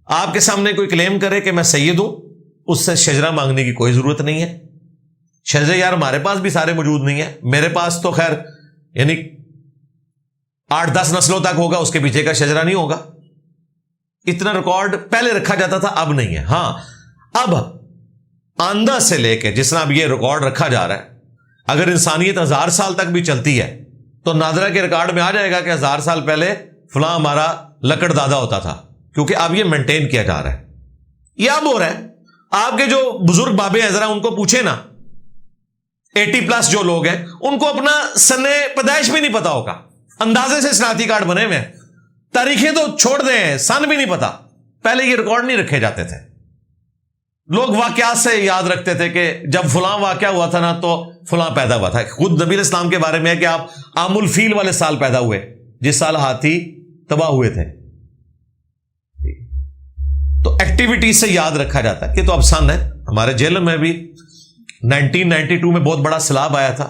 آپ کے سامنے کوئی کلیم کرے کہ میں سید ہوں، اس سے شجرہ مانگنے کی کوئی ضرورت نہیں ہے۔ شجرے یار ہمارے پاس بھی سارے موجود نہیں ہیں، میرے پاس تو خیر یعنی 8-10 نسلوں تک ہوگا، اس کے پیچھے کا شجرہ نہیں ہوگا۔ اتنا ریکارڈ پہلے رکھا جاتا تھا، اب نہیں ہے۔ ہاں، اب آندہ سے لے کے جس طرح اب یہ ریکارڈ رکھا جا رہا ہے، اگر انسانیت 1000 سال تک بھی چلتی ہے تو نادرہ کے ریکارڈ میں آ جائے گا کہ 1000 سال پہلے فلاں ہمارا لکڑ دادا ہوتا تھا، کیونکہ اب یہ مینٹین کیا جا رہا ہے۔ یہ اب ہو رہا ہے۔ آپ کے جو بزرگ بابے ہیں ذرا ان کو پوچھیں نا، 80+ جو لوگ ہیں ان کو اپنا سن پیدائش بھی نہیں پتا ہوگا، اندازے سے شناختی کارڈ بنے ہوئے ہیں، تاریخیں تو چھوڑ دیں، سن بھی نہیں پتا۔ پہلے یہ ریکارڈ نہیں رکھے جاتے تھے، لوگ واقعات سے یاد رکھتے تھے کہ جب فلاں واقعہ ہوا تھا نا تو فلاں پیدا ہوا تھا۔ خود نبی علیہ السلام کے بارے میں ہے کہ آپ عام الفیل والے سال پیدا ہوئے، جس سال ہاتھی تباہ ہوئے تھے۔ تو ایکٹیویٹی سے یاد رکھا جاتا ہے، یہ تو اب سن ہے۔ ہمارے جیل میں بھی 1992 میں بہت بڑا سیلاب آیا تھا،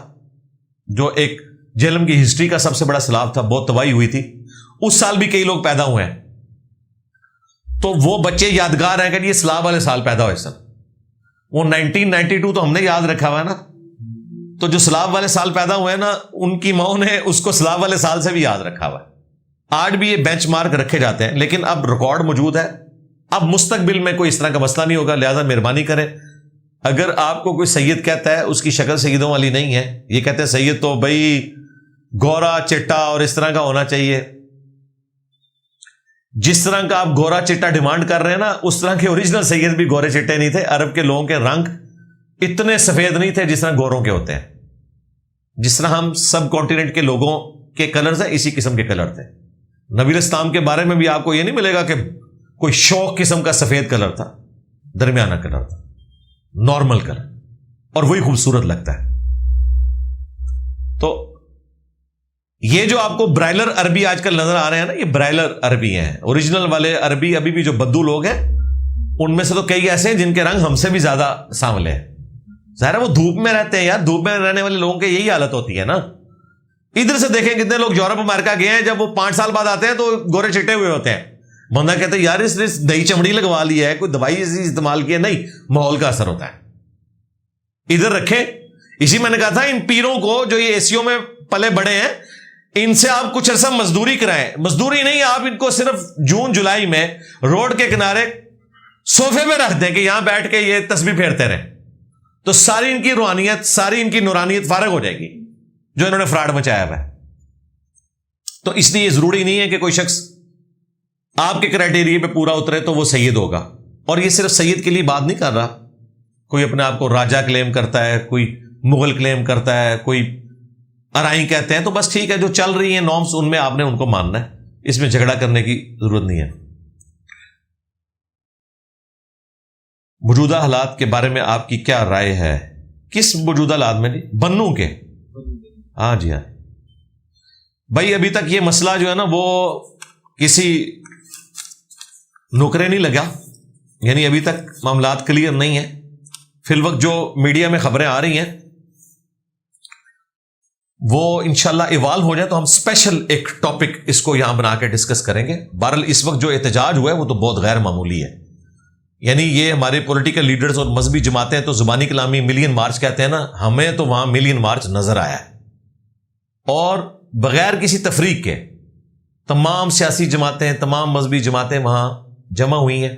جو ایک جیلم کی ہسٹری کا سب سے بڑا سیلاب تھا، بہت تباہی ہوئی تھی۔ اس سال بھی کئی لوگ پیدا ہوئے ہیں، تو وہ بچے یادگار ہیں کہ یہ سیلاب والے سال پیدا ہوئے سن۔ وہ 1992 تو ہم نے یاد رکھا ہوا ہے نا، تو جو سیلاب والے سال پیدا ہوئے ہیں نا، ان کی ماں نے اس کو سیلاب والے سال سے بھی یاد رکھا ہوا ہے۔ آج بھی یہ بینچ مارک رکھے جاتے ہیں، لیکن اب ریکارڈ موجود ہے۔ اب مستقبل میں کوئی اس طرح کا مسئلہ نہیں ہوگا، لہذا مہربانی کریں، اگر آپ کو کوئی سید کہتا ہے، اس کی شکل سیدوں والی نہیں ہے، یہ کہتے ہیں سید تو بھائی گورا چٹا اور اس طرح کا ہونا چاہیے، جس طرح کا آپ گورا چٹا ڈیمانڈ کر رہے ہیں نا، اس طرح کے اوریجنل سید بھی گورے چٹے نہیں تھے۔ عرب کے لوگوں کے رنگ اتنے سفید نہیں تھے جس طرح گوروں کے ہوتے ہیں، جس طرح ہم سب کانٹیننٹ کے لوگوں کے کلرز ہیں، اسی قسم کے کلر تھے۔ نبی علیہ السلام کے بارے میں بھی آپ کو یہ نہیں ملے گا کہ کوئی شوق قسم کا سفید کلر تھا، درمیانہ کلر تھا، نارمل کلر، اور وہی خوبصورت لگتا ہے۔ تو یہ جو آپ کو برائلر عربی آج کل نظر آ رہے ہیں نا، یہ برائلر عربی ہیں۔ اوریجنل والے عربی ابھی بھی جو بدو لوگ ہیں، ان میں سے تو کئی ایسے ہیں جن کے رنگ ہم سے بھی زیادہ سانولے ہیں۔ ظاہر ہے وہ دھوپ میں رہتے ہیں یار، دھوپ میں رہنے والے لوگوں کی یہی حالت ہوتی ہے نا۔ ادھر سے دیکھیں کتنے لوگ یورپ امریکہ گئے ہیں، جب وہ 5 سال بعد آتے ہیں تو گورے چٹے ہوئے ہوتے ہیں۔ بندہ کہتے ہیں یار اس نے دہی چمڑی لگوا لی ہے، کوئی دوائی استعمال کی ہے، نہیں، ماحول کا اثر ہوتا ہے۔ ادھر رکھیں، اسی میں نے کہا تھا ان پیروں کو جو یہ ایسیوں میں پلے بڑے ہیں، ان سے آپ کچھ عرصہ مزدوری کرائیں۔ مزدوری نہیں، آپ ان کو صرف جون جولائی میں روڈ کے کنارے صوفے میں رکھ دیں کہ یہاں بیٹھ کے یہ تسبیح پھیرتے رہیں، تو ساری ان کی روحانیت، ساری ان کی نورانیت فارغ ہو جائے گی جو انہوں نے فراڈ مچایا ہوا ہے۔ تو اس لیے یہ ضروری نہیں ہے کہ کوئی شخص آپ کے کرائٹیریا پہ پورا اترے تو وہ سید ہوگا۔ اور یہ صرف سید کے لیے بات نہیں کر رہا، کوئی اپنے آپ کو راجہ کلیم کرتا ہے، کوئی مغل کلیم کرتا ہے، کوئی ارائیں کہتے ہیں، تو بس ٹھیک ہے، جو چل رہی ہیں نارمز ان میں آپ نے ان کو ماننا ہے، اس میں جھگڑا کرنے کی ضرورت نہیں ہے۔ موجودہ حالات کے بارے میں آپ کی کیا رائے ہے؟ کس موجودہ حالات میں؟ نہیں، بنوں کے؟ ہاں جی ہاں بھائی، ابھی تک یہ مسئلہ جو ہے نا وہ کسی نوکرے نہیں لگا، یعنی ابھی تک معاملات کلیئر نہیں ہیں۔ فی الوقت جو میڈیا میں خبریں آ رہی ہیں وہ انشاءاللہ ایوالو ہو جائے تو ہم اسپیشل ایک ٹاپک اس کو یہاں بنا کے ڈسکس کریں گے۔ بہرحال اس وقت جو احتجاج ہوا ہے وہ تو بہت غیر معمولی ہے، یعنی یہ ہمارے پولیٹیکل لیڈرز اور مذہبی جماعتیں تو زبانی کلامی ملین مارچ کہتے ہیں نا، ہمیں تو وہاں ملین مارچ نظر آیا ہے، اور بغیر کسی تفریق کے تمام سیاسی جماعتیں، تمام مذہبی جماعتیں وہاں جمع ہوئی ہیں،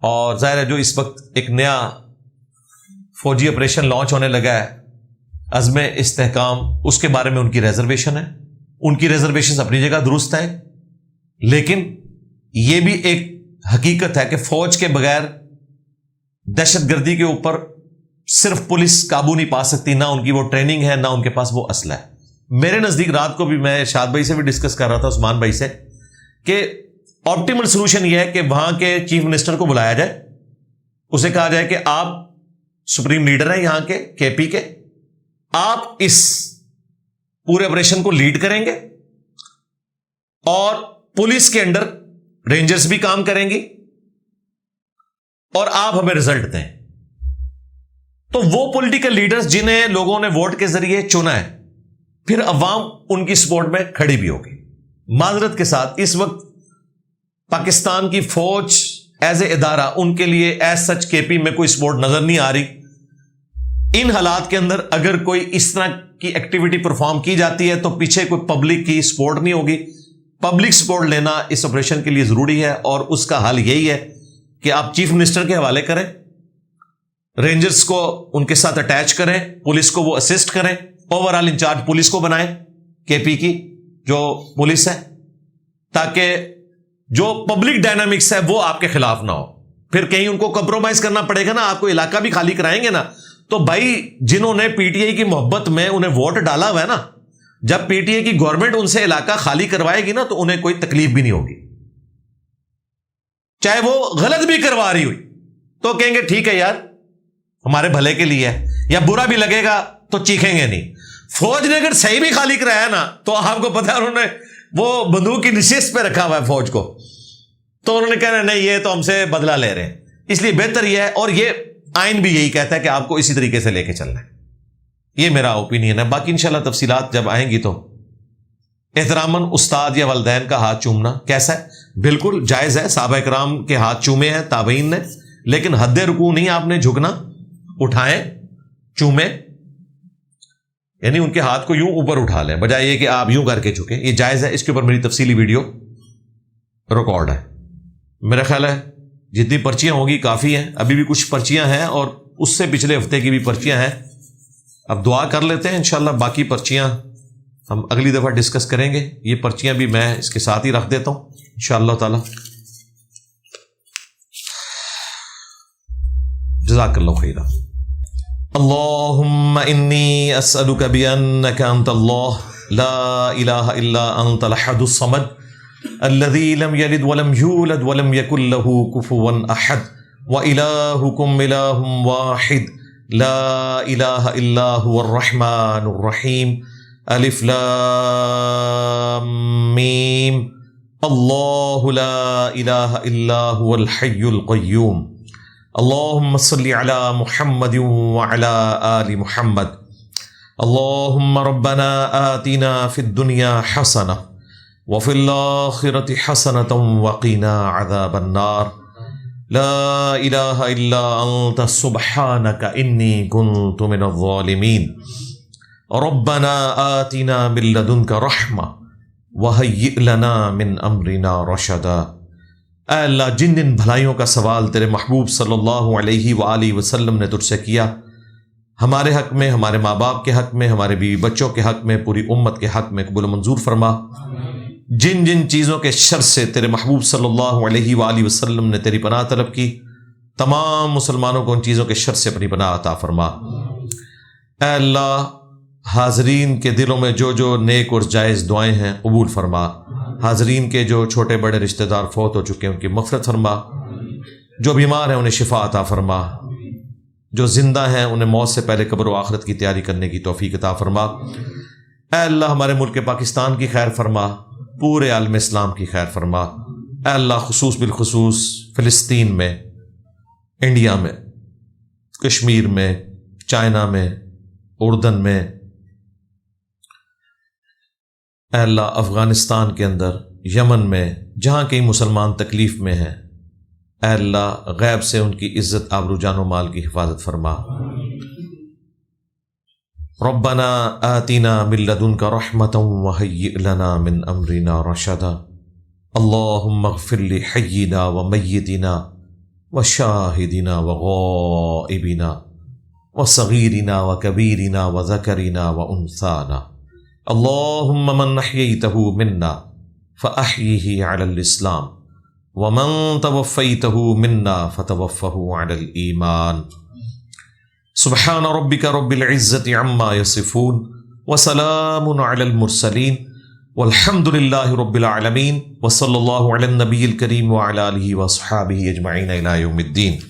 اور ظاہر ہے جو اس وقت ایک نیا فوجی آپریشن لانچ ہونے لگا ہے، عزم استحکام، اس کے بارے میں ان کی ریزرویشن ہے. ان کی ریزرویشن اپنی جگہ درست ہے، لیکن یہ بھی ایک حقیقت ہے کہ فوج کے بغیر دہشت گردی کے اوپر صرف پولیس قابو نہیں پا سکتی، نہ ان کی وہ ٹریننگ ہے، نہ ان کے پاس وہ اسلحہ ہے. میرے نزدیک رات کو بھی میں ارشاد بھائی سے بھی ڈسکس کر رہا تھا، عثمان بھائی سے، کہ آپٹیمل سولوشن یہ ہے کہ وہاں کے چیف منسٹر کو بلایا جائے، اسے کہا جائے کہ آپ سپریم لیڈر ہیں یہاں کے کے پی کے، آپ اس پورے آپریشن کو لیڈ کریں گے اور پولیس کے انڈر رینجرز بھی کام کریں گی، اور آپ ہمیں رزلٹ دیں. تو وہ پولیٹیکل لیڈرز جنہیں لوگوں نے ووٹ کے ذریعے چنا ہے، پھر عوام ان کی سپورٹ میں کھڑی بھی ہوگی. معذرت کے ساتھ اس وقت پاکستان کی فوج ایز اے ادارہ، ان کے لیے ایز سچ کے پی میں کوئی سپورٹ نظر نہیں آ رہی. ان حالات کے اندر اگر کوئی اس طرح کی ایکٹیویٹی پرفارم کی جاتی ہے تو پیچھے کوئی پبلک کی سپورٹ نہیں ہوگی. پبلک سپورٹ لینا اس آپریشن کے لیے ضروری ہے، اور اس کا حل یہی ہے کہ آپ چیف منسٹر کے حوالے کریں، رینجرز کو ان کے ساتھ اٹیچ کریں، پولیس کو وہ اسسٹ کریں، اوور آل انچارج پولیس کو بنائیں، کے پی کی جو پولیس ہے، تاکہ جو پبلک ڈائنامکس ہے وہ آپ کے خلاف نہ ہو. پھر کہیں ان کو کمپرومائز کرنا پڑے گا نا، آپ کو علاقہ بھی خالی کرائیں گے نا، تو بھائی جنہوں نے پی ٹی آئی کی محبت میں انہیں ووٹ ڈالا ہوا ہے نا، جب پی ٹی آئی کی گورنمنٹ ان سے علاقہ خالی کروائے گی نا تو انہیں کوئی تکلیف بھی نہیں ہوگی، چاہے وہ غلط بھی کروا رہی ہوئی تو کہیں گے ٹھیک ہے یار ہمارے بھلے کے لیے ہے، یا برا بھی لگے گا تو چیخیں گے نہیں. فوج نے اگر صحیح بھی خالی کرایا نا تو آپ کو پتا ہے انہوں نے وہ بندوق کی نشست پہ رکھا ہوا ہے فوج کو، تو انہوں نے کہنا نہیں یہ تو ہم سے بدلہ لے رہے ہیں. اس لیے بہتر یہ ہے، اور یہ آئین بھی یہی کہتا ہے کہ آپ کو اسی طریقے سے لے کے چلنا ہے. یہ میرا اوپینین ہے. باقی انشاءاللہ تفصیلات جب آئیں گی تو احتراماً استاد یا والدین کا ہاتھ چومنا کیسا ہے؟ بالکل جائز ہے، صحابہ کرام کے ہاتھ چومے ہیں تابعین نے، لیکن حد رکوع نہیں آپ نے جھکنا، اٹھائیں چومیں، یعنی ان کے ہاتھ کو یوں اوپر اٹھا لیں بجائے یہ کہ آپ یوں کر کے جھکیں، یہ جائز ہے. اس کے اوپر میری تفصیلی ویڈیو ریکارڈ ہے. میرا خیال ہے جتنی پرچیاں ہوں گی کافی ہیں، ابھی بھی کچھ پرچیاں ہیں اور اس سے پچھلے ہفتے کی بھی پرچیاں ہیں. اب دعا کر لیتے ہیں انشاءاللہ، باقی پرچیاں ہم اگلی دفعہ ڈسکس کریں گے. یہ پرچیاں بھی میں اس کے ساتھ ہی رکھ دیتا ہوں انشاءاللہ تعالی. جزاک اللہ خیرا. اللہم انی اسألک بأنک انت اللہ لا الہ الا انت الاحد الصمد الذي لم يلد ولم يولد ولم يكن له كفوا احد وإلهكم إله واحد لا إله إلا هو الرحمن الرحيم الف لام میم الله لا إله إلا هو الحي القيوم اللهم صل على محمد وعلى آل محمد اللهم ربنا آتنا في الدنيا حسنة وفي الآخرة حسنة وقنا عذاب النار لا إله إلا أنت سبحانك إني كنت من الظالمين ربنا آتنا من لدنك رحمة وهيئ لنا من أمرنا رشدا. اے اللہ جن جن بھلائیوں کا سوال تیرے محبوب صلی اللہ علیہ وآلہ وسلم نے تجھ سے کیا، ہمارے حق میں، ہمارے ماں باپ کے حق میں، ہمارے بیوی بچوں کے حق میں، پوری امت کے حق میں قبول و منظور فرما. جن جن چیزوں کے شر سے تیرے محبوب صلی اللہ علیہ وآلہ وسلم نے تیری پناہ طلب کی، تمام مسلمانوں کو ان چیزوں کے شر سے اپنی پناہ عطا فرما. اے اللہ حاضرین کے دلوں میں جو جو نیک اور جائز دعائیں ہیں قبول فرما. حاضرین کے جو چھوٹے بڑے رشتہ دار فوت ہو چکے ہیں ان کی مغفرت فرما، جو بیمار ہیں انہیں شفا عطا فرما، جو زندہ ہیں انہیں موت سے پہلے قبر و آخرت کی تیاری کرنے کی توفیق عطا فرما. اے اللہ ہمارے ملک پاکستان کی خیر فرما، پورے عالم اسلام کی خیر فرما. اے اللہ خصوص بالخصوص فلسطین میں، انڈیا میں، کشمیر میں، چائنا میں، اردن میں، اے اللہ افغانستان کے اندر، یمن میں، جہاں کئی مسلمان تکلیف میں ہیں، اے اللہ غیب سے ان کی عزت آبرو جان و مال کی حفاظت فرما. ربنا آتنا من لدنك رحمة وهيئ لنا من أمرنا رشدا اللهم اغفر لحينا وميتنا وشاهدنا وغائبنا وصغيرنا وكبيرنا وذكرنا وأنثانا اللهم من أحييته منا فأحيه على الإسلام ومن توفيته منا فتوفه على الإيمان سبحان ربك رب العزة عما يصفون وسلام على المرسلين والحمد لله رب العالمين وصلى الله على النبي الكريم وعلى آله وصحابه أجمعين إلى يوم الدين.